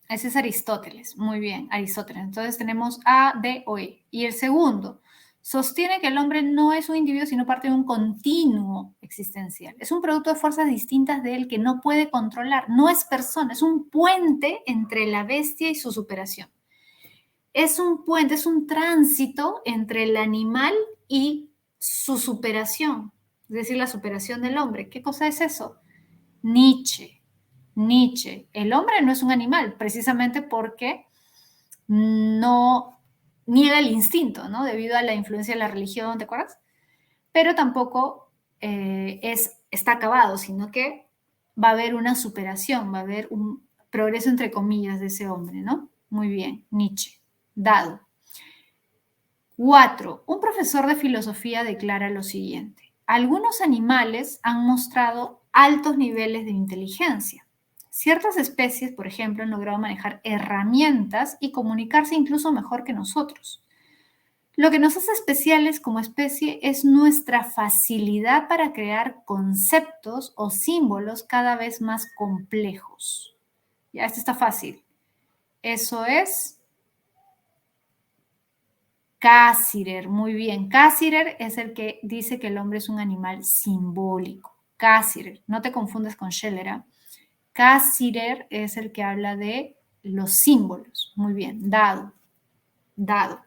Ese es Aristóteles. Muy bien, Aristóteles. Entonces tenemos A, D o E. Y el segundo, sostiene que el hombre no es un individuo, sino parte de un continuo existencial. Es un producto de fuerzas distintas de él que no puede controlar. No es persona, es un puente entre la bestia y su superación. Es un puente, es un tránsito entre el animal y su superación, es decir, la superación del hombre. ¿Qué cosa es eso? Nietzsche. Nietzsche. El hombre no es un animal, precisamente porque no niega el instinto, ¿no? Debido a la influencia de la religión, ¿te acuerdas? Pero tampoco está acabado, sino que va a haber una superación, va a haber un progreso entre comillas de ese hombre, ¿no? Muy bien, Nietzsche. Dado. 4. Un profesor de filosofía declara lo siguiente. Algunos animales han mostrado altos niveles de inteligencia. Ciertas especies, por ejemplo, han logrado manejar herramientas y comunicarse incluso mejor que nosotros. Lo que nos hace especiales como especie es nuestra facilidad para crear conceptos o símbolos cada vez más complejos. Ya, esto está fácil. Eso es Cassirer, muy bien. Cassirer es el que dice que el hombre es un animal simbólico. Cassirer, no te confundes con Scheller. Cassirer es el que habla de los símbolos. Muy bien, dado, dado.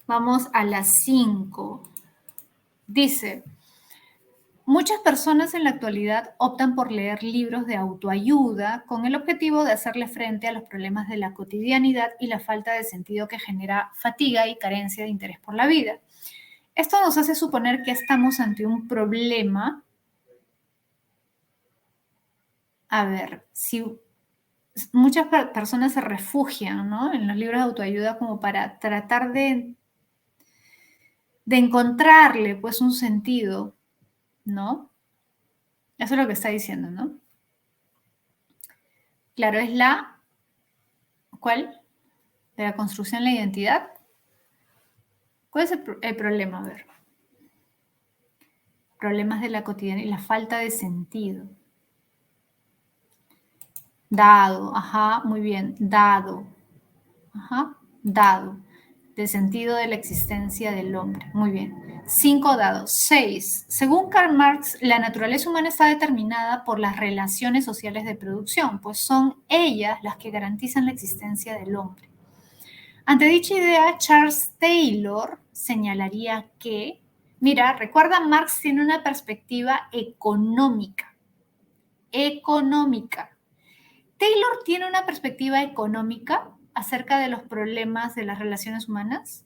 Vamos a las 5. Dice, muchas personas en la actualidad optan por leer libros de autoayuda con el objetivo de hacerle frente a los problemas de la cotidianidad y la falta de sentido que genera fatiga y carencia de interés por la vida. Esto nos hace suponer que estamos ante un problema. A ver, si muchas personas se refugian, ¿no?, en los libros de autoayuda como para tratar de encontrarle, pues, un sentido, ¿no? Eso es lo que está diciendo, ¿no? Claro, es la, ¿cuál? De la construcción de la identidad. ¿Cuál es el problema? A ver. Problemas de la cotidianidad y la falta de sentido. Dado, ajá, muy bien, dado. Ajá, dado. Del sentido de la existencia del hombre. Muy bien. 5 dados. 6. Según Karl Marx, la naturaleza humana está determinada por las relaciones sociales de producción, pues son ellas las que garantizan la existencia del hombre. Ante dicha idea, Charles Taylor señalaría que, mira, recuerda, Marx tiene una perspectiva económica. Económica. Taylor tiene una perspectiva económica acerca de los problemas de las relaciones humanas.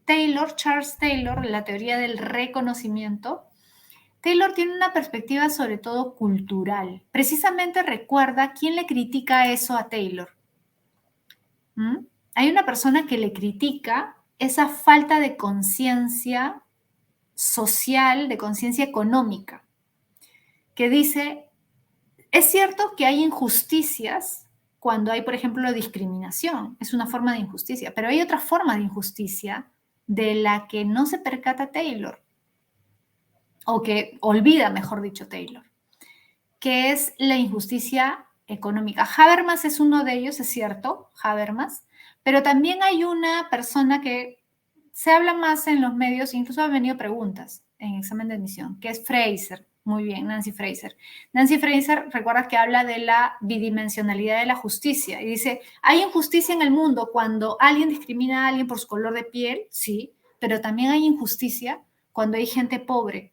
Taylor, Charles Taylor, la teoría del reconocimiento. Taylor tiene una perspectiva sobre todo cultural. Precisamente recuerda quién le critica eso a Taylor. Hay una persona que le critica esa falta de conciencia social, de conciencia económica, que dice, es cierto que hay injusticias cuando hay, por ejemplo, discriminación, es una forma de injusticia, pero hay otra forma de injusticia de la que no se percata Taylor, o que olvida, mejor dicho, Taylor, que es la injusticia económica. Habermas es uno de ellos, es cierto, Habermas, pero también hay una persona que se habla más en los medios, incluso han venido preguntas en examen de admisión, que es Fraser. Muy bien, Nancy Fraser. Nancy Fraser, recuerda que habla de la bidimensionalidad de la justicia y dice, ¿hay injusticia en el mundo cuando alguien discrimina a alguien por su color de piel? Sí, pero también hay injusticia cuando hay gente pobre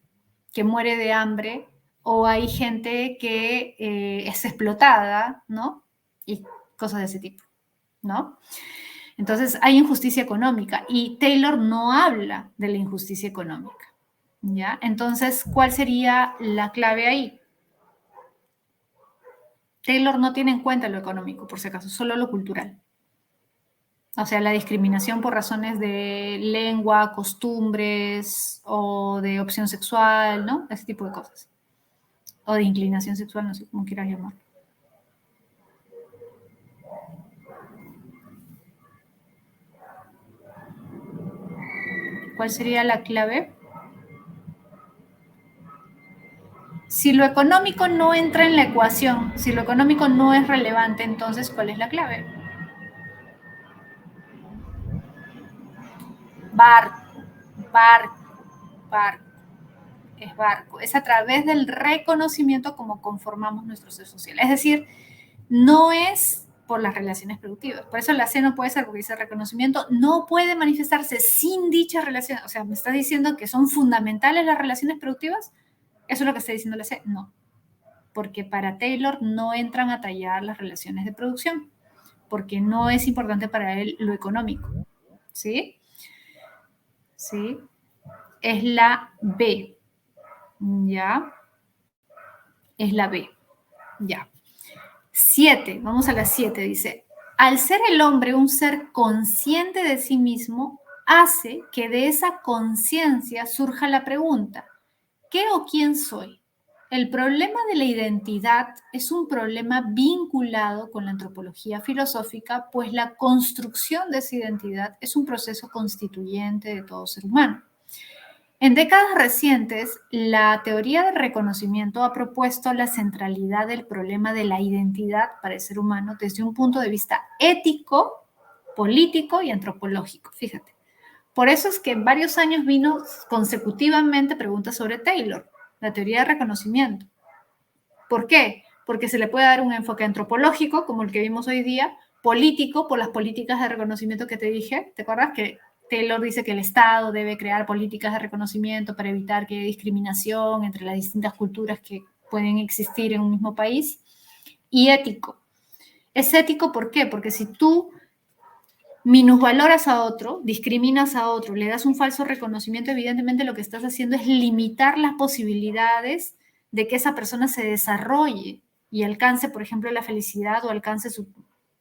que muere de hambre o hay gente que es explotada, ¿no? Y cosas de ese tipo, ¿no? Entonces hay injusticia económica y Taylor no habla de la injusticia económica, ¿ya? Entonces, ¿cuál sería la clave ahí? Taylor no tiene en cuenta lo económico, por si acaso, solo lo cultural. O sea, la discriminación por razones de lengua, costumbres o de opción sexual, ¿no? Ese tipo de cosas. O de inclinación sexual, no sé cómo quieras llamarlo. ¿Cuál sería la clave? Si lo económico no entra en la ecuación, si lo económico no es relevante, entonces, ¿cuál es la clave? Barco, barco, barco. Es barco. Es a través del reconocimiento como conformamos nuestro ser social. Es decir, no es por las relaciones productivas. Por eso la C no puede ser, porque dice reconocimiento no puede manifestarse sin dichas relaciones. O sea, ¿me está diciendo que son fundamentales las relaciones productivas? ¿Eso es lo que está diciendo la C? No. Porque para Taylor no entran a tallar las relaciones de producción, porque no es importante para él lo económico. ¿Sí? ¿Sí? Es la B. ¿Ya? Es la B. Ya. 7, vamos a la 7, dice, al ser el hombre un ser consciente de sí mismo, hace que de esa conciencia surja la pregunta, ¿qué o quién soy? El problema de la identidad es un problema vinculado con la antropología filosófica, pues la construcción de esa identidad es un proceso constituyente de todo ser humano. En décadas recientes, la teoría del reconocimiento ha propuesto la centralidad del problema de la identidad para el ser humano desde un punto de vista ético, político y antropológico. Fíjate. Por eso es que en varios años vino consecutivamente preguntas sobre Taylor, la teoría del reconocimiento. ¿Por qué? porque se le puede dar un enfoque antropológico, como el que vimos hoy día, político, por las políticas de reconocimiento que te dije. ¿Te acuerdas que Taylor dice que el Estado debe crear políticas de reconocimiento para evitar que haya discriminación entre las distintas culturas que pueden existir en un mismo país? Y ético. Es ético, ¿por qué? Porque si tú minusvaloras a otro, discriminas a otro, le das un falso reconocimiento, evidentemente lo que estás haciendo es limitar las posibilidades de que esa persona se desarrolle y alcance, por ejemplo, la felicidad o alcance su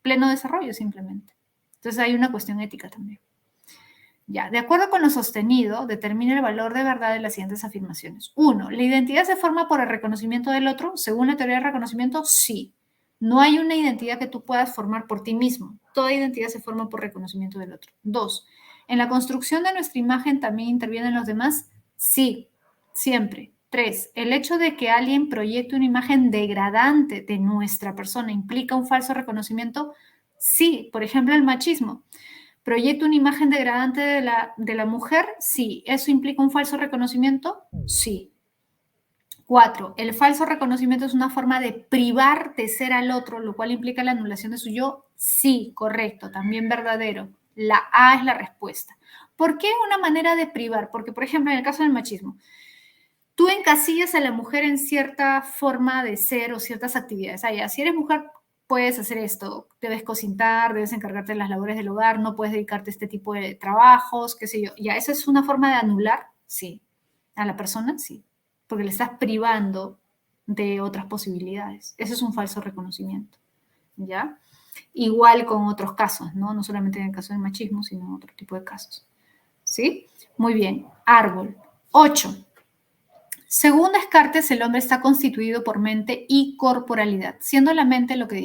pleno desarrollo simplemente. Entonces hay una cuestión ética también. Ya, de acuerdo con lo sostenido, determina el valor de verdad de las siguientes afirmaciones. 1. ¿La identidad se forma por el reconocimiento del otro? Según la teoría del reconocimiento, sí. No hay una identidad que tú puedas formar por ti mismo. Toda identidad se forma por reconocimiento del otro. 2. ¿En la construcción de nuestra imagen también intervienen los demás? Sí, siempre. 3. ¿El hecho de que alguien proyecte una imagen degradante de nuestra persona implica un falso reconocimiento? Sí. Por ejemplo, el machismo. ¿Proyecta una imagen degradante de la mujer? Sí. ¿Eso implica un falso reconocimiento? Sí. 4. El falso reconocimiento es una forma de privar de ser al otro, lo cual implica la anulación de su yo. Sí, correcto, también verdadero. La A es la respuesta. ¿Por qué una manera de privar? Porque, por ejemplo, en el caso del machismo, tú encasillas a la mujer en cierta forma de ser o ciertas actividades. Si eres mujer, puedes hacer esto, debes cocinar, debes encargarte de las labores del hogar, no puedes dedicarte a este tipo de trabajos, qué sé yo. Ya, ¿eso es una forma de anular? Sí. ¿A la persona? Sí. Porque le estás privando de otras posibilidades. Eso es un falso reconocimiento. ¿Ya? Igual con otros casos, ¿no? No solamente en el caso del machismo, sino en otro tipo de casos. ¿Sí? Muy bien. Árbol. 8. Según Descartes, el hombre está constituido por mente y corporalidad, siendo la mente lo que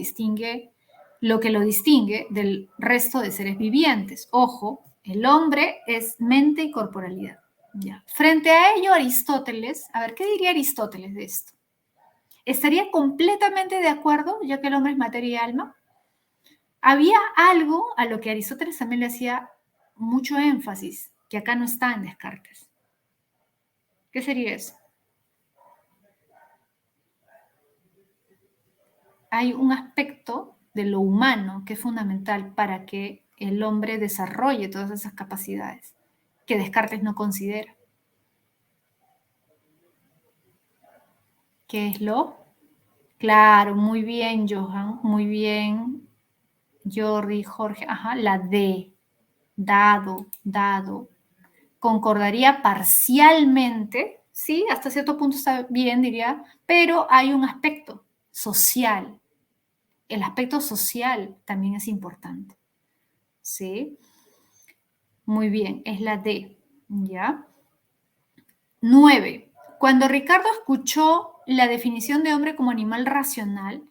lo distingue del resto de seres vivientes. Ojo, el hombre es mente y corporalidad. Ya. Frente a ello, Aristóteles, a ver, ¿qué diría Aristóteles de esto? ¿Estaría completamente de acuerdo, ya que el hombre es materia y alma? Había algo a lo que Aristóteles también le hacía mucho énfasis, que acá no está en Descartes. ¿Qué sería eso? Hay un aspecto de lo humano que es fundamental para que el hombre desarrolle todas esas capacidades que Descartes no considera. ¿Qué es lo? Claro, muy bien, Johan, muy bien, Jordi, Jorge, ajá, la D, dado, dado. Concordaría parcialmente, sí, hasta cierto punto está bien, diría, pero hay un aspecto social. El aspecto social también es importante, ¿sí? Muy bien, es la D, ¿ya? 9. Cuando Ricardo escuchó la definición de hombre como animal racional,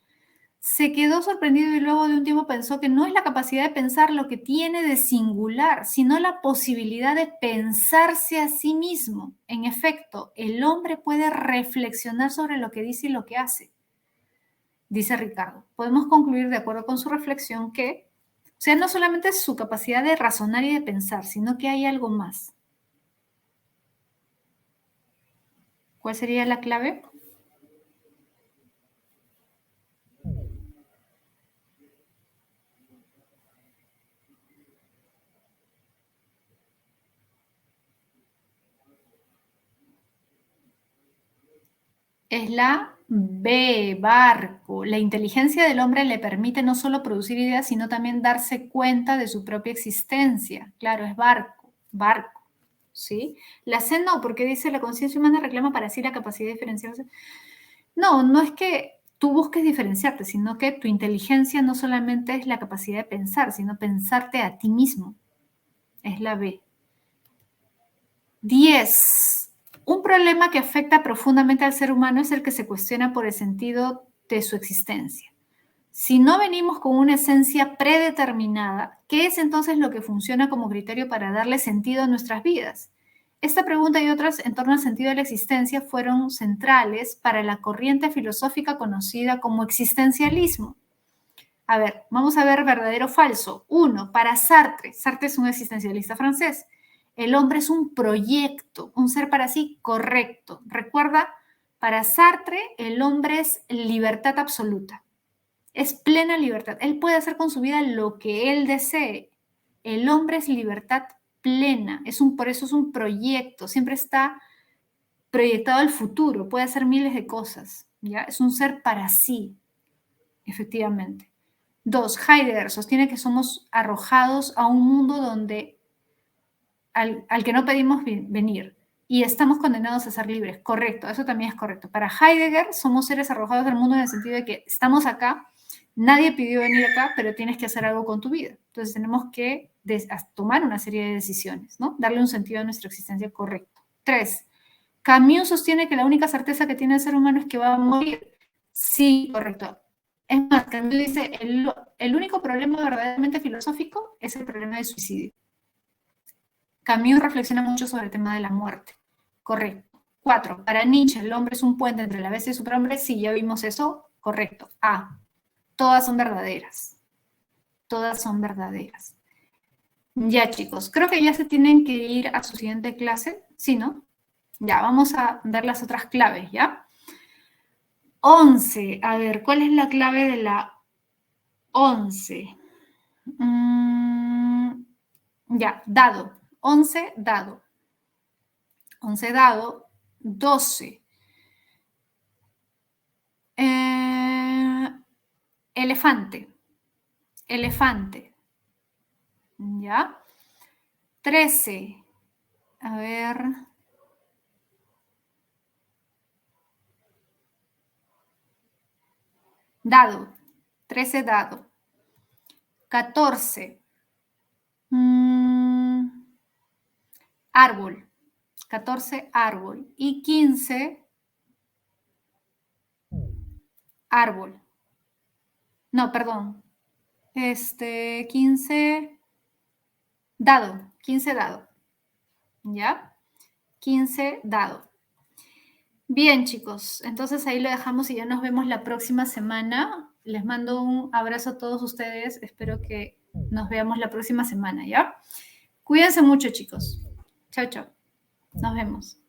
se quedó sorprendido y luego de un tiempo pensó que no es la capacidad de pensar lo que tiene de singular, sino la posibilidad de pensarse a sí mismo. En efecto, el hombre puede reflexionar sobre lo que dice y lo que hace, dice Ricardo. Podemos concluir de acuerdo con su reflexión que, o sea, no solamente es su capacidad de razonar y de pensar, sino que hay algo más. ¿Cuál sería la clave? Es la B, barco. La inteligencia del hombre le permite no solo producir ideas, sino también darse cuenta de su propia existencia. Claro, es barco, barco, ¿sí? La C no, porque dice la conciencia humana reclama para sí la capacidad de diferenciarse. No, no es que tú busques diferenciarte, sino que tu inteligencia no solamente es la capacidad de pensar, sino pensarte a ti mismo. Es la B. 10. Un problema que afecta profundamente al ser humano es el que se cuestiona por el sentido de su existencia. Si no venimos con una esencia predeterminada, ¿qué es entonces lo que funciona como criterio para darle sentido a nuestras vidas? Esta pregunta y otras en torno al sentido de la existencia fueron centrales para la corriente filosófica conocida como existencialismo. A ver, vamos a ver verdadero o falso. 1. Para Sartre. Sartre es un existencialista francés. El hombre es un proyecto, un ser para sí correcto. Recuerda Para Sartre, el hombre es libertad absoluta. Es plena libertad. Él puede hacer con su vida lo que él desee. El hombre es libertad plena. Por eso es un proyecto. Siempre está proyectado al futuro. Puede hacer miles de cosas. ¿Ya? Es un ser para sí, efectivamente. 2. Heidegger sostiene que somos arrojados a un mundo al que no pedimos venir y estamos condenados a ser libres. Correcto, eso también es correcto. Para Heidegger somos seres arrojados al mundo en el sentido de que estamos acá, nadie pidió venir acá, pero tienes que hacer algo con tu vida. Entonces tenemos que tomar una serie de decisiones, ¿no? Darle un sentido a nuestra existencia correcto. 3. Camus sostiene que la única certeza que tiene el ser humano es que va a morir. Sí, correcto. Es más, Camus dice, el único problema verdaderamente filosófico es el problema del suicidio. Camus reflexiona mucho sobre el tema de la muerte. Correcto. 4. Para Nietzsche, el hombre es un puente entre la bestia y el superhombre. Sí, ya vimos eso. Correcto. A. Todas son verdaderas. Todas son verdaderas. Ya, chicos, creo que ya se tienen que ir a su siguiente clase. ¿Sí, no? Ya, vamos a dar las otras claves, ¿ya? 11. A ver, ¿cuál es la clave de la 11? Ya, dado. 11, dado. 11 dado, 12. Elefante. Elefante. ¿Ya? 13. A ver. Dado. 13 dado. 14. Árbol. 14 árbol. Y 15 árbol. No, perdón. 15 dado. 15 dado. ¿Ya? 15 dado. Bien, chicos, entonces ahí lo dejamos y ya nos vemos la próxima semana. Les mando un abrazo a todos ustedes. Espero que nos veamos la próxima semana, ¿ya? Cuídense mucho, chicos. Chao, chao. Nos vemos.